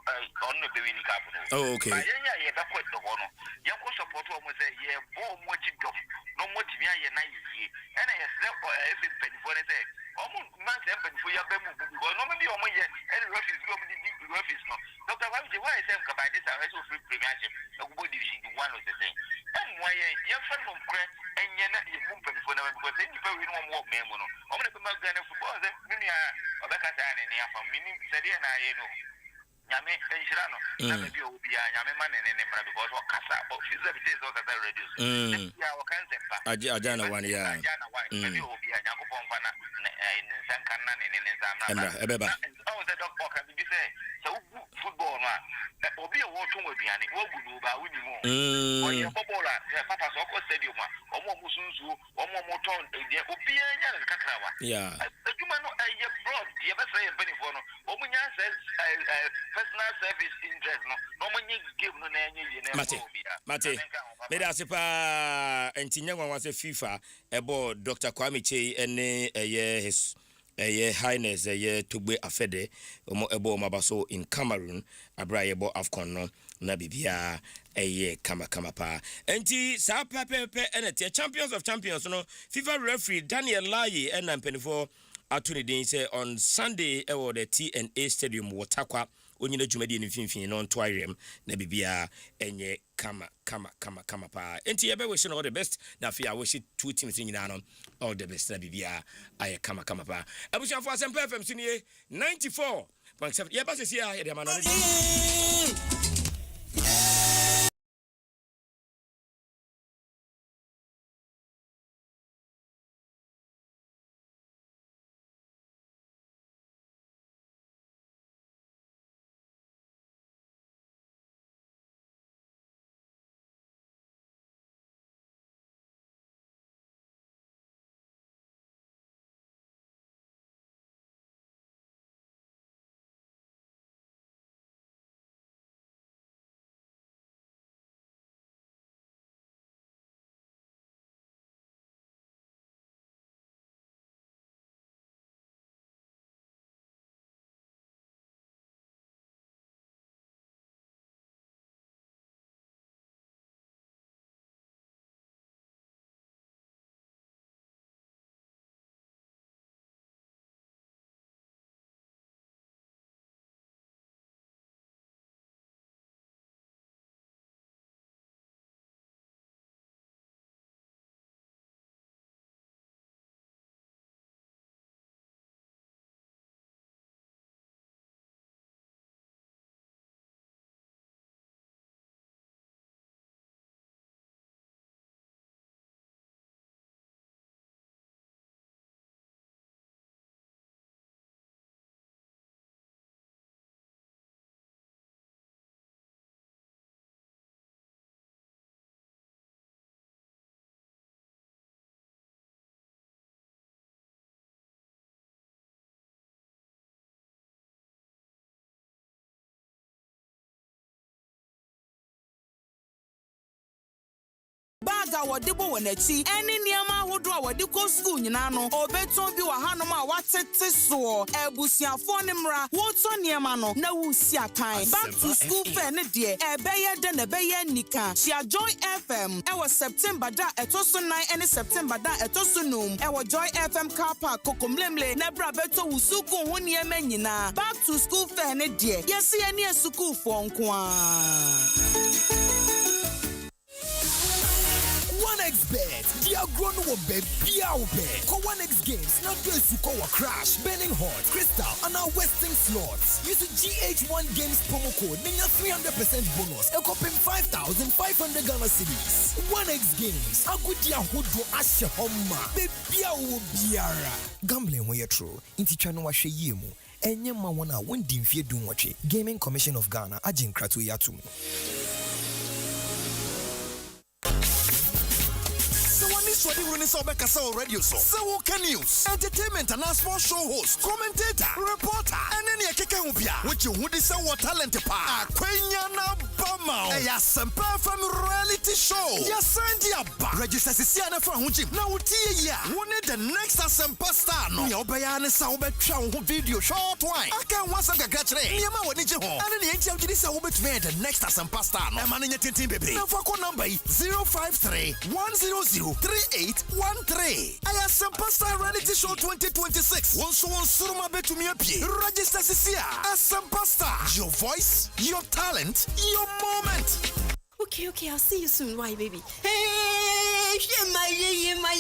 on no be win cup no oh okay ba ye bekọ do ho no ye ko support omo se ye bo mo chi dom no mo timi aye na ye na ye se efe mpanifo ne se omo man se mpanifo ya ba mu because normally omo ye any referees go di referees no Dr. Kwame why say am by this I so free premiership go division 1 of the thing and why ye fan from cre enye na ye mu mpanifo na because any pe we no mo me mu no omo na be ma Ghana football say me ya obeka say na ne afa mini say dey na ye no nyame enhira no na be obi ya nyame ma ne mra because o kasa o fiza bi say so kasa reduce ya o kan sempa ajana wan ya be obi ya nyako pon fa na nsan kan na ne nsan na ebeba o the doctor can be say so football no obi e wo tun aduane wo gudu ba wudi mu o ye footballer papa so ko stadium o mo musunsu o mo ton de obi anya ne kakrawa yeah aduma no ye broad ye be say beni for no o munya say personal service interest no mo nye game no na anya ye na mate me da sepa entinya gwanwa se FIFA ebo Dr. Kwame Chede ene his highness Tugbe Afede ebo mabaso in Cameroon abra yebo Afcon no na bibia kama pa enti sa pepe ene tie champions of champions no FIFA referee Daniel Laye and mpenifo atuni din say on Sunday ewo the TNA Stadium Watakwa onyina dwumadi ne finfin no nto ayem na bibia enye kama pa enti yebe wish all the best na fia wish two teams nyina no all the best na bibia aye kama pa abusia for Asempa FM sunie 94.7 yeba sesi ya de manone bag a wɔde bɔ wɔn akyi ɛne nneɛma ahodoɔ a wɔde kɔ school nyinaa no ɔbɛtɔn bi wɔ hanom a watete soɔ abusuafoɔ ne mmara wɔtɔ nneɛma no na wusi akan back to school fair ne deɛ ɛbɛyɛ dɛ na ɛbɛyɛ nika Chia Joy FM ɛwɔ September da ɛtɔ so 9 ɛne September da ɛtɔ so num ɛwɔ Joy FM car park kokomlemle na bra bɛtɔ wusuku ho nneɛma nyinaa back to school fair ne deɛ yɛsi ɛne school for nkoa OneXBet, the agrono will be Biaube. Call OneX Games, not just to call a crash, Burning Hot, Crystal, and our Western slots. Use the GH1 Games promo code, then your 300% bonus, a copy 5,500 Ghana cedis. OneX Games, a good dia hodo ashe homa, be Biawo Biara. Gambling when you're true, inti chano wa she yemu. Enye ma wana wondim fie dum wache. Gaming Commission of Ghana, ajin kratu yatumu. Swadi running so back as radio so. So can news, entertainment and sports show host, commentator, reporter, and any keka hupia. Which you would say what talent pa. Akwenya na bama. Asempa FM reality show. Yasandia ba. Register sisiana for hunjim. Na utie ya. Wone the next Asempa star no. Ni obayane sa obetwa wo video short one. Aka wasa gagachre. Niema woni je ho. Ane ni enti awgidi sa obetwe the next Asempa star no. Ema ne tintin bebre. Na fa ko number 053 100 3813. Asempa Star Reality Show 2026. One suruma betumi apie. Register sisia. Asempa Star. Your voice, your talent, your moment. Okay, I'll see you soon. Why, baby? Hey, my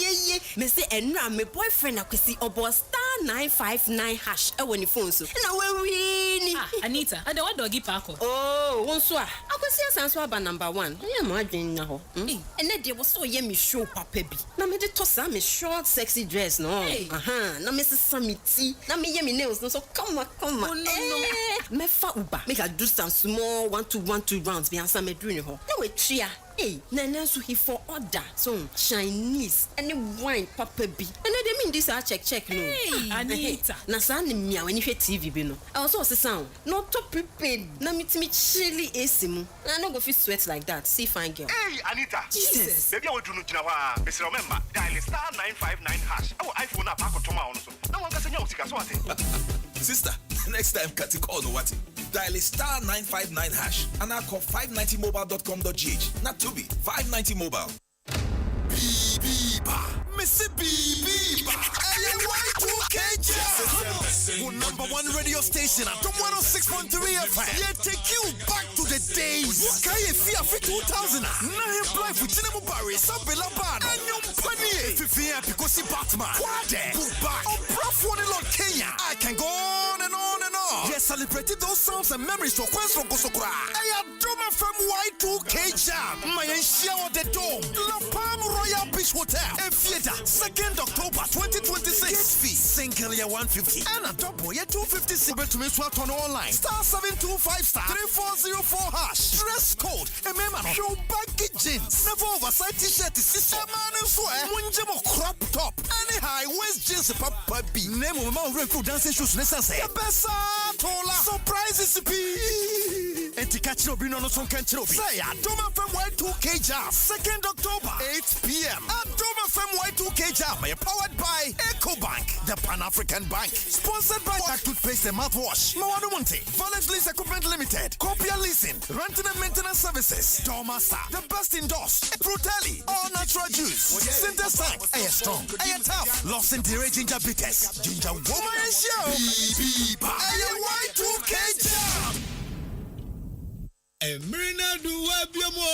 me say enra my boyfriend akwesi obo star 959 hash e woni phone so. Na we win. Anita, I don't doggy park. Oh, wonso a. Akwesi asanso aba number 1. Ya ma adwen na ho. Ene de wo so ye me show papa bi. Na me de tosa me short sexy dress no. Na me sesa me ti. Na me ye me nails no so come on. Oh, no. Me fa uba. Make I do some small 1-2 rounds be answer me doing ho. Na we tria. Hey, Nana so he for order. So Chinese any wine papa bi. And they mean this I check no. Hey, Anita. Na sa ni mia when you hear TV bi no. I also say sound. Not to prepared. Na me chilly AC mu. I no go fit sweat like that. See fine girl. Hey, Anita. Jesus. Baby I want to know jina Mr. Remember dial star 959 hash. Our iPhone app ko toma on so. Na wan ka senya usika so ate. Sister, next time kati call no what? Dial star 959 hash and I call 590mobile.com.gh. Not to be 590 mobile. Missy Biba. Y2K number one radio station at 106.3 FM. Yeah, take you back to the days. What can you feel for 2000? Now you play for Tinemu Barry, Sabela Ban, and your penny. If you fear because Batman, Quade, Bookback, or Prof1 Lord Kenya. I can go on and on and on. Yes, celebrated those sounds and memories to Quest from Kosokura. I adore my from Y2K Jam. My shower the dome. La Palm Royal Beach Hotel. A theater. 2nd October 2026. Gate fee single year 150 and a double year 256. To me swap on online. Star 725 star 3404 hash. Dress code. Remember, show baggy jeans. Never oversized t-shirt. This man and swear. Munjamo crop top. Any high waist jeans. Papa B. Name of my real dancing shoes. Necessary. Bessa Tola. Surprises. P. And to catch up no son can tell. Say, I don't from Y2K Jam. 2nd October 8 p.m. at Doma from Y2K Jam. Powered by EcoBank, the Pan-African Bank. Sponsored by Black Toothpaste and Mouthwash. Mawadu Monte, Valence Lease Equipment Limited. Copia Leasing, Renting and Maintenance Services. Dormaster, the best indoors. Fruteli, all natural juice. Center Tank, Air Strong, Air Tough. Lost in Dairy Ginger Bitters. Ginger Woman and Show. Y2K Jam. Emirina Duwabiamo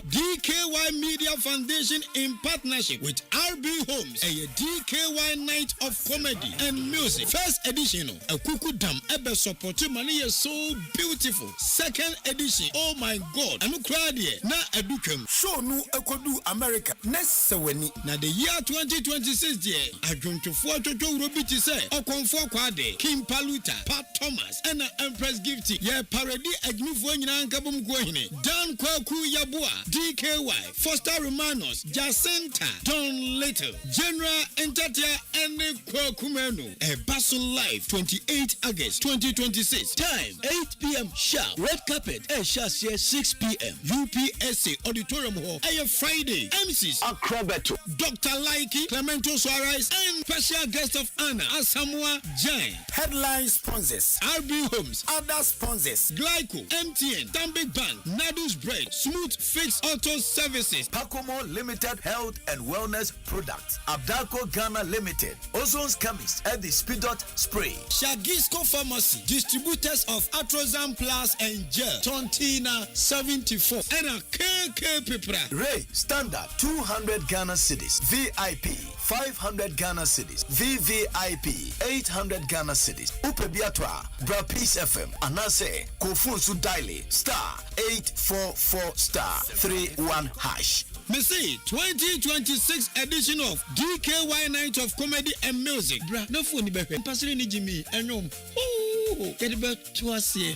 DKY Media Foundation in partnership with RB Homes, a DKY Night of Comedy and Music. First edition, a Kuku Dam Ebe support money is so beautiful. Second edition, oh my God, Anu Kradi, na Edukem. Show nu Ekodu America. Next Seweni. Na the year 2026 year, I dream to 4 to Robiti say, Okonfo Kwade, Kim Paluta, Pat Thomas, and Empress Gifty, ye parody. Dan Kwaku Yabua, DKY, Foster Romanos, Jacinta, Don Little, General Entatia, and Kwakumenu. A Basel Live, 28 August 2026. Time 8 p.m. sharp. Red carpet, Shasia 6 p.m. UPSA Auditorium Hall. Friday. MCs Acrobato, Dr. Laiki, Clemento Suarez, and special guest of honor Asamoah Jain. Headline sponsors: RB Homes, other sponsors: Glyco, MTN, Tambik Bank, Nadus Bread, Smooth Fix Auto Services, Pacomo Limited Health and Wellness Products, Abdaco Ghana Limited, Ozone's Chemist, and the Speedot Spray, Shagisco Pharmacy, distributors of Atrozan Plus and Gel, Tontina 74, and a KK Pipra. Ray Standard 200 Ghana Cedis, VIP 500 Ghana Cedis, VVIP 800 Ghana Cedis. Upebiatwa Bra Peace FM Anase Kofunsu Daily *844 *31 hash. Messi 2026 edition of DKY Night of Comedy and Music. Bra no phone be hwe. Pastor ni Jimmy enom. Get about to us here.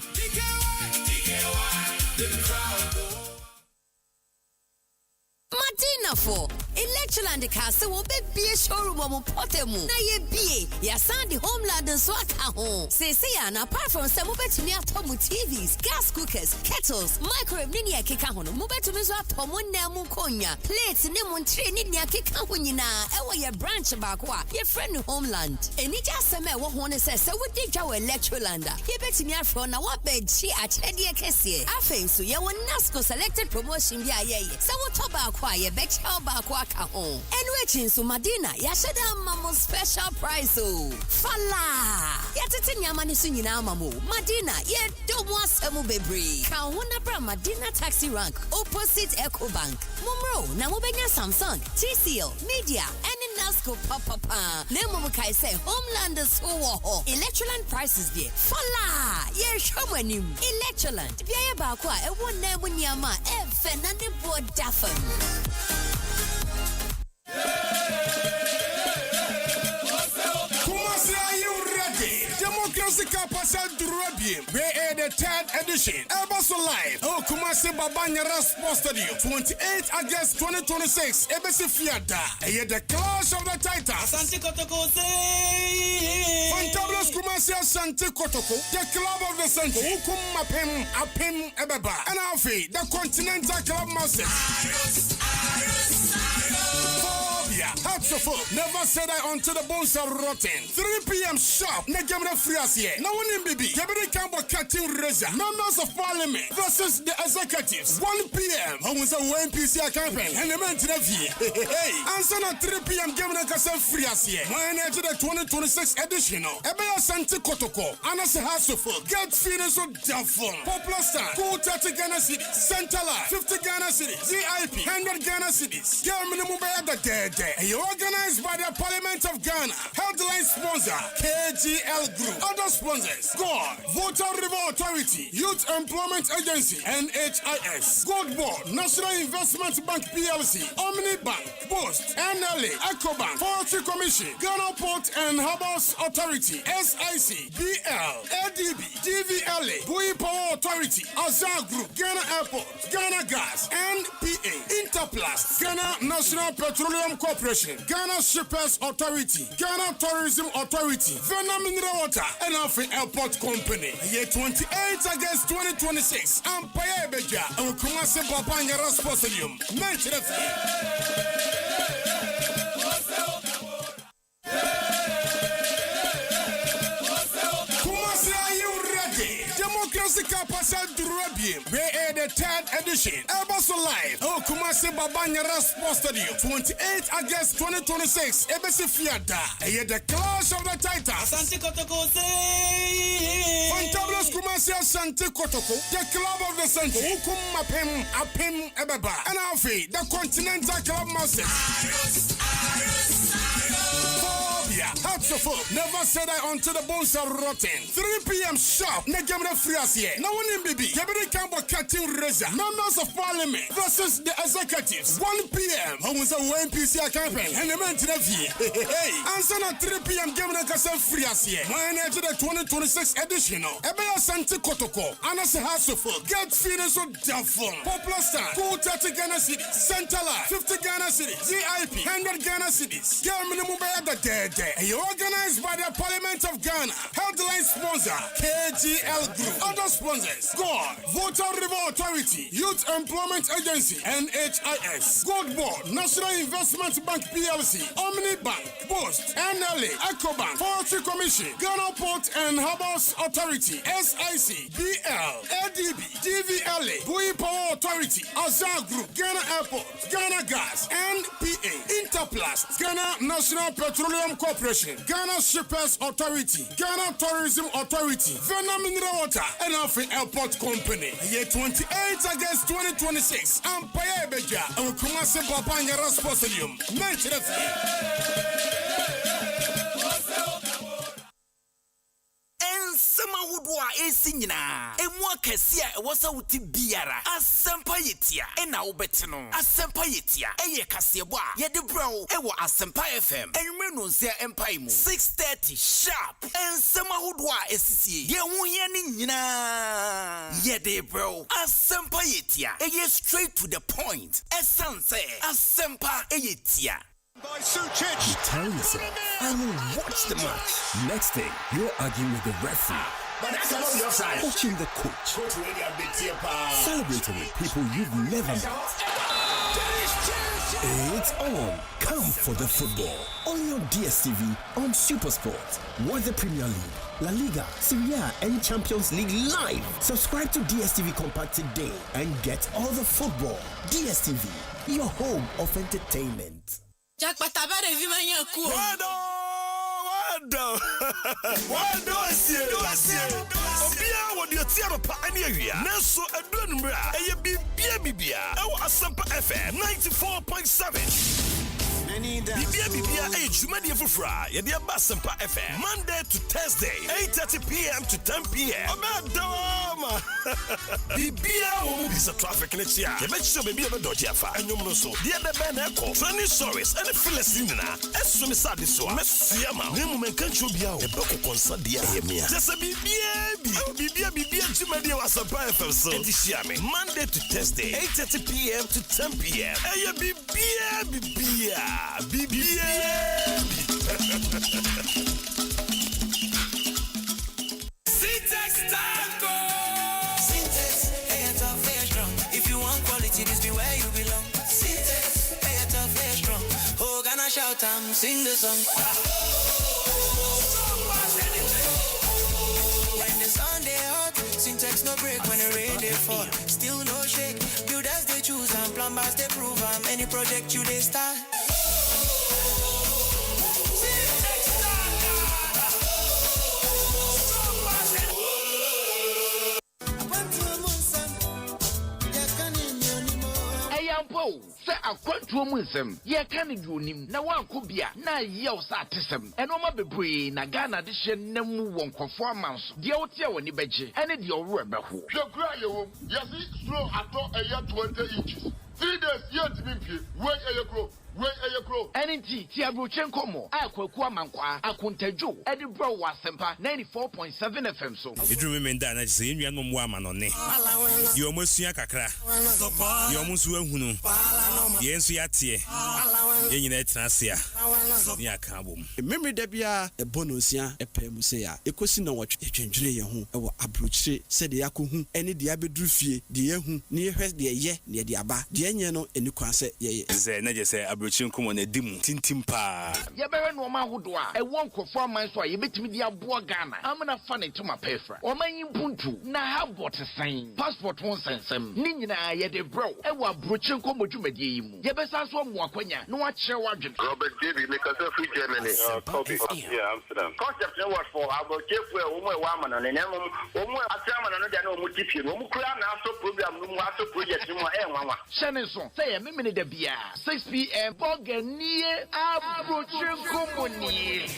Madina for Electroland Castle will be a showroom of Potemu. Na ye be ya Sandy Homeland and Swaka home. Say and apart from some mobile near Tomu TVs, gas cookers, kettles, microwave ninia kikahon, mobile to Miss Pomun Namu Konya, plates Nemon train ninia kikahunina, ewa your branch bakwa, your friend Homeland. And it just a man one says, so we did our Electrolanda. He bet me from now what bed she at Chedia Kessie. I think so. You will NASCO selected promotion via ye. So what about quiet? Bet how back home. And waiting so Madina, Yashada Mamo special price. Oh, Fala. Yet Yamani Sunina Mamu. Madina, yet don't want some baby. Kawuna Madina taxi rank opposite Echo Bank. Mumro, Namubenya Samsung, TCL, Media, and in Nasco Papa. Nemo Kai say Homelanders ho. Electroland prices there. Fala. Yes, Shamanim. Electroland. Biaya Bakwa, a one name Yama, Fernande Board Daffin. Kumasi, are you ready? Democracy Kapasa Durabim. We are the 3rd edition. Ebaso Live. Oh, Kumasi Babanyara Sports Stadium. 28 August 2026. Ebesi Fiada. Here the Clash of the Titans. Asante Kotoko say. Fantabulous Kumasi Asante Kotoko. The Club of the Century. Ukum Apim Ebeba. And Alfie, the Continental Club Masters. Hats of hope. Never said I until the bones are rotten. 3 p.m. sharp. Negamra Frias here. No one in BB. Kebiri Kambo Cutting Razor. Members of Parliament versus the executives. 1 p.m. I was a PC campaign. And the man to the V. Hey. Answer at 3 p.m. Gamma Casa Frias here. My energy the 2026 edition. Ebea Santi Kotoko. Anas House of Hope. Get feelings of Duffon. Popular Star. Cool 30 Ghana Cities. Center Life. 50 Ghana Cities. VIP. 100 Ghana Cities. Germany Mumbai the dead. Organized by the Parliament of Ghana. Headline sponsor KGL Group. Other sponsors God, Voter River Authority, Youth Employment Agency, NHIS, Gold Board, National Investment Bank PLC, Omni Bank, Post, NLA, Ecobank, Forestry Commission, Ghana Port and Harbors Authority, SIC, BL, ADB, DVLA, Bui Power Authority, Azar Group, Ghana Airport, Ghana Gas, NPA, Interplast, Ghana National Petroleum Corporation, Ghana Shippers Authority, Ghana Tourism Authority, Vena Mineral Water, and Alfred Airport Company. Year 28 August 2026. Empire Beja, and Kumasi Babanyara Sports Stadium. Mention Democracy Kapasa Durabim. We are the 3rd edition. Ebaso Live. Oh, Kumasi Babanyara Sports Stadium. 28 August 2026. Ebesi Fiada. Here the Clash of the Titans. Asante Kotoko say. Fantabulous Kumasi Asante Kotoko. The Club of the Century. Ukum Apim Ebeba. And Alfie, the Continental Club Masters. Hearts of Oak. Never said I until the bones are rotten. 3 p.m. sharp. Negamra Frias here. No one in BB. Kevin Campbell cutting razor. Members of Parliament versus the executives. 1 p.m. I was a WNPC campaign. And the man to the V. Hey. Answer at 3 p.m. Governor Kasa Frias here. My energy the 2026 edition. Ebea Santi Kotoko. Anas House of Oak. Get feelings of Duffon. Popular Star. Cool 30 Ghana Cities. Central 50 Ghana Cities. VIP 100 Ghana Cities. Girl minimum by the day. Organized by the Parliament of Ghana. Headline sponsor KGL Group. Other sponsors God, Voter River Authority, Youth Employment Agency, NHIS, Gold Board, National Investment Bank PLC, Omni Bank, Post, NLA, Ecobank, Forestry Commission, Ghana Port and Harbors Authority, SIC, BL, ADB, DVLA, Bui Power Authority, Azar Group, Ghana Airport, Ghana Gas, NPA, Interplast, Ghana National Petroleum Corporation, Ghana Shippers Authority, Ghana Tourism Authority, Vena Mineral Water, and Afri Airport Company. Year 28 August 2026. Ampaya Beja, and Kumasi Papanga Stadium. Ensema hudwa esinyina emwa kesia wasa uti biara Asempa yetia ena ubetino Asempa yetia eye kasiebo a yede bro ewo Asempa FM enwere no nsia empai mu 6:30 sharp ensema hudwa esisi ye huye ni nyina yede bro Asempa yetia eye straight to the point essence Asempa yetia. You tell yourself, I will watch the match. Next thing, you're arguing with the referee. But that's not your side. Coaching the coach. Celebrating with people you've never met. It's on. Come for the football. On your DSTV on SuperSport. Watch the Premier League, La Liga, Serie A, and Champions League live. Subscribe to DSTV Compact today and get all the football. DSTV, your home of entertainment. Jack Patabare Vimanya Ku. Wado asie. Obia wodi otiaro pa ani awia. Nanso aduru numra eye bibia. Ewo Asempa FM 94.7. Bibia jumadi efufra ye dia Asempa FM Monday to Thursday 8:30 p.m. to 10 p.m. Obadoma Bibia wo bisa traffic ne chia ye be chiso bibia be doji afa anyum no so dia de be na eko training stories and Philistine na eso me sade so mesia ma ne mu menka chu bia o e be kokonsa dia ye mia just bibia jumadi wa Asempa FM so edishia me Monday to Thursday 8:30 p.m. to 10 p.m. Eye bibia Syntax Tango. Syntax, hey, it's all fair strong. If you want quality, this be where you belong. Syntax, hey, it's all fair strong. Oh, gonna shout and sing the song. When the sun they hot, Syntax no break when the rain they fall. Still no shake. Builders they choose and plumbers they prove. Any project you they start. Say a quantum wisdom, ye can you nim, na one could be na yells artism, and no be na Ghana edition nemu won performance, the Otia when you beji, and it your rubber who. Your cry, yes, slow at all a year 20 inches. 3 days yet to be wait a grow. NNT Tiabrochenko mo akwaku amankwa akuntejo Edinburgh Asempa 94.7 FM so Idru me nda na se enua no mo ama no ne Yo mosua kakra Yo musu ahunu Ye nsu yatie Ye nyina etrasia Ni aka bom Memory da bia e bonosia e pemu se ya ekosi na wotwe twendwene ye ho e wo abrochire se de yakohu ene de abedru fie de yehu ne yehwe de ye ne de aba de enye no eni kwase ye ze na je se Chinkumo ne dimu tintimpa ye bere no ma hodo a e won kofo man so ye betimi dia bo Ghana amna fa ne tuma pefra o manyi mpuntu na ha bot sen passport won sensem ni nyina ye de bro e wa brochinko modwumadie yi mu ye besa so mo akwanya no a kire wadwen Robert David make us free Germany copy yeah Amsterdam concept no what for about chefu e wo mo e wa amana ne nemu wo mo atiamana no dia na o mo tipie no mo kura na aso program no mo aso project mo e nwanwa shene so say ye memene da bia 6 p.m. Boganier Abrochenko Moni.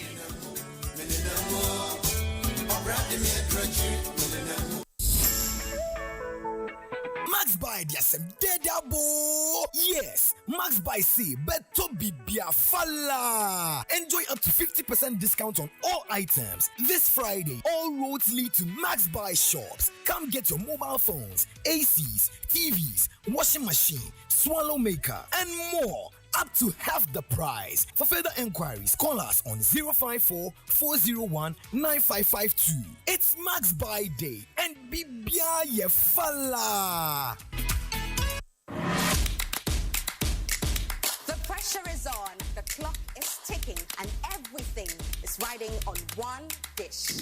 Max by Diasem Dedabo. Yes, Max by C Beto Bibia Fala. Enjoy up to 50% discount on all items. This Friday, all roads lead to Max by shops. Come get your mobile phones, ACs, TVs, washing machine, swallow maker, and more. Up to half the price. For further enquiries, call us on 054-401-9552. It's Max Buy Day and Bibia Yefala. The pressure is on, the clock is ticking, and everything is riding on one dish.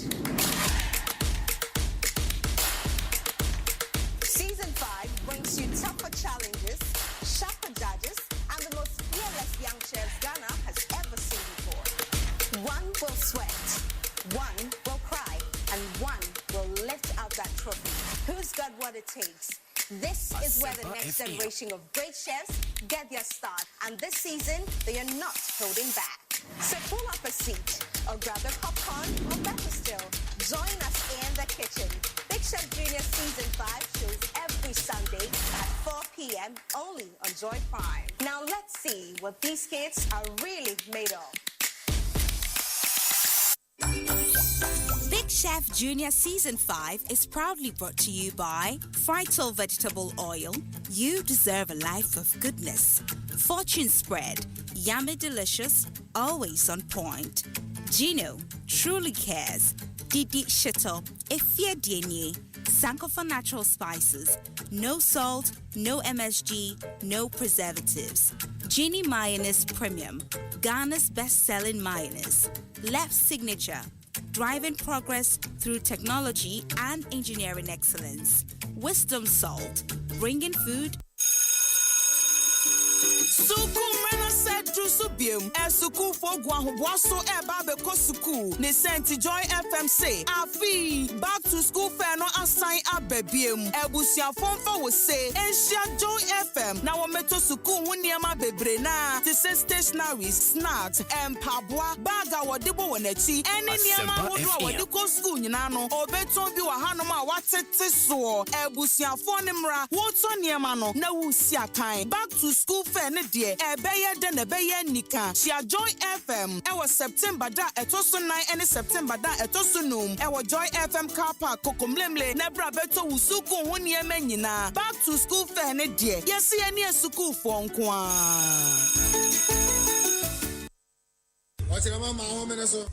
Season 5 brings you tougher challenges, sharper judges, and the most fearless young chefs Ghana has ever seen before. One will sweat, one will cry, and one will lift out that trophy. Who's got what it takes? This is where the next generation of great chefs get their start, and this season they are not holding back. So pull up a seat, or grab a popcorn, or better still, join us in the kitchen. Big Chef Junior Season 5 shows every Sunday at 4 p.m. only on Joy Prime. Now let's see what these kids are really made of. Big Chef Junior Season 5 is proudly brought to you by Frital Vegetable Oil. You deserve a life of goodness. Fortune Spread, yummy delicious, always on point. Gino truly cares. Didi Shito, Efia Dienye, Sankofa Natural Spices, no salt, no MSG, no preservatives. Genie Mayonnaise Premium, Ghana's best-selling mayonnaise. Left Signature, driving progress through technology and engineering excellence. Wisdom Salt, bringing food. Sukumena said Drusubium, and Suku for Guahuaso Ebabe Kosuku, ne senti Joy FM say, Afi, back to school fair no assign abebium, Ebusia Fonfa will say, Asia Joy FM, now meto Suku Wuniama Bebrena, the say stationery, snacks, and Pabwa, Baga Wadibo Wenechi, and Niama Wadiko school, Nano, or Beton Biwa Hanoma, what's it so, Ebusia Fonimra, what's on Yamano, no Sia time, back to school fair. dear ebeye de ne beye nika Shia Joy FM ewo September da etoso 9 and September da etoso num ewo Joy FM car park kokomlemle na bra beto wusuku ho ne nyina back to school fair ne dear yesi ene school for nko a Wachira mama ho mene so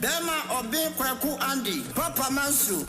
Dema obi kwaku Andy Papa Mansu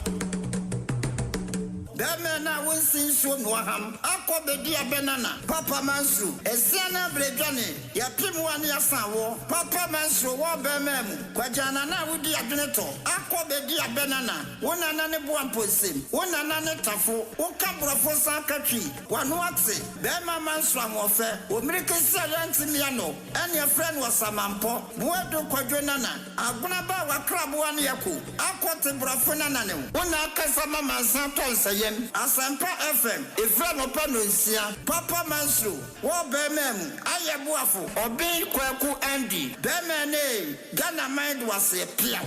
Deme na wonsin so no ham akobedi abenana Papa Mansu esiana bredwane yapim wane yasanwo Papa Mansu wo bemem kwajana na wudi adweneto akobedi abenana wonana ne boamposim wonana ne tafo wokabrofo sankatwi wano ate Dema Mansu amofe omirikesi ayantimiano ene friend wasamampo buedo kwadwenana aguna ba wakrabo wane yako akote brofo nana ne wona akasa mama santonse Asempa FM, Ifrano Panosia, Papa Mansu, War Bemem, Ayabuafu, Obi Kwaku Andy, Bemene, Ghana Mind was a pia.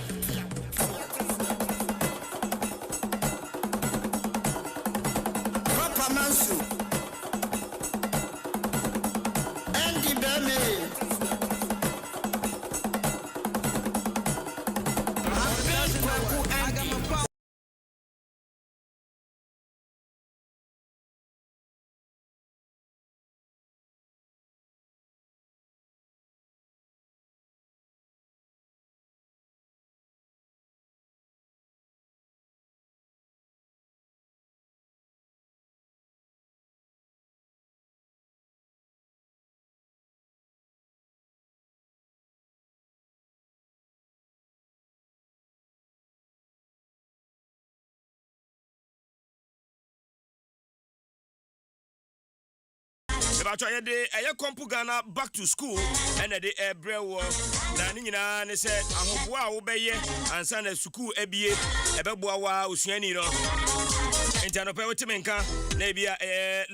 Papa Mansu, Andy Beme. About de eye kompu Ghana back to school and de ebrewo na ni nyina ne se ahoboa wo beye ansa na school ebie ebeboa wa osuani no enti anope wotimenka maybe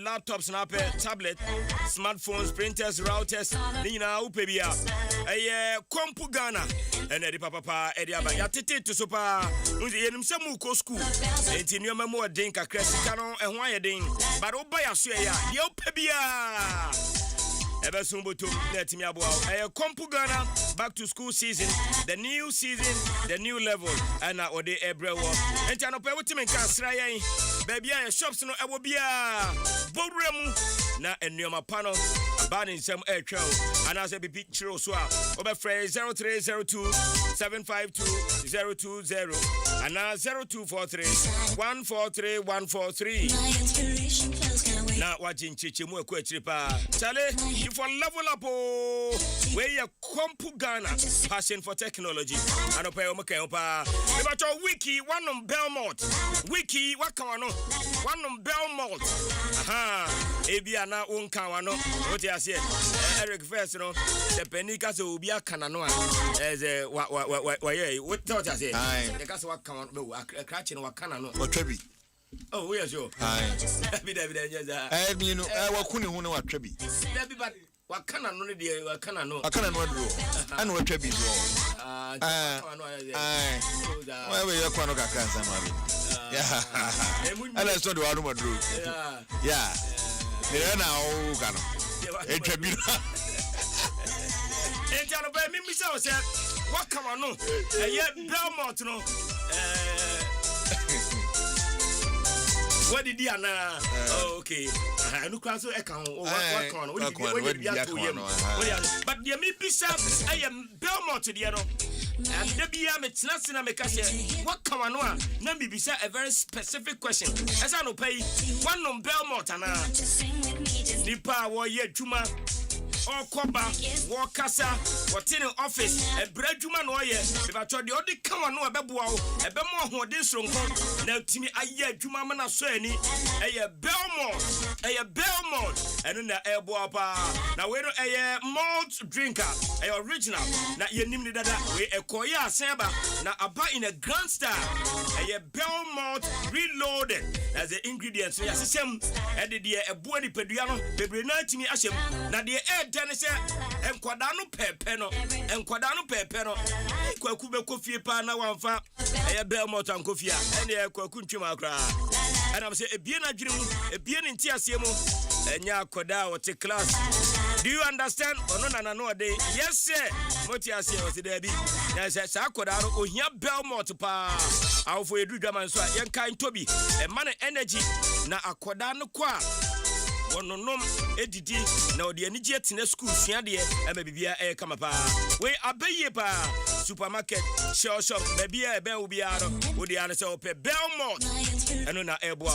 laptops na tablet, smartphones, printers, routers, nina upebia. Kompu Ghana and Eddie Papa Eddie Abba. Ya tete to sopa. Yenum samu ko school. Enti nyo memo denka kresikano and why ding. But obaya suya. Yo pebia. Ebe sumbutum netimi abo. Kompu Ghana back to school season, the new season, the new level. And na ode ebrewo. Enti anope wotimi kan srayen. Baby ya shops no ewo bia. Boremu na enyoma pano. Banning some air show. And as a Myxtro swap. Over phrase 0302 752 020 and now 0243 143 143. Now watching Chichimu Quetripa. Chale, you for level up where you Kompu Ghana passion for technology. And a pair of Makeopa. About your wiki, one on Belmont. Wiki, what can one on Belmont? Aha, Ebiana Unkawano. What I said, Eric first, you know, the Penica so be a cananoa as a what thought I said. The gas what come on, a catching what canano or Trebi. Oh, where's your? I mean, I couldn't know what Trebi. Everybody, what can I know? What can I know? I can't know. I know what Trebi is. Why were you going to get cancer? Yeah, and I saw the one who drew. Yeah, they're now gonna. It's a bit. And tell about me, Miss House, what come on? No, and yet Belmont, no. What did you know? Okay, I look also account. What can what but the me Bishop, I am Belmont to the other. And the BM, it's not Sinameka. What come on? Nambi Bisa a very specific question. As I no pay one on Belmont and Nipa wa ye Juma or Koba, war Casa, what in office, a bread Juma no ye. If I told the only come on, no, a bebuao, a bemo who this room. Now, Timmy, I ye Juma Mana Sweni, a Belmont, and in the air boapa. Now, we don't a malt drinker, a original. Now, you name that we a Koya Samba, now a buy in a grand star, a Belmont reloaded as the ingredients. We are the same, and the dear a body pediano, the Brenati me Asham, now the air Dennis and Quadano Pepeno, and Quadano Pepeno, Quakube Coffee Pana one fa, a Belmont and Coffee, and a Quakunchima cry. And I'm saying a Biena Dream, a Bien in Tiasiemo, and Ya Koda or take class. Do you understand? Oh, no, day. Yes, sir. Motiasi was the Debbie. Yes, Sakodano, or here Belmont pa. Our for a drama, so young kind Toby, a man energy, na a Quadano qua. One no edidi na odi ani jet na school sua de e mabibia e kama pa we abaye pa supermarket shop mabia e ben obi aro odi an se ope Belmont eno na ebo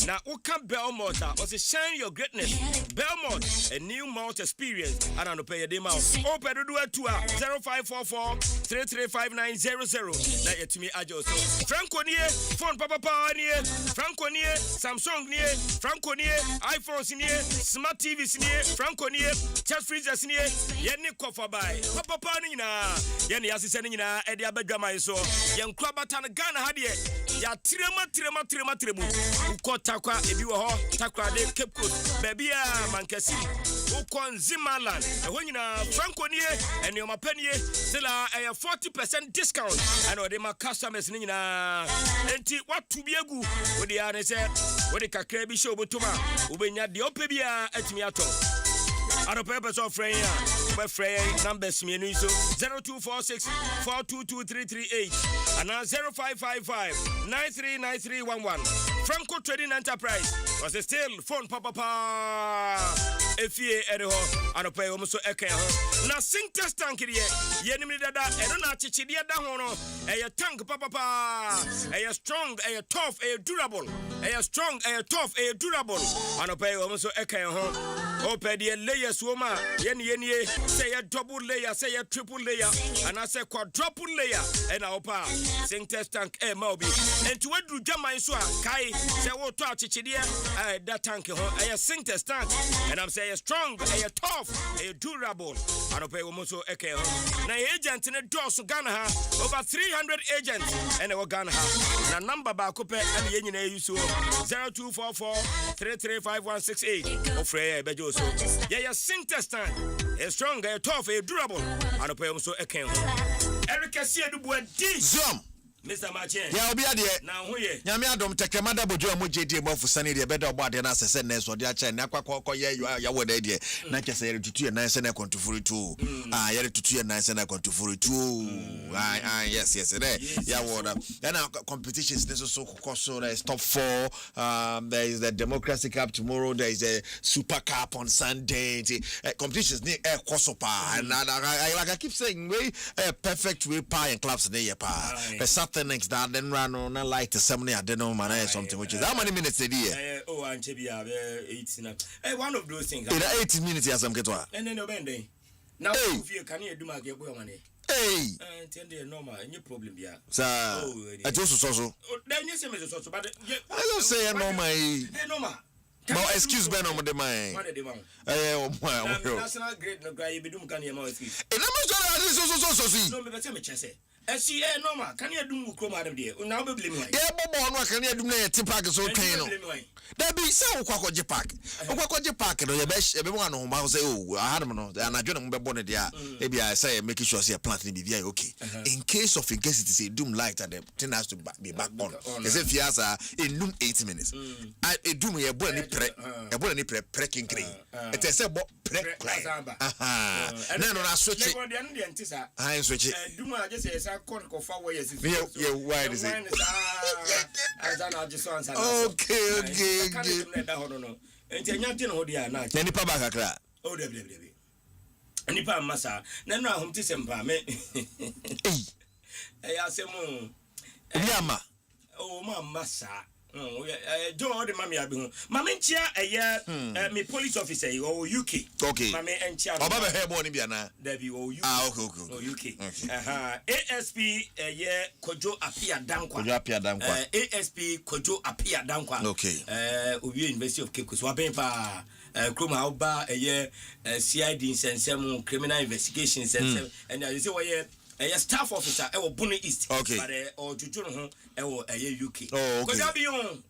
na uka Belmont o se shine your greatness Belmont a new malt experience and no pay dem out ope do atu 0544 335900 na yetimi ajo so Franco nie phone papa nie Franco nie Samsung nie Franco nie iPhone Smart TV senior, Franco near, chest freezers near, Yenny Koffa by, Papa Panina, Yenny Assissanina, Eddie Abedama so, young Crabatan Ghana had ye, Ya Trema, Ukotakwa, if you were hot, Takra de Cape Coast, Baby Mancassi, Ukon Zimalan, when you know Franco near, and your Mapenia, still a 40% discount, and all my customers Nina, and what to be a good, with the answer, what the Kakrebi show, but Tuma, Ubenya the Opebia at Miato. Out of purpose of Freya, where Freya numbers me so 0246 422338 and now 0555 939311. Franco Trading Enterprise was still phone papa. If ye edo and pay almost eke na sing test tank here yenimi dada edo na chichidia da hono a tank papa a strong a tough a durable a strong a tough a durable and pay almost eke Open the layers, woman. Yeni, say a double layer, say a triple layer, and I say quadruple layer, and I'll power. Sing test tank, Moby. And to what do Jama is Kai, say what touch it here, that tank, I sing test tank, and I'm saying strong, a tough, a durable. I don't pay almost so okay. Now, agent in a door, so Ghana, over 300 agents, and a Ghana. Now, number back up and the Union use 0244 335168. Of Freya Bejoso. Yeah, sing test tank, a strong, a tough, a durable. I don't pay almost so okay. Erica Sia do boy D. Zoom. Mr. Machin. Yeah, I'll be at the now. Who ye? Yamia don't take a mother, but you are JD more for Sunny, the better about the answer, send us or the chain. Aqua, you are your idea. Not just a to 2 and 9 and I want to 42. Ah, yeah, to 2 and 9 and I want to 42. Yes, yeah, water. Then our competitions, this is so cost. There is top 4. There is the Democracy Cup tomorrow. There is a Super Cup on Sunday. Competitions near Air Kosopa. And I keep saying, way perfect way pie and clubs near pie. Next that then run on a light to somebody I don't know man something which is how many minutes a day? Oh, and 18. One of those things. 18 minutes as I'm get one. And then no bending. Now if you can you do my get money. Hey, and normal, any problem here. Sir, I just so. Then you say me so, but I don't say normal. No excuse me no the man. National grade no guy you be doing can you more excuse. And I'm no me me chese. Esi normal can you do chroma dem there now be blame why yeah bobo can you do na tipak so train no that be say okwakoje park no you be one no ma say oh I had no and adwo no be born there e be I say make sure say plant be there okay in case it say doom light at the thing has to be back on as if fiasa in noon 8 minutes I doom ye born ni pre king crane it say bo pre aha na switch I switch doom I just say yeah, why is it? Okay. Any papa oh, any pa massa. Nano, home to sempa me. I say, Yama. Oh, my massa. Joe, the mammy, I've been. Mammy, chair a year, me police officer, or UK. Okay. Mammy and chair. Baba hair born in Biana. There be all UK. Ah, okay. UK. ASP a year, Kojo Apia Dankwa. ASP Kojo Apia Dankwa. Okay. Ubi University of Cape Swapempa. Kroma Oba a year, CID and criminal investigations and I say, well, a staff officer, Bunny East. Okay. But or Jujuno, a UK. Oh, okay. Because I'll be on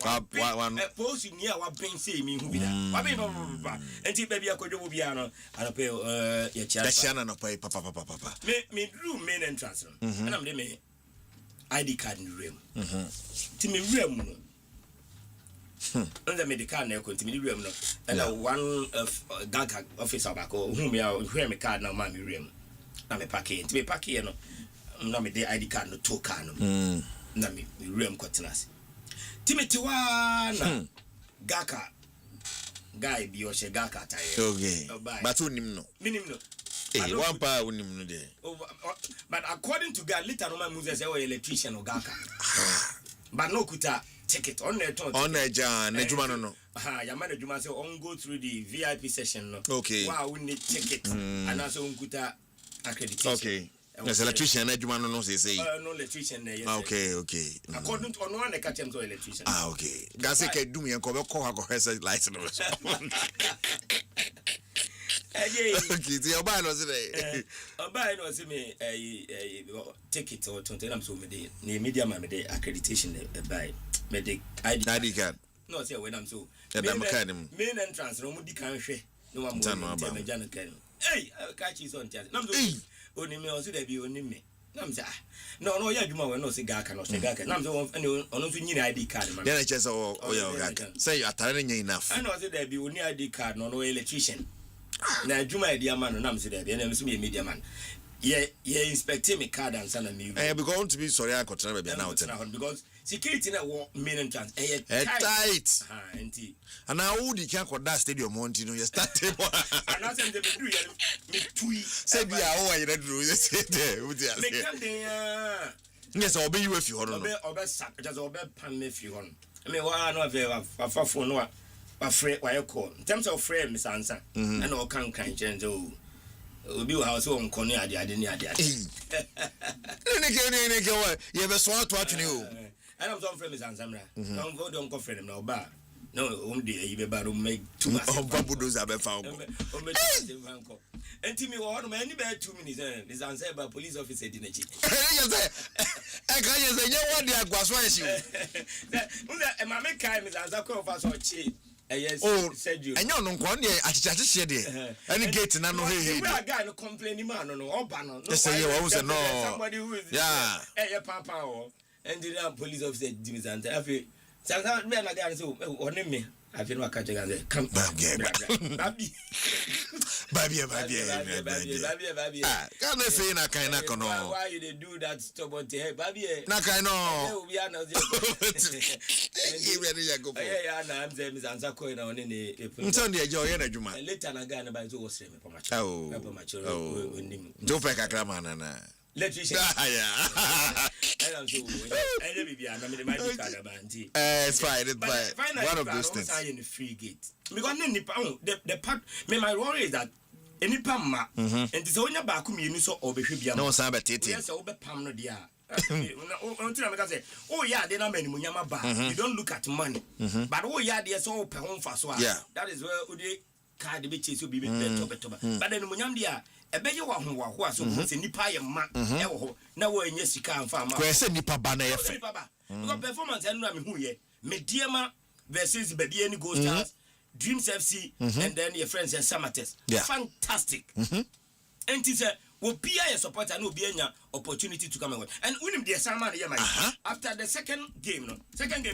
one posting near what being saying me who be there. I mean, and baby, I could do Biano and I pay your child. No pay papa. Me drew main entrance, and I'm the ID card in the room. To me, room. And the medical now continue room, and one of Gaka officer back or whom you hear me card now, mammy room. Na me packing to be packing no na me the ID card no to car no na me room continuous Timothy na Gaka guy bi o she Gaka tire okay but unim no minim no eh one pa unim no there but according to God later no man Moses say electrician or Gaka but no kuta ticket on the ton on the jan ejuma no your man ejuma say on go through the VIP session no okay wow we need ticket and also on kuta accreditation. Okay. Yes, electrician. No say. No electrician. Yes. Okay. According to one, they catch him to electrician. Ah, okay. That's it. Do me and come license. Okay. The buy no say. Buy no say me ticket or something. I'm so me the media man me the accreditation buy me the ID card. No say when I'm so. Main entrance. No mudi can share. No one more. Me jana can. Hey, catch his on chat. Nam so oni me o se da bi oni me. Nam say no ya dwuma we no se Gaka no se Gaka. Nam so ono so nyina ID card man. Then I just oh ya Gaka. Say you atare nya enough. I know say da bi oni ID card no electrician. Na dwuma ID man no nam se da bi na me so me media man. Yeah, inspect me card and send me. Eh, because want to be sorry I control be now because security na main entrance tight. And now who the can that stadium monty no you start table. And I send them do me tui. Say be how you do say there. Me can dey yes, obey you if you no. Obey sack just obey pan me if you want. I mean, why no have a phone no. afraid why you call in terms of frame Miss Ansa and all can change will be house on Coney at the idea. You have a swat watching you. I don't know Miss Ansamra. Don't go friend no bar. No, only you be bad to make too much. Babudos have found. And Timmy, one many bad 2 minutes. This answer by police officer dinner. I can't say, you want the Aguas. And my make time is as a call for so cheap. Yes, said you. And you're not one day at Chatty. Any gate and I know he. We are going to complain, man, no, or banner. Say you always know somebody who is, yeah, a papa, and the police officer Jimmy and every. Sometimes men are going to on me. I feel like catching and come baby. Can't say I can't know why you do that stubborn thing, baby. I know. I'm saying, Miss Ansako on any Sunday, joy and a later and again about to was oh, don't pack a craman. Let's say, it's fine. One of those things. I in the free gate. Because the part, my worry is that any pamma and it's only about community so obey. No, Sabbath. Yes, over Pam, dear. Oh, yeah, they're not many Munyama bar. You don't look at money. But oh, yeah, they're so open home for so. Yeah, that is where they card the bitches will be better. But then Munyam, dear. Ebe you wa ho so se nipa ye ma e wo ho na wo anya sika amfa ma ko se nipa ba na ye fe because performance enu na me hu ye Mediema versus Baby any Ghost Stars Dreams FC and then your friends and Samates fantastic and it will be a supporter no be anya opportunity to come away and win the Sama ye ma after the second game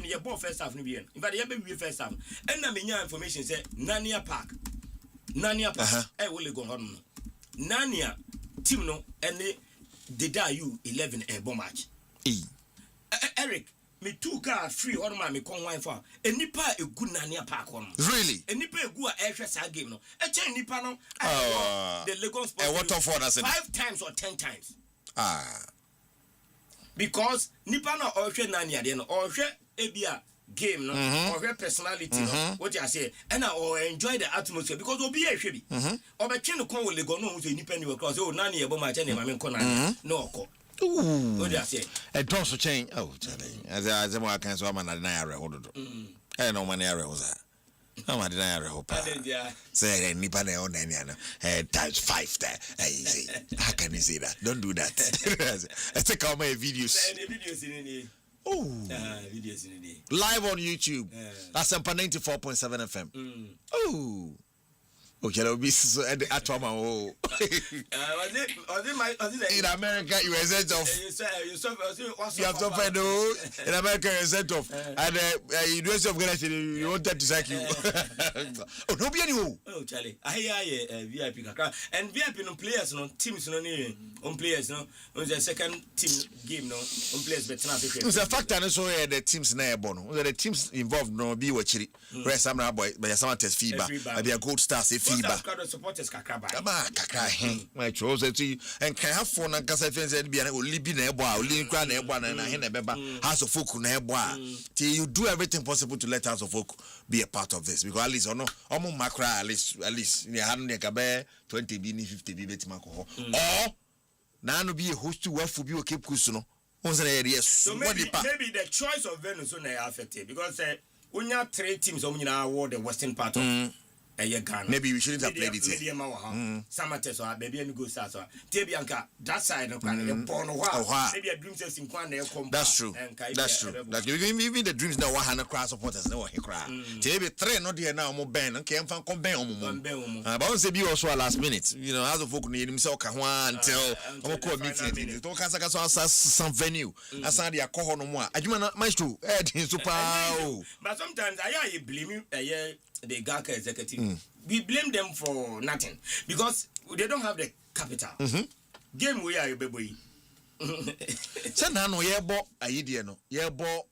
ye ball first half no be in fact ye be first half and na me nya information say Nania Park e will go on Nania team no any did you 11 a bomb match. Eric, me 2 car free or me con wine for a nipa a good Nania Park on. Really? A nipa a good extra game no. A chain nipa no. The Lagos what of for us 5 times or 10 times. Because nipa no or Nania then or ebia game no or her personality no what you say and I enjoy the atmosphere because we'll be a shebi or be chin con will go no to nipa ni cross oh nani e bo ma chene ma me kon no ko what you say e don so chain oh as mo kan so ma na na ya rehodo e no ma na ya rehoza no ma na ya rehopa say nipa na o na ni ano times 5 there how can you say that don't do that let's take out my videos oh, videos in the live on YouTube. Asempa 94.7 FM. Oh, okay, that'll be so at the Atoma. Oh, was it in America? You were sent off. You have to find out in America. You sent off, and University of Ghana. You wanted to sack you. Oh, no, be any. Oh, Charlie, I hear VIP and VIP no players no teams no ni on players no on the second team game no on players but na say it's a factor no so the teams na ebo no the teams involved no be wachiri where some na boy but some test feedback be a gold stars feedback supporters kakra ba kakra my chose to and can have fun and kasa fence be na only be na ebo a only kra na ebo na he na beba house of folk na ebo a till you do everything possible to let house of folk be a part of this because at least no omo makra at least you have no ka 20 bi ni 50 bi betima ko or na no be a host to wafu bi o keep kusu no so maybe the choice of venue so na affected because when you 3 teams on the western part of Ghana. Maybe we shouldn't have played it here. Samates or Baby and Go Stars or Tebianka, that side of maybe a dreams in Kwan. That's true. That's true. Like even the dreams now 100 crowd supporters no he cry. Maybe 3 not here now mo ben and can fan come ben but once be also last minute. You know, as of folk need himself until our call meeting. Don't can some venue. Aside the alcohol no more. Ajuma Myxtro super. But sometimes I blame the Gaka executive. We blame them for nothing because they don't have the capital. Game we are baby. Send no yebo ayidie no yebo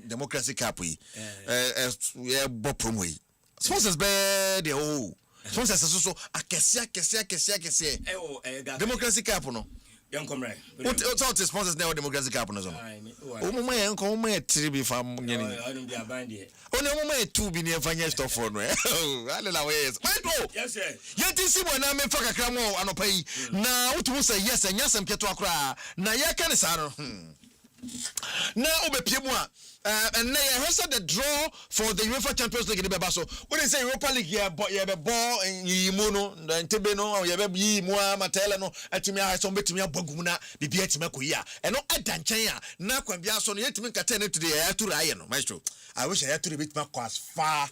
democracy cup we yebo promo yi sponsors be the oh sponsors so akese democracy cup no Young comrade. What sponsors now democracy cap on us? Oh, my tribi from I don't be a band yet. Only my 2 be near financial stuff for me. I don't know. Yes, sir. Yet you see when I'm in fuck a cramo and pay. Now, to say yes and yes, and get to a cry. Now, ya can now, Obepimwa. And they have the draw for the UEFA Champions League in the Basso. What is Europa League? Yeah, but you have a ball in Yimuno, and Tibeno, you have Yimua, Matelano, Atimia, some Betimia Boguna, the Bietimakuya, and no Adanchaya. Now, when Biason yet to make a tenant to the air to Ryan, Maestro. I wish I had to reach my as far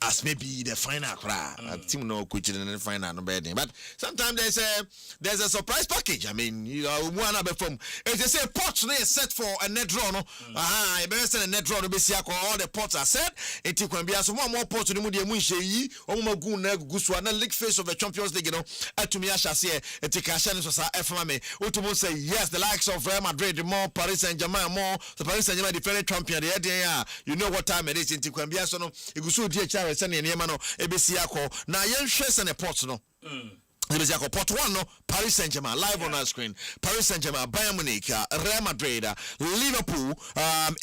as maybe the final cry. I think no question in the final no bad. But sometimes there's a surprise package. I mean, you know, one other from if they say pots is set for a net draw, no. You better send a net draw to be all the pots are set. It can be as one more pot to the Mudia Munshi, Omaguna, Guswana, league face of the Champions League, you know, at Tumia Chassis, and Tikashan was FMA. Utumu say yes, the likes of Real Madrid, more Paris Saint-Germain, more the Paris Saint-Germain defending champion, the idea, you know what time it is in Tikwambia, so no, Igusu DHR. Send any man ebesiako na yen hwese ne pot no ebesiako pot 1 no Paris Saint-Germain live on our screen. Paris Saint-Germain, Bayern Munich, Real Madrid, Liverpool,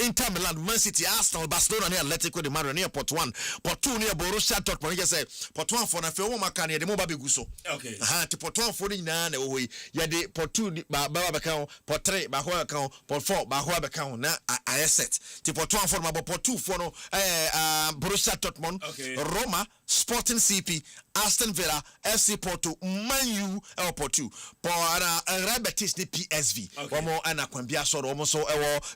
Inter Milan, Man City, Arsenal, Barcelona, and Atletico de Madrid near pot 1, pot 2 near Borussia Dortmund. You say pot 1 for na fe wo makani de mo ba beguso. Okay. To pot 1 for ni na we ya de pot 2 ba ba ka pot 3 ba ho ka pot 4 ba ho ba ka na set. To pot 1 for ma pot 2 for no Borussia Dortmund, Roma, Sporting CP, Aston Villa, FC Porto, Man U, Porto, Rabetis the PSV. One more and Aquambia so almost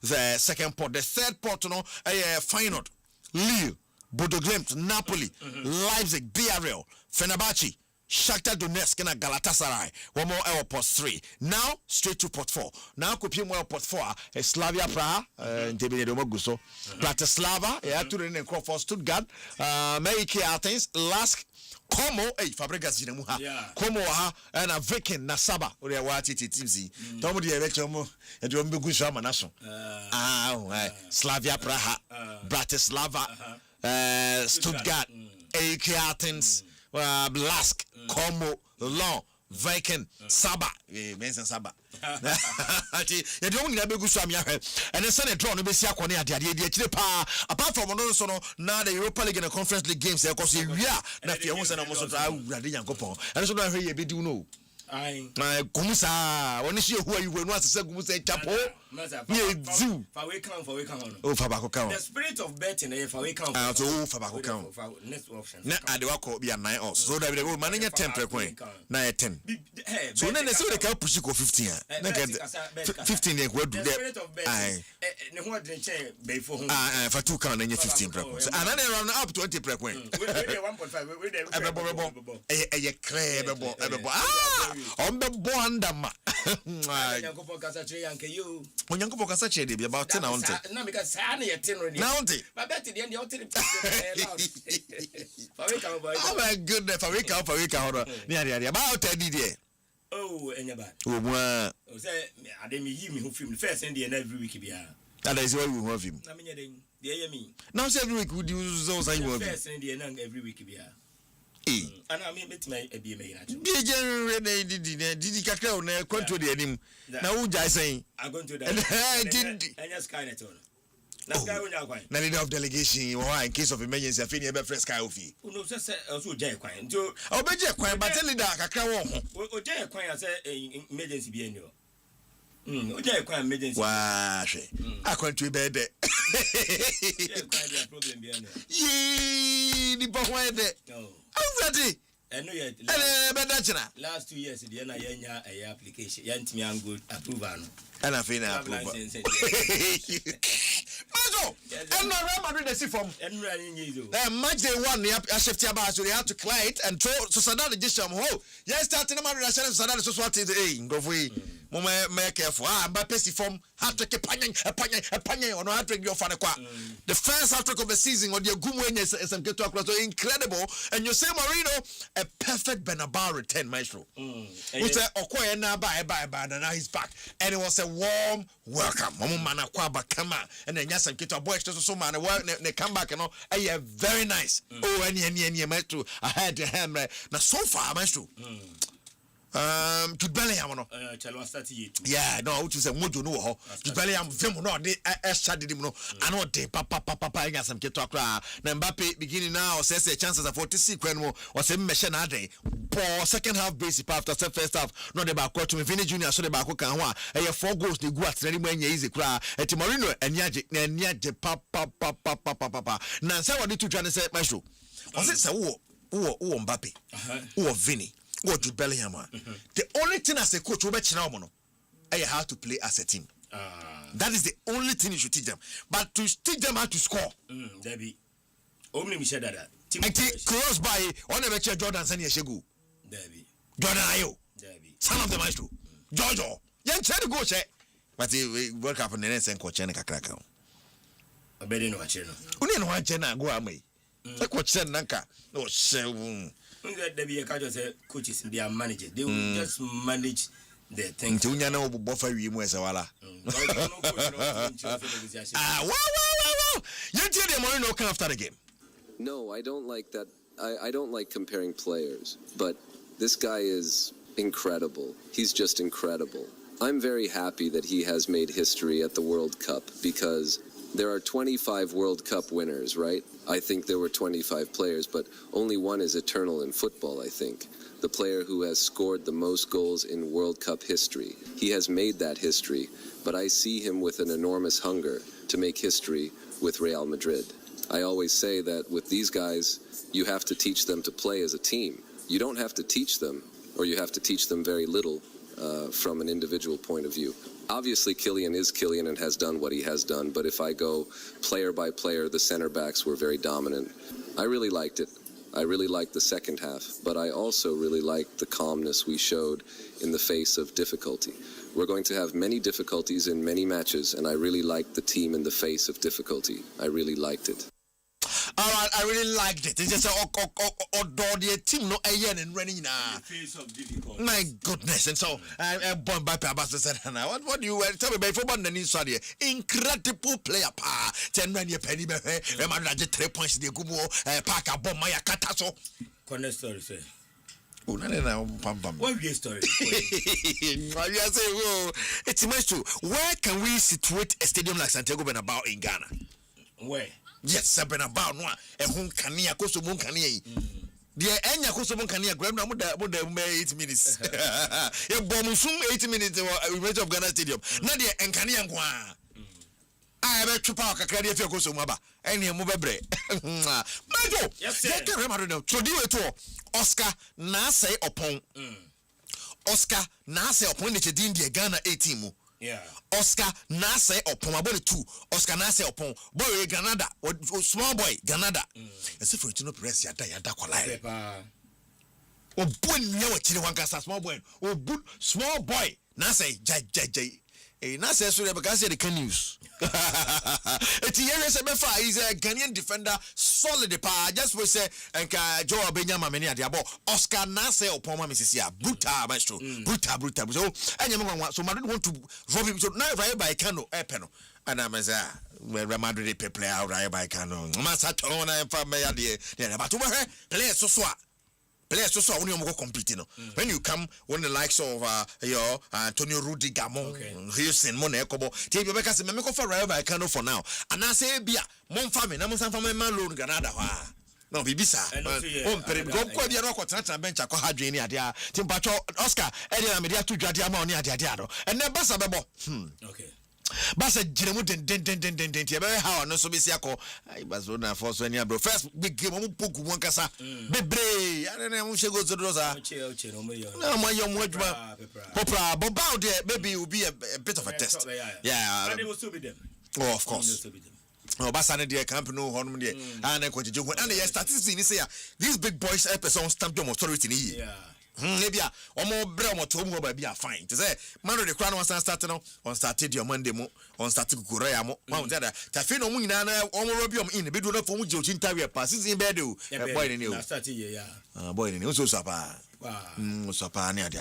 the second port, the third port no Feyenoord, Lille, Bodo Glimt, Napoli, Leipzig, Villarreal, Fenerbahce, Shakhtar Donetsk and Galatasaray. One more port 3. Now straight to port 4. Now kopie more port 4. Slavia Praha, Ntebele de Moguso, Bratislava, Turin for Stuttgart, Meriki Athens, Lask, Como, Fabregas Dinamuha, Como and a Viking Nasaba, or a Wati Timzi. Tomodi Electromo, and you will be good Manaso. Slavia Praha, Bratislava, Stuttgart, AK Athens. Blask, Como, Long, Viking, Saba, Benson Saba. You don't need a big Samia, and the Senate drawn to be Siakone at the idea. Apart from Monosono, now the Europa League and the Conference League games, of course, that you almost and almost Radian Copo, and so I hear you do know. Kumusa, when you who you will not say Kumusa Chapo. The spirit of betting, if I count, next option. I do call be a 9 off. So that we will manage a 10 per coin. 9 10. So then they say they can push you 15. 15 they will do that. For 2 count and 15 per coin. And then run up 20 per coin. 1.5. On the Boandama. Onyankopo kasa chede be about 10 ounce. Na because Sani at 10 already. Now ounce. But bet the end you oh my goodness, for week out near about 10 there. Oh, and your bad. Oh, say, I didn't mean who film first and every week. That is why we have him. I mean, me. Now, every week would use those I will first and every week. And I mean, it's my be did you catch on a control the enemy? Now, I say, I'm going to that. And just kind of None of delegation in case of emergency. I think you have fresh coffee. No, also Jay Quine. I'll bet you quite, but tell you that I can't. Jay Quine has emergency being you. Jay Quine emergency. Wash it. I can't be bed. Yee, the boy there. I'm ready. I know you last 2 years, the NIA application. Yanti me good approval. And I feel approval. And no Real Madrid they see from match day 1 the Asempa about so they had to clear it and throw so Sadar the just yes starting Madrid Sadar so what is go for make careful but pesi from hat to panya or no hat to your fan the first hat of the season or the gumwe some get to across so incredible and you say Marino a perfect Benabar return Myxtro we say Okoye na bye and now he's back and it was a warm welcome mama kwa bakama and then yes get to boy so man they come back and all very nice oh any Myxtro I had to him now so far Myxtro Jude Bellingham no. Chalo start ye. Yeah, no, which is a mojo no ho. Jude Bellingham film no de shade him no. Ano de papa nya some keto akra. Na Mbappe beginning now says the chances of 46 kwen mo was a measure na dey. For second half basic after first half no de back to Vini Junior so de back kan ho a 4 goals de go atrani mo anya easy kra. Eti Morino enyaje papa. Na say what to try to say Myxtro. Was it say wo Mbappe. Wo Vini. What Jude Bellingham. The only thing as a coach, you have to play as a team. That is the only thing you should teach them. But to teach them how to score. Debbie. Only me said that. I think close by one of the Jordan Sani Shegu. Debbie. Jordan Ayo. Debbie. Son of the Myxtro. Jojo. Young try to go check. But he work up on the next and coach and a crack. I bet you know what channel. Only no one channel go away. The coach said Nanka. No, sir. There be a coaches and they are managers. They will just manage their things. Tunya no buffer you mwesa wala. Wow. You tell them Morino come after the game. No, I don't like that. I don't like comparing players, but this guy is incredible. He's just incredible. I'm very happy that he has made history at the World Cup because there are 25 World Cup winners, right? I think there were 25 players, but only one is eternal in football, I think. The player who has scored the most goals in World Cup history. He has made that history, but I see him with an enormous hunger to make history with Real Madrid. I always say that with these guys, you have to teach them to play as a team. You don't have to teach them, or you have to teach them very little from an individual point of view. Obviously, Kylian is Kylian and has done what he has done, but if I go player by player, the center backs were very dominant. I really liked it. I really liked the second half, but I also really liked the calmness we showed in the face of difficulty. We're going to have many difficulties in many matches, and I really liked the team in the face of difficulty. I really liked it. All right, I really liked it. It's just the team no ayen and running now. My goodness, and so I'm born by Pabas said, what do you tell me before the new study? Incredible player, pa. 10 run your penny, remember 3 points the Gubo, Parker bomb my cataso. Connect story, say. Oh, no, pam. What is story? It's Myxtro. Where can we situate a stadium like Santiago Bernabeu in Ghana? Where? Yes, Bernabeu no e hun kania koso mun kania yi. De enya koso mun kania gram na muda 8 minutes. E bom sum 8 minutes we of Ghana Stadium. Na de enkania nko a. I be twa kakra de fe koso mu aba. Ene mu bebre. Majo. Yes sir. Ye kere ma do. Trodi we to Oscar na say opon. Oscar na say opon ne chedin de Ghana 18 mu. Yeah. Oscar Nase upon about 2. Oscar Nase upon boy Granada or small boy Granada. As if you know press yada kwalai. O boy nyawa chiri wankasa small boy. O small boy Nase jai. Nase so because the news. Etiyeresebefa is a Ghanaian defender, solid pa. Just we say enka Joe Benyama many at the Oscar Nase upon my Mrs. Brutal Myxtro. Brutal. So so I don't want to rob him. So now right by Cano Epeno. And I'm as Real Madrid play out right by Cano. Masatona and family idea. But over here, play so. Players so only go competing. When you come when the likes of Antonio Rudiger, Houston, Monaco, take your because me for Rayo Vallecano for now. And I say bia mon family, na mon family man loan Granada. No bibisa. Go kwa dia no contract bench akọ hadwe ni ade a. Timpacho Oscar e dey na media to dwade ama oni ade ado. And then basa bebo. Okay. Basa jiremu den ti be how no so be siako ai Barcelona for so any bro first big game mo poku mo nkasa bebre ade na mo shego zo doza no mo yo na mo yo mo aduma popra but bound there maybe will be a bit of a test but they will still be them. Oh of course Basa ne dey camp no honum dey and kwajeje and the statistics ni say these big boys person stamp your authority ni maybe omo bre omo to mu ba bia fine to say man the crown one start no on started your Monday mo on started kukuroya mo ma unta da tafi no mu nyina na omo robium in be do na fo mu je ochi ntawe pa season be do boy ni o start here boy ni o so sapa so pa ni ade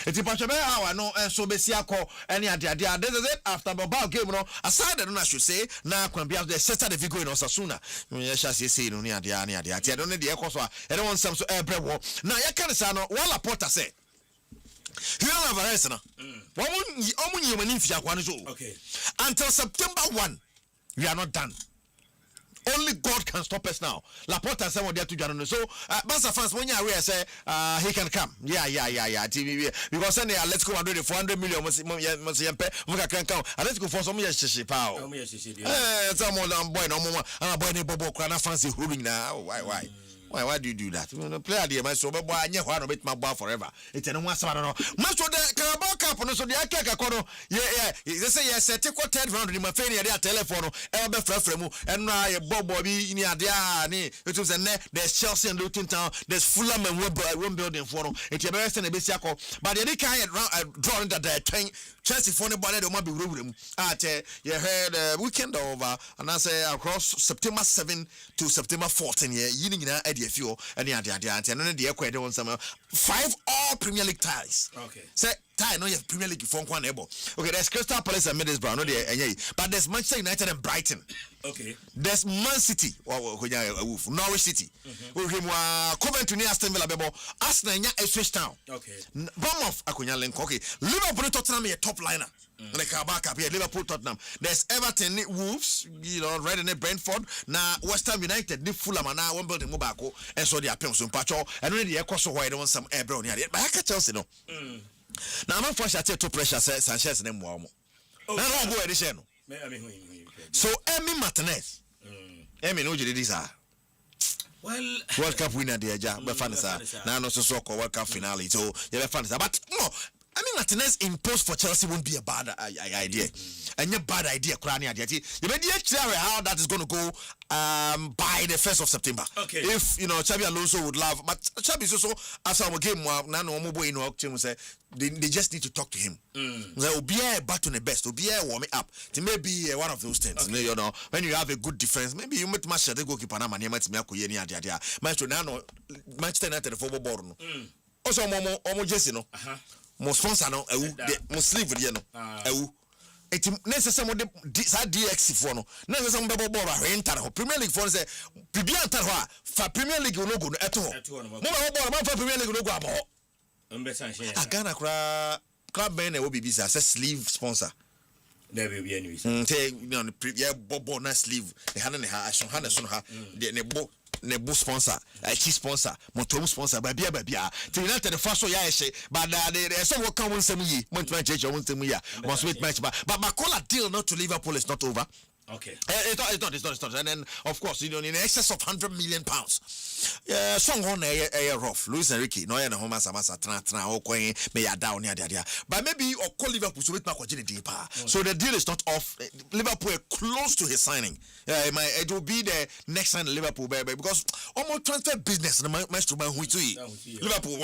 eti pa chebe awa no so be si akọ any ade this is it after Bilbao game no aside no I should say na kwambia the set the Vigo in Osasuna ya sha say no ni ade ati don't need the ekoso e don some so brewo na ya kan say no wala porter say Human virus na. Omu nyi mani fi akwa so. Okay. Until September 1, we are not done. Only God can stop us now. Laporta said, "What to do?" So, Basa fans, when you are say he can come. Yeah. TV because then let's go and do the 400 million. Must can come. And let's go for some years. Some more boy, no more. I'm a boy. Bobo, Krana fancy holding now. Why do you do that? Play idea, my so boy. I never bet my bar forever. It's an one summer. Much of the Carabao Cup, so the Akaka. Yeah. They say yes. Take what 10 round in my phone. Their telephone. Elbe Frefremu and Bobby in the it was a net. There's Chelsea and Luton Town. There's Fulham and Wimbledon for it's a best and a Bisiaco. But the kind drawing that they're trying Chelsea for nobody don't be room. You heard weekend over and I say across September 7 to September 14. Yeah, you know, few and the and the equator on some 5 all Premier League ties. Okay. Say tie no Premier League for one able. Okay, there's Crystal Palace and Middlesbrough, no there, but there's Manchester United and Brighton. Okay. There's Man City or Norwich City. Coventry near Aston Villa Bebo. Arsenal nya Ipswich Town. Okay. Bournemouth akunya link. Okay. Liverpool Tottenham a top liner. Like our backup here, Liverpool Tottenham. There's Everton, Wolves, Red and Brentford. Now West Ham United, Fulham, and now Wimbledon Mobako, and so they are playing some patch. And when they are cross wide on some air brown here, but I can tell you no. Now I'm first I tell to pressure Sanchez and Mwamo. Now I'm going to so Emi Martinez. Emi no jide this are. Well, World Cup winner there, but fanasa. Now no so World Cup finale. So yeah, fanasa. But no. I mean, Martinez imposed for Chelsea won't be a bad idea. And a bad idea, Krani idea. You may clear how that is going to go by the 1st of September. Okay. If, Xabi Alonso would love, but Xabi is also, after our game, they just need to talk to him. They will be a battle the best, will be a warming up. It may be one of those things. Okay. When you have a good defense, maybe you might match the goalkeeper, Manchester United football board. Also, Momo Jesse, no. Mo sponsor no mo sleeve de no eti necessary mo de DX for no necessary mo bebo ball enter ho Premier League for say bibia enter ho fa Premier League logo no eto ho mo ba ball ma fa Premier League logo abo mbesa she agana kra club ben na wo bibisa say sleeve sponsor there will be any say yeah ball na sleeve e ha na ha so ha na so ha de ne bo nebo sponsor chief sponsor motom sponsor babia till United the first ya ehye but the some will come nsem yi montman church nsem yi must wait match but Makola deal not to Liverpool is not over. Okay. It's not. And then, of course, in excess of £100 million. Song on a rough. Luis Enrique, no, and Homer Samasa, may down here. But maybe or call Liverpool to make deeper. So the deal is not off. Liverpool are close to his signing. It will be the next sign Liverpool, baby, because almost transfer business. Liverpool,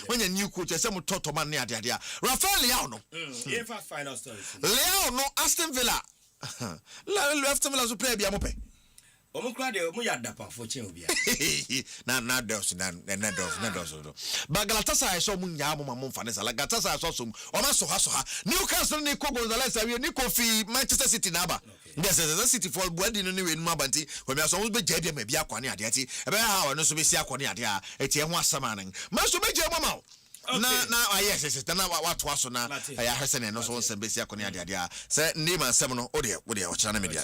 when a new coach, some total man near there. Rafael Leao, final story. Leao, no, Aston Villa. Left him as a player, Biamope. Na dos. But Galatasaray saw Munyamo Monfanesa, like Galatasaray saw some, Omaso Hasoha, Newcastle, Nico Gonzalez, Nico Fee, Manchester City Naba. Yes, the City for wedding anyway in Mabanti, when there's always been Jedi, maybe a Quania, about how I know to be Siaquania, it's a one summoning. Must be Jamamo. Yes, then what was on I hasten and also some basic on the idea. Say, name and seminal audio with your channel media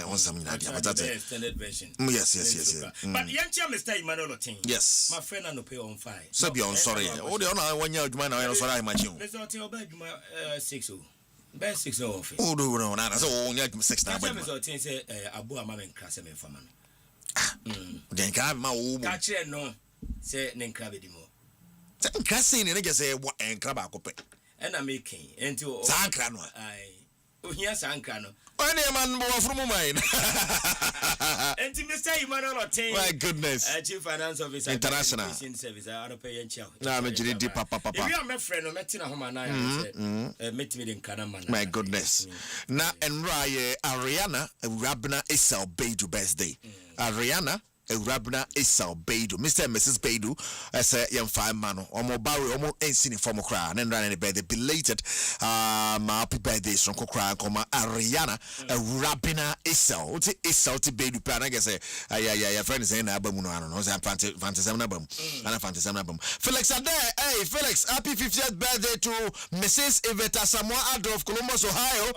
on some idea, but that's a extended version. Yes. But Yantia Mr. Manolo Ting. Yes, my friend, I no pay on fire. So be on sorry. Oh, the honor 1 year, man, I also like my tune. Let's not tell about my 6 best 6 office. Oh, do no, so only 6 times. I say, Abu Amaman Crassam for man. Then can have my own. Catch it, no, say, Nencrabidimo. Cassine and I just say what and Crabacope. And I'm making into Sancrano. Yes, Ancrano. Only a man more from mine. And to Mr. Emmanuel Ting. My goodness. Chief Finance Officer International Service. I don't pay a chow. Now I'm a Jedi Papa. If you are my friend, I'm meeting a home and I met me in Kanaman. My goodness. Now and Raya Ariana Rabna Isao Beju birthday. Ariana Rabna Isao Bedu, Mr. and Mrs. Bedu, as a young fireman, or more Barry, almost ain't seen for more crown and running a birthday belated. Happy birthday birthday so kokra koma Ariana Rabina Isel. What Isel to baby plan I guess your friend is saying album no no fantasy album and a fantasy album. Felix are there. Hey Felix, happy 50th birthday to Mrs. Iveta Samoa Ado of Columbus, Ohio.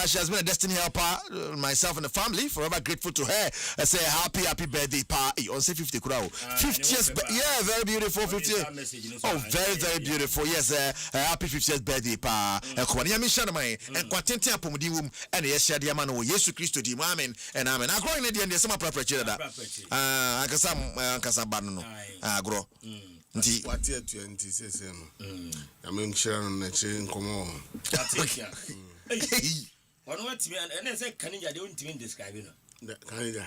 She has been a destiny helper, myself and the family. Forever grateful to her. I say happy birthday party on say 50 crowd. 50th, yeah, very beautiful 50th. Oh, very beautiful. Yes, happy 50th birthday pa. Kwani mi shana mai and kwatente apomudi wum and yes share the man o Yesu Kristo di amen and amen. Agro in the some preparation that. Akasa banu no. Agro. Nti what year 20 says I mean share na che nkomo. One what me and say Kanija they won't describe no. Kanija.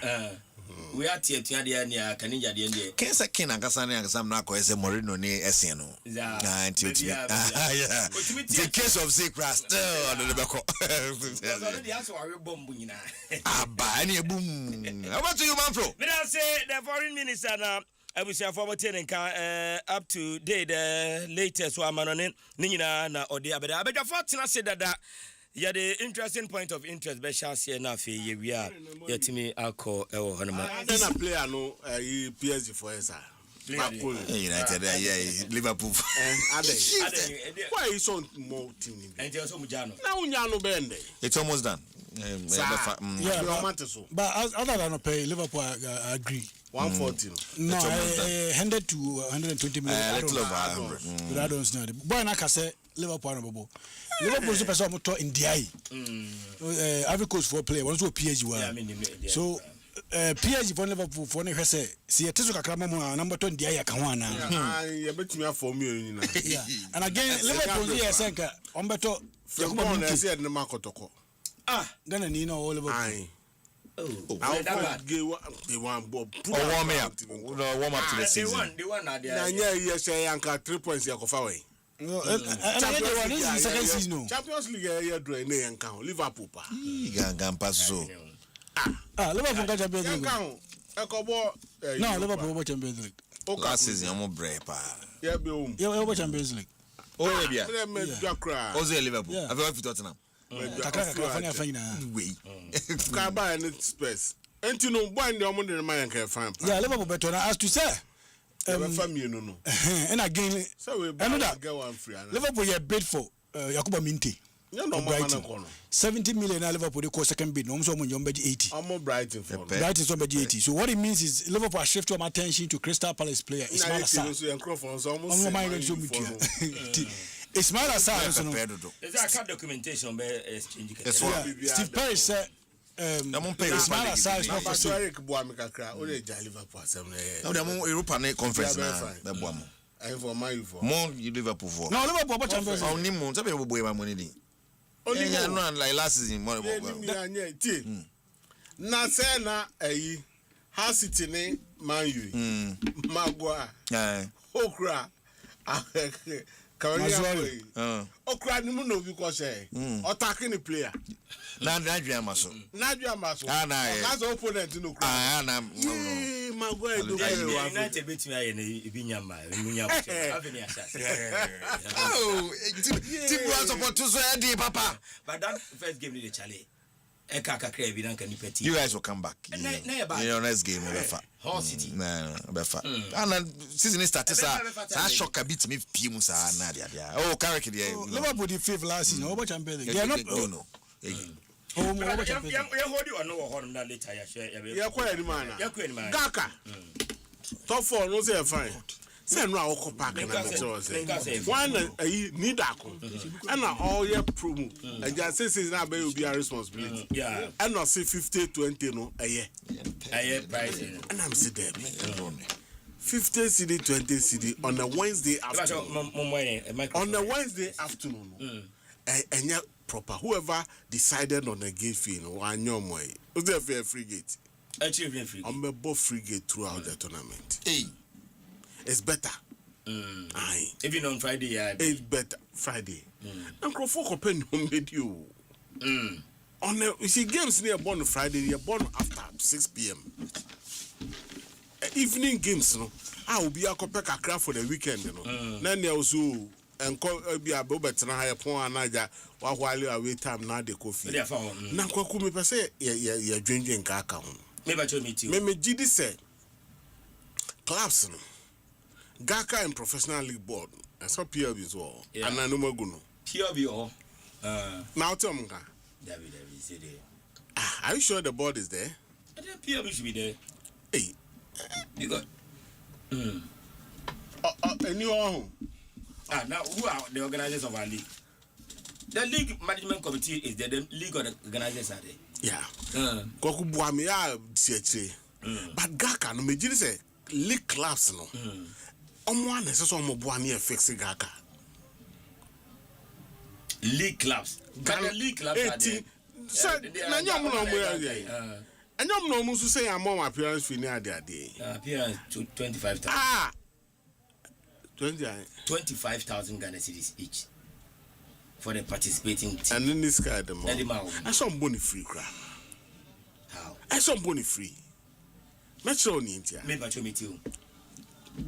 We are here to the near Kanija the end. Kensa kin ankasa na ko ese Morino ni ese no. Yeah. The case of Secret still on the beko. Already aso are bomb nyina. Aba na ebum. How about you man pro? Me don say the foreign minister na abusia for up to date the latest one manone nyina na odi abeda abeda for tena say dada. Yeah, the interesting point of interest be shall see na fe ye we are yetimi akọ ewo honoma. Then a player no PSG for us. United Liverpool. Why is on more team? And also Mujano. Now Unyano bende. It's almost done. But other than pay Liverpool agree. 140. No, 100 to 120 million. I don't know. Boy, I can say Liverpool. Liverpool is a person who in the every coach for player. One so PSG. So PSG for Liverpool for ne say see a teso kakra mo number 2 in the kan wana. You bet me for me. And again Liverpool here say ka on beto Yakuba na say na makotoko. Then ni no Liverpool. They want warm up to the season. They want na yeah say anka 3 points yakofa we. Champions League here do na yanka Liverpool pa. Gangam paso. Liverpool got Champions League. No, Liverpool got Champions League. Last season I'm brave pa. Yeah be home. Yeah, got Champions League. Oh yeah. Ose Liverpool. Have you ever Tottenham? We can buy any space. And you know, why the money in my fine. Yeah, Liverpool better as to say. Family no. And again, so we get one free. Liverpool you bid for Yakuba Minty. You know, 70 million Liverpool they call second bid. No, so when you're 80. I'm more Brighton for Brighton so 80. So what it means is Liverpool shift your attention to Crystal Palace player. It's not Ismail Assar. Is that cut documentation by exchange? Steve Perry said Ismail Assar is not for sale. No, the European conference na boamo. I for my for. More you Liverpool for. No, Liverpool but Champions League. Only mo, sabe boy my money. Only no like last season money. Na say na Ha City ne Man U. Magua. Okra. Okra ni mu no bi ko say. Attacking the player. Na Nigeria maso. That's opponent no cry. Na Magua do United bet me aye na ibinya ma. Oh, team was support to so papa. But that first game the challenge. You guys will come back. Your next game, Hull City. No, befa. And season started. I shock a bit me. Pimusa Nadia. Oh, Carrick. Liverpool the fifth last season. Over Champions League. They are not. No. Gaka. Top 4 no say fine. Say no akọ park na say. One need akọ. And all your promo. And just say na be be responsibility. Yeah. And not say 50-20 no aye. Aye price. And I'm say there. 50 CD 20 CD on a Wednesday afternoon. On a Wednesday afternoon. And yeah proper whoever decided on a gate fee no one your way. Was there free gate? Actually free. I'm a both free gate throughout the tournament. Hey. It's better. Aye. Even on Friday, yeah. It's better Friday. Uncle Folk open made you. On the you see games near born Friday, you're born after 6 p.m. Evening games, no. I will be a copper craft for the weekend, you know. Then there also enko bi abobetena ha pon anaja wa hwale away time na de coffee na kwaku me pese ye dwendwe nka aka ho me ba cho meet you me gidi say clubs no Gaka and Professional League Board and so PLB as well and I no maguno PLB or now tell me David said are you sure the board is there? I think PLB should be there. Hey, you got anyone now who are the organizers of our league? The league management committee is there. The league organizers are there. Yeah. Koku buami ya CHA. But Gaka no me say league clubs no. Omo ane so omo buami e fix Gaka. League clubs. But the league clubs are there. So na nyom no mo ya. Anyom no mo so say amon appearance fee ni ade. Appearance to 25,000. 25,000 Ghana cedis each for the participating team. And in this guy, I saw money free crap. How? I saw money free. Myxtro on India. Maybe I show me too.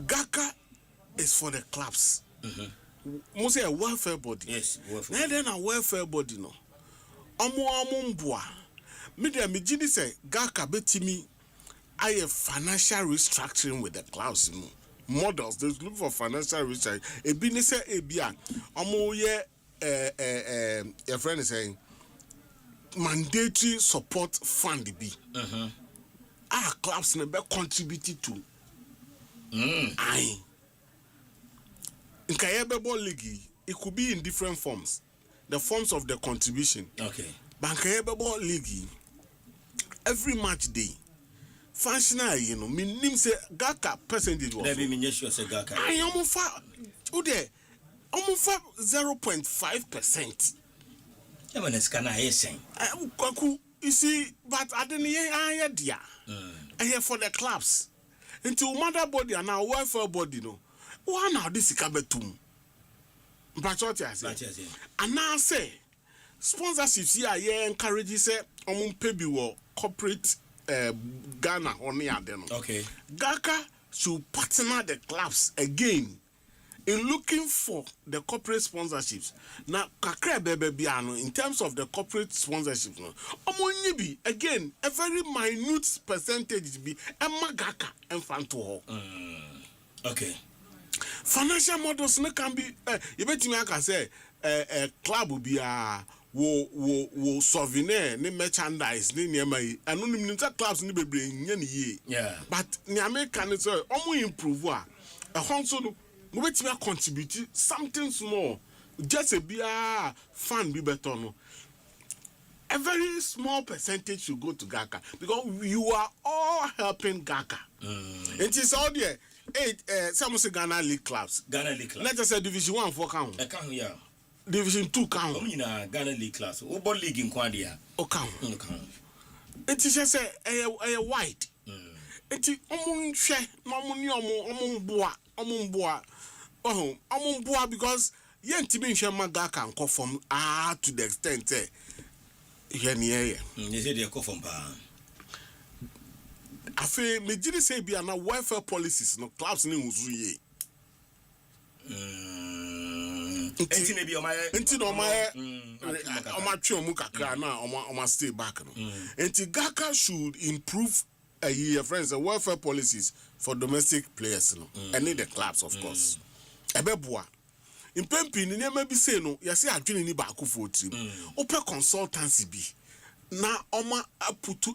Gaka is for the clubs. Most a welfare body. Yes, welfare. And then a welfare body no. Omo mbwa. Me dey me gidi say Gaka betimi aye financial restructuring with the clubs no. Models they look for financial research e bi ni say e bia omo ye your friend is saying mandatory support fund bi our clubs ne be contributed to aye in Kayabebo League it could be in different forms the forms of the contribution okay but Kayabebo League every match day functional, you know, meaning say Gaka percentage was. Let me sure say Gaka. I am for 0.5%. Yeah, when it's kind of saying. You see, but I didn't hear idea. I hear for the clubs. Until mother body and our welfare body, no. Why now this is kabetum? But what I say. And now say sponsorships here encourages say pebi wo corporate. Ghana on the other. Okay. Gaka should partner the clubs again in looking for the corporate sponsorships. Now, kakra bebebiano in terms of the corporate sponsorships, no. Omonyibi again a very minute percentage be Emma Gaka and Fanto. Okay. Financial models no can be. You bet me I can say a club will be wo souvenir ni merchandise ni niema yi anu ni nta clubs ni bebre nya ni yi but ni America ni so omo improve a honso no mo betimi contribute something small just a bia fan be better no a very small percentage should go to Gaka because you are all helping Gaka it is all there some say Ghana League clubs let us say Division 1 for count yeah Division 2 count. Ghana League class. What league in Kwandia? O count. It is just a white. It is share boa because yen timi share Magaka and from to the extent they say they come from I feel me did say be na welfare policies no clubs ni uzuye. Enti ne bi o ma twa mu kakra na o ma stay back no enti Gaka should improve your friends welfare policies for domestic players no and the clubs of course ebeboa impempi ni ma bi say no ya say adwene ni ba akofo trim open consultancy bi na oma put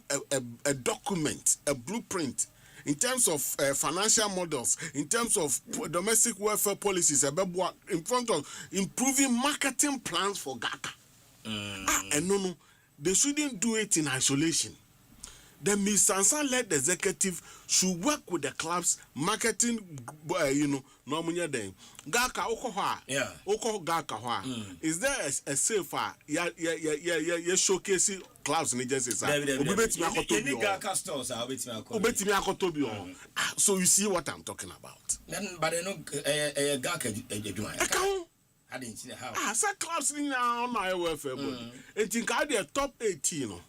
a document a blueprint in terms of financial models, in terms of domestic welfare policies, in front of improving marketing plans for Gaka. And no, they shouldn't do it in isolation. The Ms. Sansan-led executive should work with the clubs, marketing, normally then. Gaka, Oko Gaka, is there a safer, showcasing clubs in agencies? So you see what I'm talking about. But I know Gaka. I didn't see how. Some clubs now on my welfare body. It think I the top 18,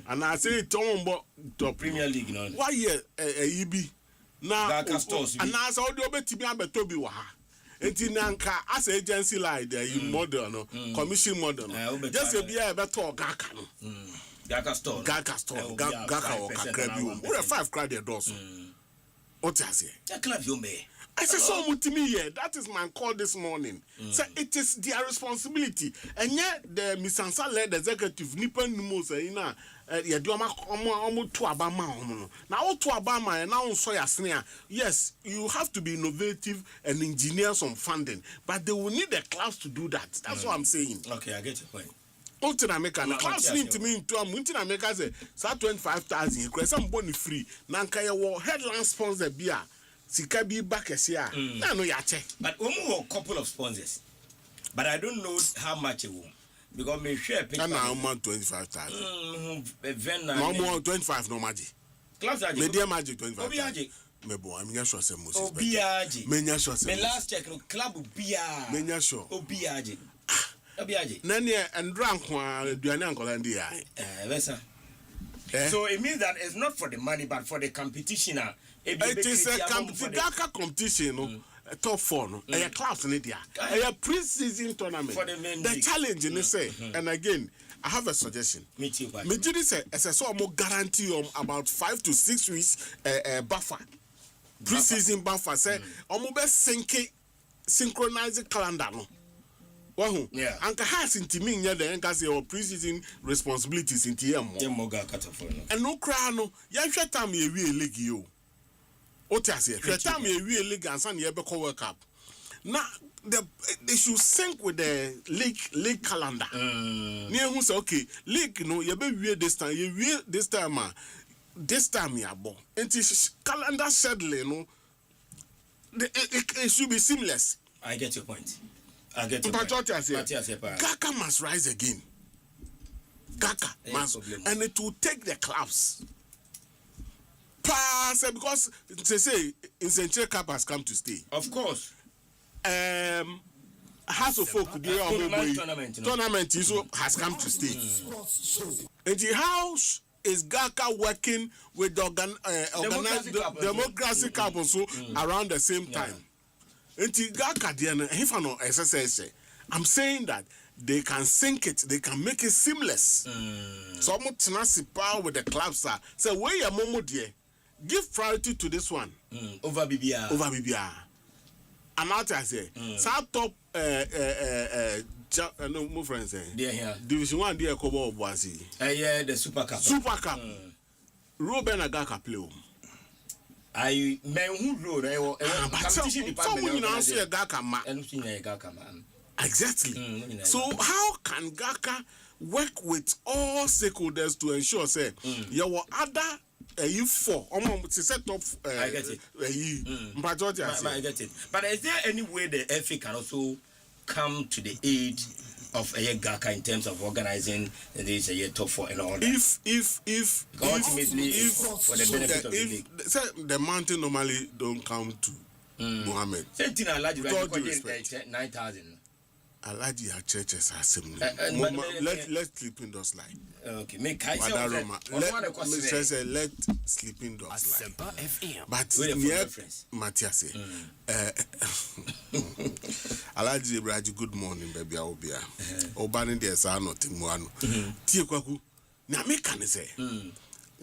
and I say top Premier League. No. Why EB now? And now so the obeti be abetobi wa. enti nanka as agency like the model no commission model no just be a better gaka no gaka store gaka o kakra bi o 5 credit doors what you say club you me I said so to me here. That is my call this morning. So it is their responsibility. And yet the Misansa led executive Nippon Numo say na ya do omo to abama now to abama and now so ya snare. Yes, you have to be innovative and engineer some funding, but they will need the class to do that. That's what I'm saying. Okay, I get your point. Ultra America, the class need to mean to Ultra America say 25,000. You create some money free. Nanka ya headline sponsor beer. Sika be back as here. No, yache. But we have a couple of sponsors. But I don't know how much it will. Because me share picture. And now 25,000. No more 25 no magic. Class magic. Media magic 25. Obiaji. Me boy, I'm not sure say Moses. Obiaji. Me not sure say. Me last check no club Obiaji. Me not sure. Obiaji. Obiaji. Nani and rank one duane ankola ndi ya. Besa. So it means that it's not for the money but for the competition. It is a competition, no? Top 4, no? A class in India. A pre-season tournament. The challenge in say, and again, I have a suggestion. Me too. Me do this as a sort of guarantee about 5 to 6 weeks buffer. Pre-season buffer. Say, almost synchronize the calendar, no? Wahu. Yeah. Anka has in Timing, yeah, the anchors your pre-season responsibilities in TM. And no crown, no, Yansha time ye league you. Otiase, the time ye league and San Yabeko World Cup. Now, they should sync with the league calendar. Near who say, okay, league, no, you be weird this time, you weird this time, ya bo. And this calendar scheduling, no, it should be seamless. I get your point. I get your point. Gaka must rise again. Gaka must, and it will take the clubs. Pass because they say in Central Cup has come to stay. Of course. House of Folk tournament has come to stay. And the house is Gaka working with the Democracy Cup also around the same time. And the Gaka SSS. I'm saying that they can sync it, they can make it seamless. So I'm not power with the clubs. So where your momo dear, give priority to this one over BBR. Over BBR. And now I say, start top no more friends Division 1 dear Kobo Boisi. Yeah, the Super Cup. Super Cup. Ruben Agaka play. I men who rode competition department now say Gaka ma. Exactly. So how can Gaka work with all stakeholders to ensure say your other U4 to set up I get it. I get it. But is there any way the FA can also come to the aid of Gaka in terms of organizing this top 4 and all that? If ultimately for the benefit of the league. The mountain normally don't come to Mohammed. 9,000. Alaji our churches are similar. Let sleeping dogs lie. Okay, make let sleeping dogs lie. FM. But yeah, Matthias, Alaji Braji, good morning, baby. Obia. Obani de sa no timuano. Tie kwaku. Na me can say.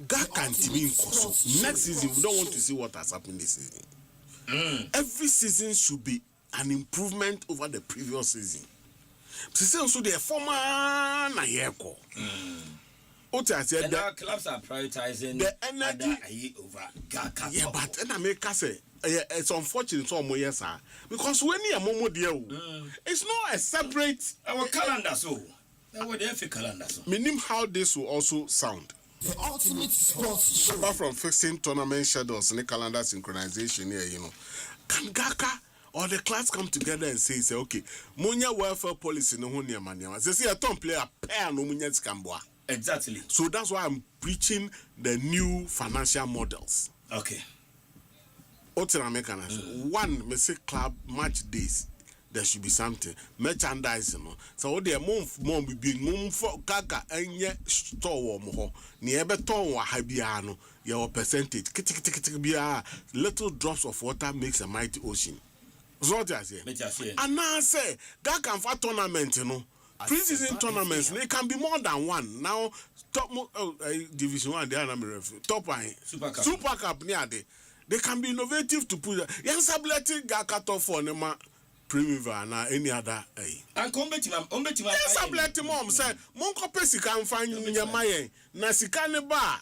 Gaka and Timi Nkoso. Next season, we don't want to see what has happened this season. Every season should be an improvement over the previous season. Also the former na yeko. Now clubs are prioritizing the energy over Gaka. Yeah, but I make say it's unfortunate for mo yes because when you momo there it's not a separate our calendar so. That would have a calendar so. Meaning how this will also sound. The ultimate sports show. Apart from fixing tournament schedules and the calendar synchronization here, can Gaka or the class come together and say, okay, Munya welfare policy no hunya mania. They say a top player pair no munya scambua. Exactly. So that's why I'm preaching the new financial models. Okay. One, me say club match days. There should be something merchandising. So they mom be for Gaga and yet store more near beton or habiano your percentage. Little drops of water makes a mighty ocean. So what I say? And now say that can for tournament, you know. Pre-season tournaments, they can be more than one. Now, top Division 1, they are number top Super Cup, they can be innovative to put. Yes, ability got cut off for them. Primiva na any other and combetima yes ability mom say monko pesi can find nyama na sika ne ba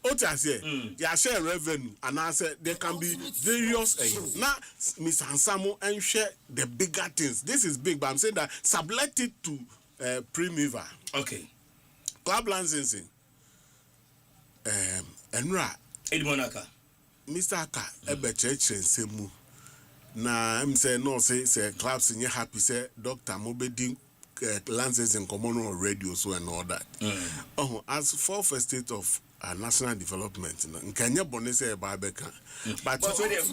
otiase ya share revenue and I say there can be various na Miss Hansamo and share the bigger things. This is big, but I'm saying that sublet it to Primiva. Okay. Club licensing. Enra Edmonaka Mr. Aka ebe cheche nsemu na I'm say no say clubs in happy say doctor mobedi lances in common on radio so and all that. As for first state of national development nkanya bone say Babeka but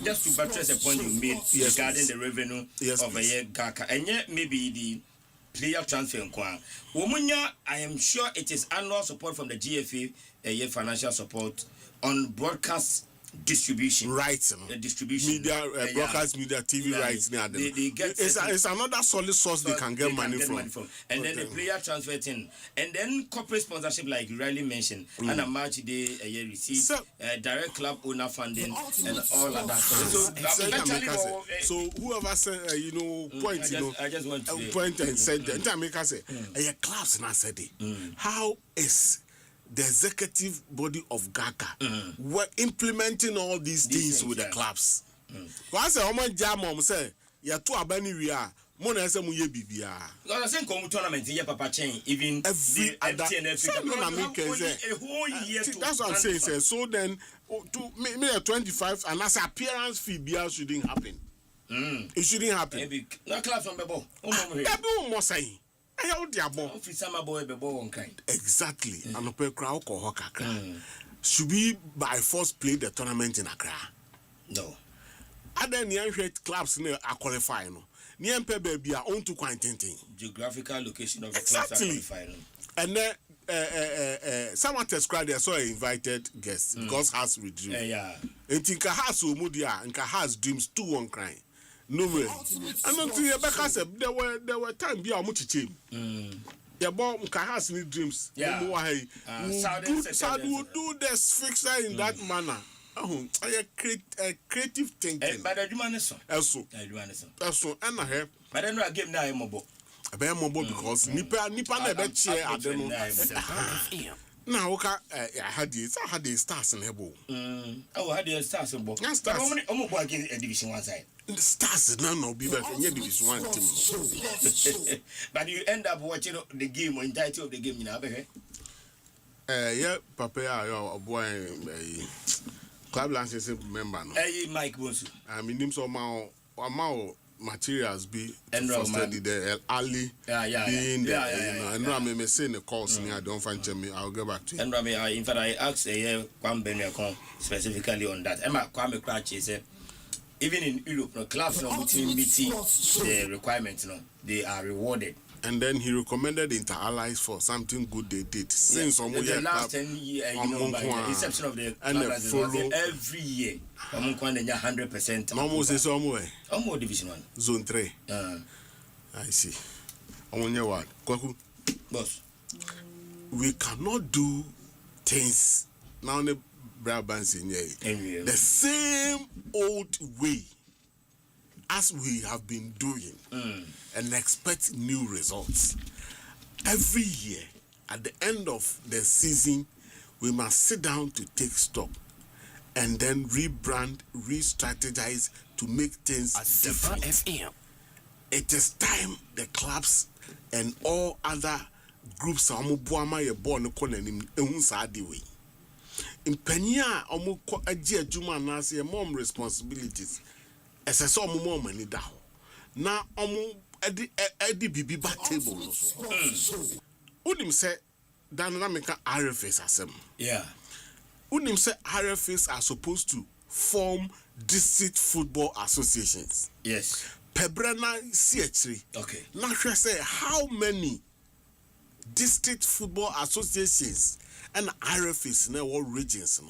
just to buttress a point you made regarding the revenue of a year Gaka and yet maybe the player transfer Womunya, I am sure it is annual support from the GFA, a year financial support on broadcast distribution rights, distribution media broadcast media TV rights. They get it's another solid source they can get money from. And then the player transfer thing, and then corporate sponsorship like you rightly mentioned, and a match day a year receipt, direct club owner funding, and all of that. So whoever said point, I just want to point and said the make us say a clubs na said how is the executive body of GACA were implementing all these things with the clubs. Once a woman jam say, "Ya two abani we are." Mona say mu ye bibia. Because I think come tournament here papa chain even every other. That's what I'm saying. Sir. So then, to me 25 and as appearance fee bia shouldn't happen. It shouldn't happen. Maybe no clubs on bebo. More saying. Exactly. Should we by force play the tournament in Accra? No. Other near clubs are qualifying. Near baby are on to quantity. Geographical location of the clubs are qualifying. And then someone described they saw invited guests because has withdrew. And think has Umudia and has dreams 2-1 crying. No way. And until Rebecca said there were times be a much team. Your bomb has any dreams. Saudi would do this fixer in that manner. Oh, I creative thinking. But I do understand. Also, and I have. But I know I give now a mobile. A bear mobile because Nipa never chair. I don't know. Now, I had the stars in her bowl. Oh, I had the stars in bowl. Stars. I'm working a division one side. Stars is now be back in division 1 team. But you end up watching the game or entirety of the game in Abe. Yeah, Papa, your boy, club licensing member. Hey, Mike Bonsu. I mean, him so more materials be for study the Ali being there, and I may say in the course me I don't find me I'll go back to you. And Rami, in fact I asked Kwame Benyakon specifically on that. Emma Kwame Cratch is even in Europe, no clubs no meeting the requirements, no, they are rewarded. And then he recommended Inter-Allies for something good they did. Since the last 10 years, by the exception of the club every year, 100%. Almost is somewhere. Almost Division 1. Zone 3. I see. What? Kwaku? Boss. We cannot do things now. The same old way as we have been doing and expect new results. Every year, at the end of the season, we must sit down to take stock and then rebrand, re-strategize to make things different. It is time the clubs and all other groups are born in Penya, Omuko Ajia Juma Nasi, mom responsibilities. As I saw more money down. Now, Eddie Bibi back table. Udim say, Dynamica RFS Asem. Yeah. Udim say RFS are supposed to form district football associations. Yes. Pebrana CH3. Okay. Now, say how many district football associations and RFs now all regions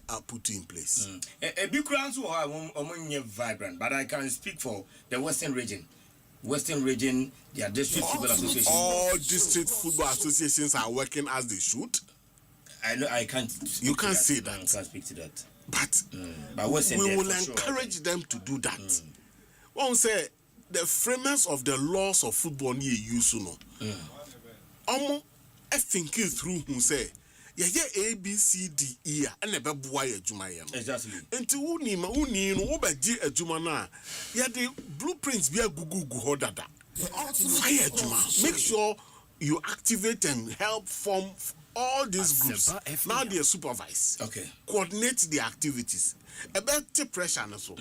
are put in place. A big crowds who are vibrant, but I can speak for the Western region. Western region, their district football associations. All district football associations are working as they should. I know I can't. You can't say that. I can't speak to that. But Western we will encourage them to do that. One say the framers of the laws of football need use thinking through who say A B C D E and never boy a Jumaya. Exactly. Until uni no obeji a Jumana. The blueprints be a gugu dada. Fire Juma. Make sure you activate and help form all these groups. Now they are supervised. Okay. Coordinate the activities. About the pressure and so.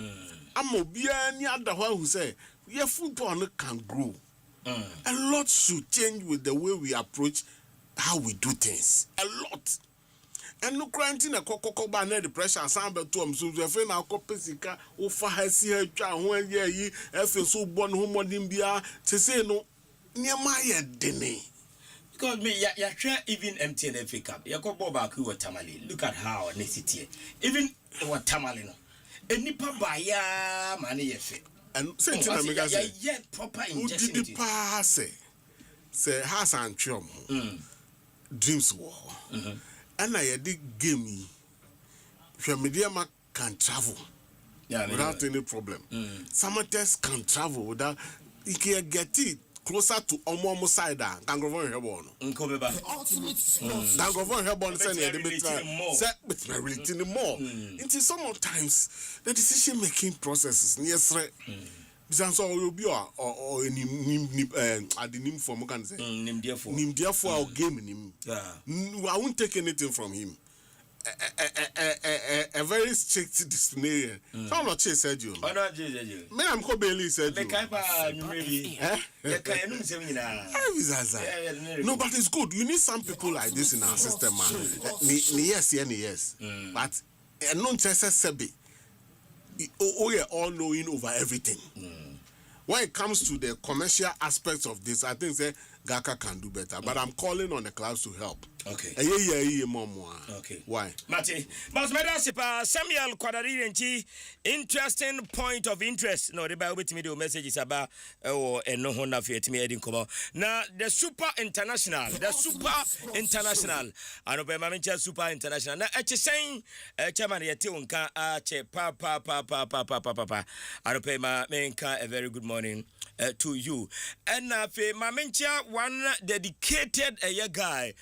I'm be any other one who say your football can grow. A lot should change with the way we approach how we do things. A lot. And no quarantine a cocoa banner the pressure sample to him. So the friend now copesika over has here when ye feel so born home on India to say no near my dene. Because me ya even MTN FA Cup. Ya go back who Tamale. Look at how necessity. Even what Tamale no. Enipa baya money yefe. And say proper injection. Who did the pass say has and chum dreams war. And I did game me. Mediama can travel without any problem. Samates can travel without he can get it closer to Omo side than Gangrovan Hebon. Gangrovan Hebon said with my relating more. Until sometimes the decision making processes yes because will be or any at the name for can say name therefore I'll game him. I won't take anything from him. A very strict disciplinarian. So I'm not said you. Me I'm called Bailey said you. No, but it's good. You need some people like this in our system, man. Yes. But non sebi. We are all knowing over everything. When it comes to the commercial aspects of this, I think that Gaka can do better. But I'm calling on the clubs to help. Okay. Okay. Why? Mate, but Samuel Quadari, interesting point of interest. No, the Bible with me the messages about and no honor for me heading come. Now the super international. I know Mamencha super international. Now saying chairman yeti unka che pa. I know Mamenka a very good morning to you. And Mamencha one dedicated guy.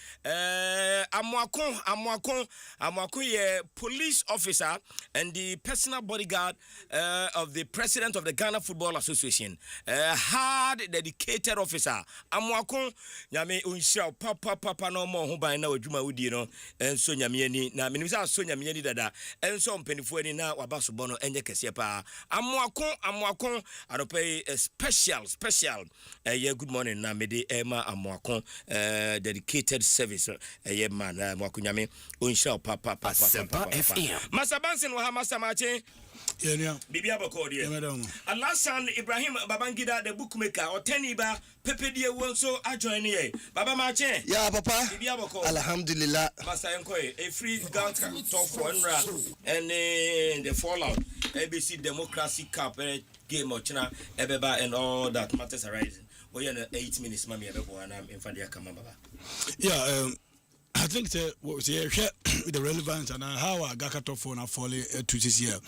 Amwako ye police officer and the personal bodyguard of the president of the Ghana Football Association. Hard dedicated officer. Amwako nyame unshia papa no mo ho ban na wadwuma wudi no enso nyame ni na menimisa so nyame ni dada enso mpenifu ni na wabaso bono enye kese pa. Amwako anope special yeah, good morning na mede Emma Amwako dedicated service man mwakunyame unsha papa Asempa FM Masabansen wa Masamache Bibi Abokodi Alasan Ibrahim Babangida the bookmaker or teniba Pepe die wonso ajoin ye Baba Mache yeah papa Bibi Abokodi Alhamdulillah Masa Enkoy a free gun top for and the fallout ABC Democracy Cup game of China Ebeba and all that matters arising. We are 8 minutes, Mammy, and I'm in Fandia Kamamba. Yeah, I think the relevance and how I got cut off on a folly to this year.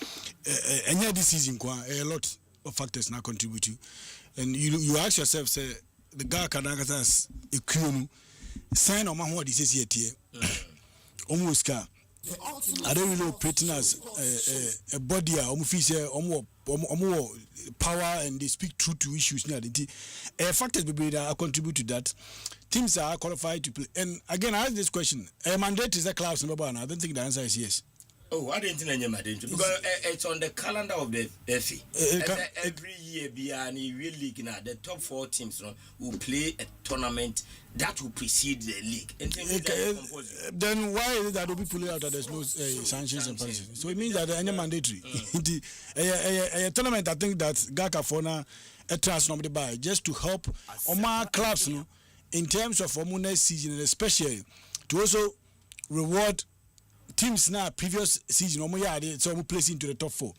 And this season, a lot of factors now contribute to. And you ask yourself, say, the guy can has a crew, sign on my what this is here. Almost car. I don't really operating as a body, almost power, and they speak true to issues. Factors that contribute to that. Teams are qualified to play. And again, I ask this question: a mandate is a class number one. I don't think the answer is yes. Oh, I didn't know mandate because it's on the calendar of the FA. Every year, Biani really the top 4 teams will play a tournament that will precede the league. Then why is it that will be pulling out that there's no sanctions and punishment? So it means that any mandatory. A tournament, I think that Gaka Fona a transfer by just to help Omar clubs in terms of next season, and especially to also reward teams now previous season so we place into the top 4.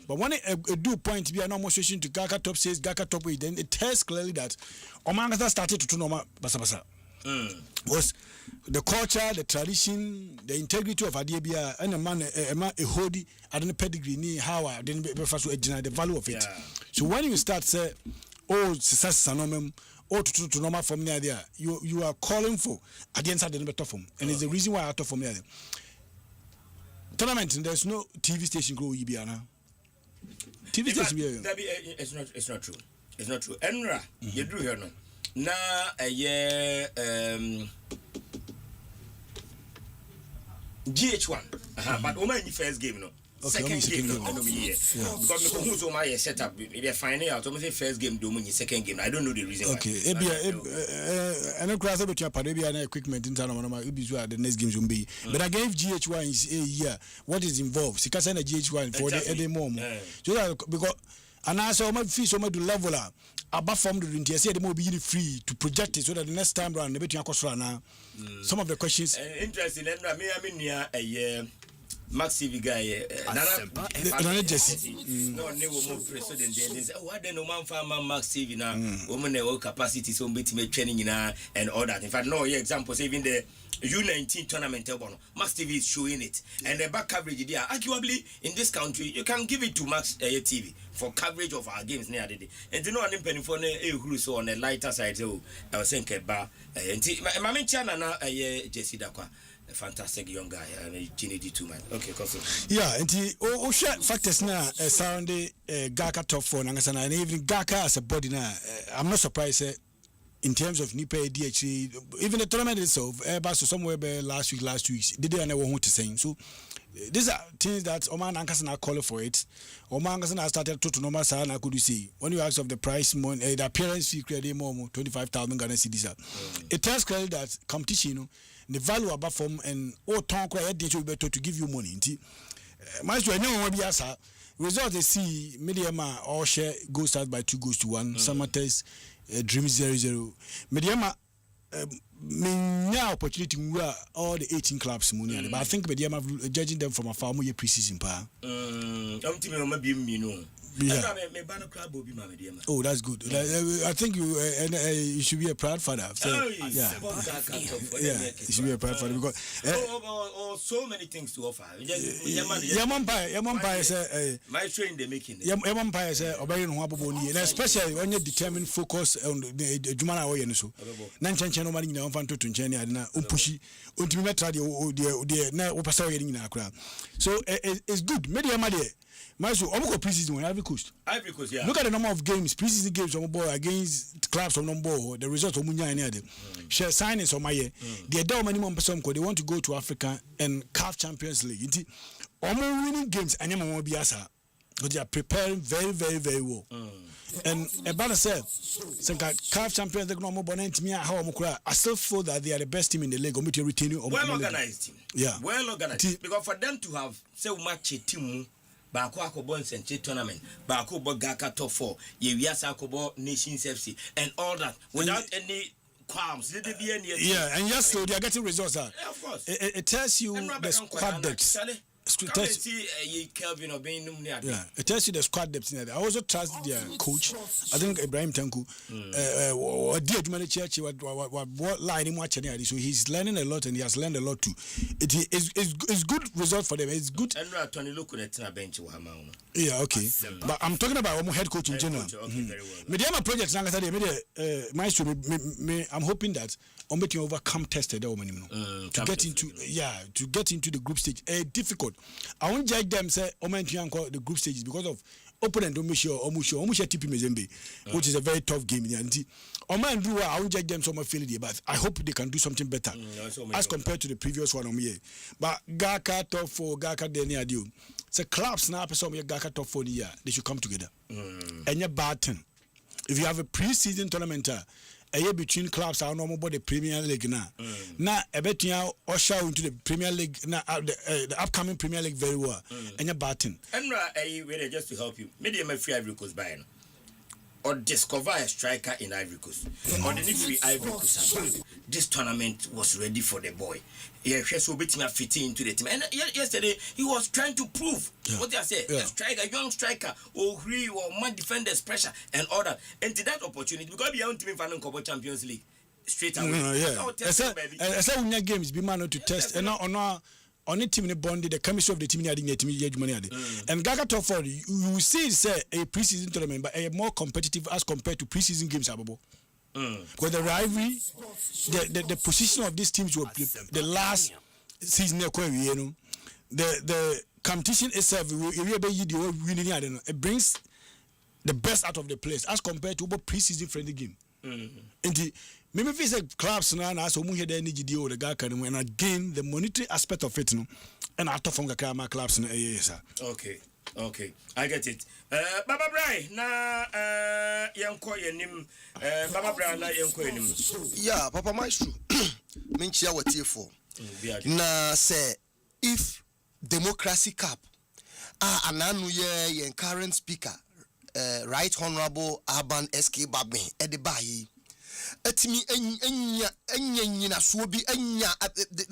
But when it do point to be an almost to Gaka top 6, Gaka top 8, then it tells clearly that Omanga started to normal basa. Was the culture, the tradition, the integrity of Adiabia, and a man a hoodie, I don't pedigree ni how I didn't be first the value of it. So when you start say, oh, success sanomem, or to normal from there, you are calling for against the better form, and it's the reason why I thought from there. Tournament, there's no TV station grow Ibiana. TV station, it's not true. It's not true. Enra, you do here no. Na a year GH1. But Oma in the first game no. Second game no because me who's Oma set up they find out almost first game do money second game. I don't know the reason why. Okay. And class about your parabia and equipment in town the next games will be. But I gave GH1 is a year. What is involved? Because I GH1 for the more. So because and I saw my fees so much to level up. Above from the India, say the more be free to project it so that the next time round, the better now. Some of the questions. Interesting. I mean, a year. Max TV guy, Nana Jesse. No, never more president. Then they say, "What the no man farmer Max TV now? Woman, their capacity so bit training and all that." In fact, no examples even the U19 tournament. Max TV is showing it, and the back coverage there. Arguably, in this country, you can give it to Max TV for coverage of our games near the day. And you know, I'm penny for who so on the lighter side. So I was saying, "Ba." And my channel now, Jesse Dakwa. A fantastic young guy, Ginny too, man. Okay, continue. Yeah, and the factors now surrounding Gaka top 4, and even Gaka as a body now. I'm not surprised in terms of Nipe DHC, even the tournament itself, so somewhere last week, they didn't know what to say. So these are things that Oman Ankasan are calling for it. Oman Ankasan has started to normal sana could you see when you ask of the price the appearance fee credit more 25,000 Ghana cedis. It tells clearly that competition, the value above form and all talk better to give you money. Myxtro, I know what be asa. Result they see Mediama all share goes start by 2-1. Summer test Dream 0-0. Mediama opportunity where all the 18 clubs money, but I think Mediama judging them from a far more pre-season pa. Oh, that's good. I think you should be a proud father. So, yeah, you should be a proud father because so many things to offer. Yaman say my train they making. Yaman say obey no aboboni, and especially when you determine focus on the Jumana way and so. Nanchan money in Fanto to Jenny and Umpushi, Ultimate the na Opasa in Accra. So it's good. Media Made. Myxtro, Omoko preseason Ivory Coast. Ivory Coast, yeah. Look at the number of games, preseason games on board against clubs on board. The result of Munya and Adam. Share signings on my year. They are minimum person because they want to go to Africa and CAF Champions League. Almost winning games and you be asa. But they are preparing very, very, very well. And about said, CAF Champions League no more bonnet me how I still feel that they are the best team in the league. Well organized team. Yeah. Well organized. Because for them to have so much a team. Baako akobo Nsenche tournament, Baako bo Gaka top 4, Yewiasa akobo Nations FC, and all that without any qualms. Yeah, and yes, so they are getting results. Yeah, of course. It tells you the squad depth. Come and see Kelvin or being nominated. Yeah, it tells you the squad depth in there. I also trust their coach. I think Ibrahim Tanku. Dear Jumani Church, what line him watching here. So he's learning a lot and he has learned a lot too. It's good result for them. It's good. And Tony look at a bench. Yeah, okay. But I'm talking about head coach in general. Okay, very well. Mediama project, I'm hoping that I'm making overcome tested to get into the group stage. Difficult. I won't judge them say the group stages because of opponent Omusha TP Mezembe, which is a very tough game. I won't judge them so much failure, but I hope they can do something better as compared to the previous one on here. But Gaka top 4, Gaka Deni Adio. So clubs now some Gaka top 4 year, they should come together. And your baton. If you have a pre-season tournament, a year between clubs are no more about the Premier League now. Now, a bet you usher into the Premier League now, the upcoming Premier League very well. And your baton. And just to help you, maybe I'm a free Ivory Coast by or discover a striker in Ivory Coast. Ordinary free Ivory Coast. This tournament was ready for the boy. He so bit me fit into the team. And yesterday he was trying to prove what I say. A striker, young striker, or free or man defenders pressure and all that. And to that opportunity, because we want to win final Champions League straight away. I said when your games be man to test and on the team in bonded the chemistry of the team and Gaga top 4 you will see say a preseason tournament but a more competitive as compared to preseason games ababo. Because the rivalry the position of these teams were the last season the competition itself it brings the best out of the players as compared to preseason friendly game. And maybe if it's a clubs now, so we hear the energy deal the guy can and again the monetary aspect of it, and out of my clubs in Okay, I get it. Baba Brai, na yanko yenim. Baba Brai na yanko yenim. Yeah, Papa Myxtro. Menchia what here for? Na say if Democracy Cup, ananu ye current speaker. Right Honorable Aban SK Babme Edibayi Etimi enya suobi enya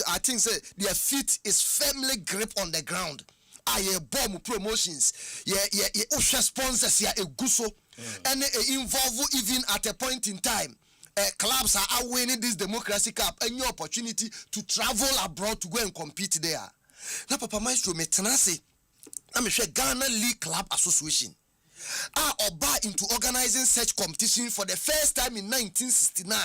I think say their feet is firmly grip on the ground. Aye bomb promotions ye sponsors ya eguso and involve even at a point in time clubs are winning this Democracy Cup and your opportunity to travel abroad to go and compete there. Now Papa Myxtro metenase I'm a Ghana League Club Association Oba into organizing such competition for the first time in 1969.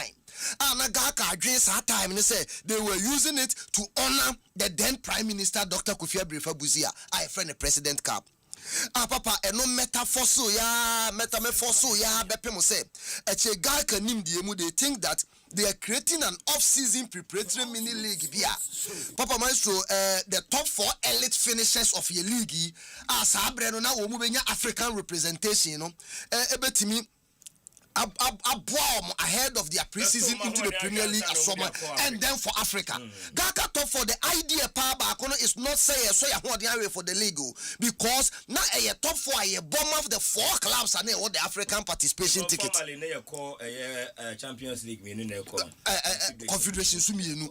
Nagaka address that time and say they were using it to honor the then Prime Minister Dr. Kofi Abrefa Buzia. I friend the President Cup. Papa no metaphor so ya bepemo say guy can name they think that they are creating an off-season preparatory mini league bia. Papa Myxtro the top 4 elite finishers of your league sabre no na wo mu benya African representation ebetimi ahead of their preseason into the Premier League as summer and then for Africa. Gaka top for the idea power is not say so ya for the league because now a top 4 a bomb of the 4 clubs and all the African participation tickets. Champions League meaning Confederation sumienu.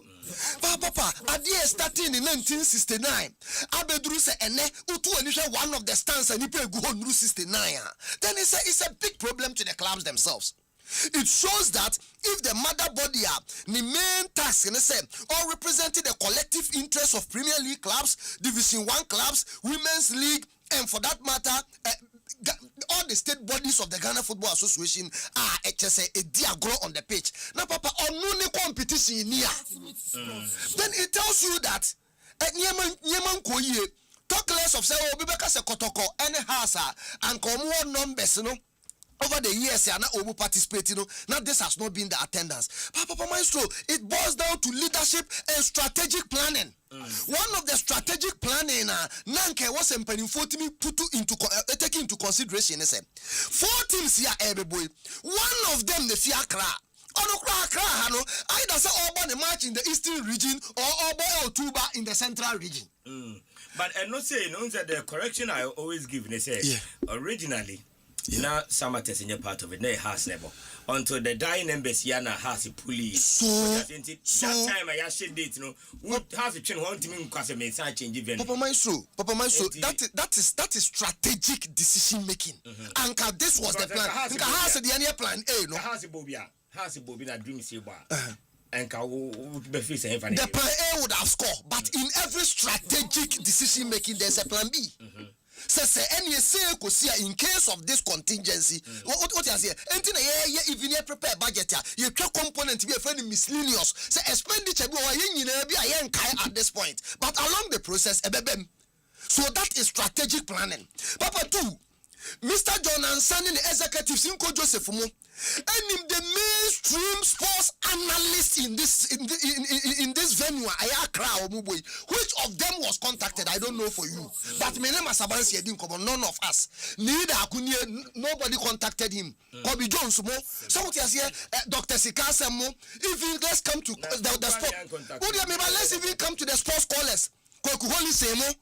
Papa idea starting in 1969. Abedru say ene utu anisha one of the stands and ipe go on 69. Then it's a big problem to the clubs themselves. It shows that if the mother body the main task or representing the collective interest of Premier League clubs, Division 1 clubs, Women's League, and for that matter, all the state bodies of the Ghana Football Association are a diagram on the pitch. Now, Papa, on no competition in here. Then it tells you that Nyeman Koye talk less of say, oh, Bibeka se Kotoko, any house, and come more numbers, over the years, Omu participating. Now this has not been the attendance. Papa Myxtro, it boils down to leadership and strategic planning. One of the strategic planning, Nanke was taking into consideration. 4 teams here, every boy. One of them, the Fiacra. Either say Oba the match in the eastern region or Oba or Tuba in the central region. But I'm not saying the correction I always give. They say originally. Now, Samates in your part of it, they has never. Until the dying embassy has a police. So that time I actually did, what has a change one to me because of me change event. Papa Myxtro, that is strategic decision making. And this was the plan. Has the plan A, no? Has a bobina dream see bar. And the plan A would have scored, but in every strategic decision making, there's a plan B. Say any say in case of this contingency, what you say? Even you prepare budget, you try component to be a friend miscellaneous. Say expenditure be at this point, but along the process, so that is strategic planning. Papa 2. Mr. John Ansani, the executive Simko Joseph Mo, and the mainstream sports analyst in this venue, which of them was contacted? I don't know for you, but my name is Sabansi didn't come. None of us, neither nobody contacted him. Kobe Jones Mo, so what you say, Dr. Sikasa Mo. Even let's come to the sport. Let's even come to the sports callers. Kokuholi Semo.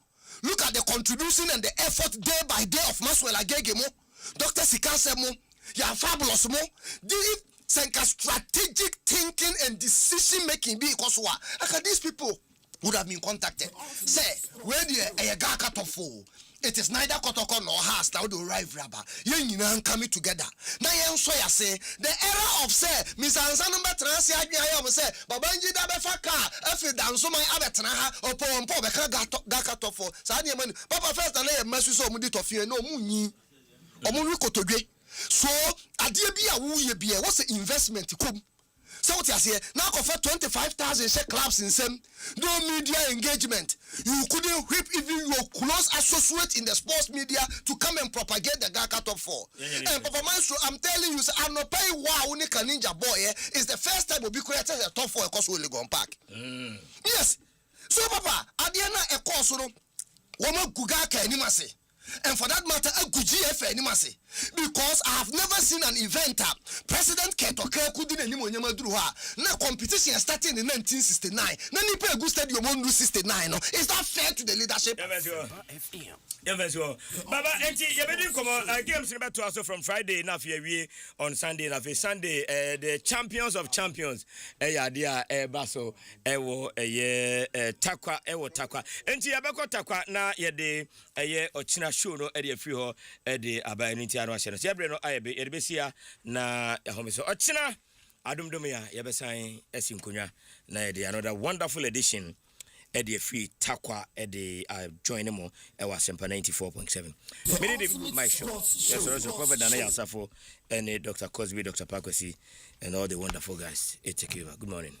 Look at the contribution and the effort day by day of Maswell Agegemo, Dr. Sikasemo, You are fabulous mo. This strategic thinking and decision making because what? These people would have been contacted. Say, where the Gaka Tofo. It is neither Kotoko nor Has now to arrive rabba. You coming together. Now you say the era of say Miss Ansanamba Transia say Babanji Dabefaka if you dance so my abetraha or Pompo Gaka Tofo. Sanya man Papa first and lay a message so mudito fear no muni or Muruko to be. So adia bia wo ye bia what's the investment come. So what you say now offer 25,000 share clubs in some no media engagement. You couldn't whip even your close associate in the sports media to come and propagate the Gaka top 4. And Papa Myxtro, I'm telling you, I'm not paying wow Nika Ninja Boy is the first time we'll be created a top 4 across Willigon Park. Yes. So Papa, Adiana a course woman Gugaka animase. And for that matter, a good GF animase. Because I have never seen an event President Ketoke couldn't anymore now competition starting in 1969. Now Nipa Egu Stadium won't do 69. Is that fair to the leadership? Baba, games to us from Friday enough here on Sunday enough Sunday the champions of champions baso takwa takwa enti yabeko takwa na yede ochina show no e free ho de abayanti ano ahye no sebre no ayebe yebesia na homeso ochina adomdom ya yebesan esinkonwa na yede another wonderful edition Eddie free takwa Eddie join mo Asempa 94.7. Me did my show. Yes, also Prophet Dana Yasafo and Dr. Cosby, Dr. Pakwesi, and all the wonderful guys. It's a good morning.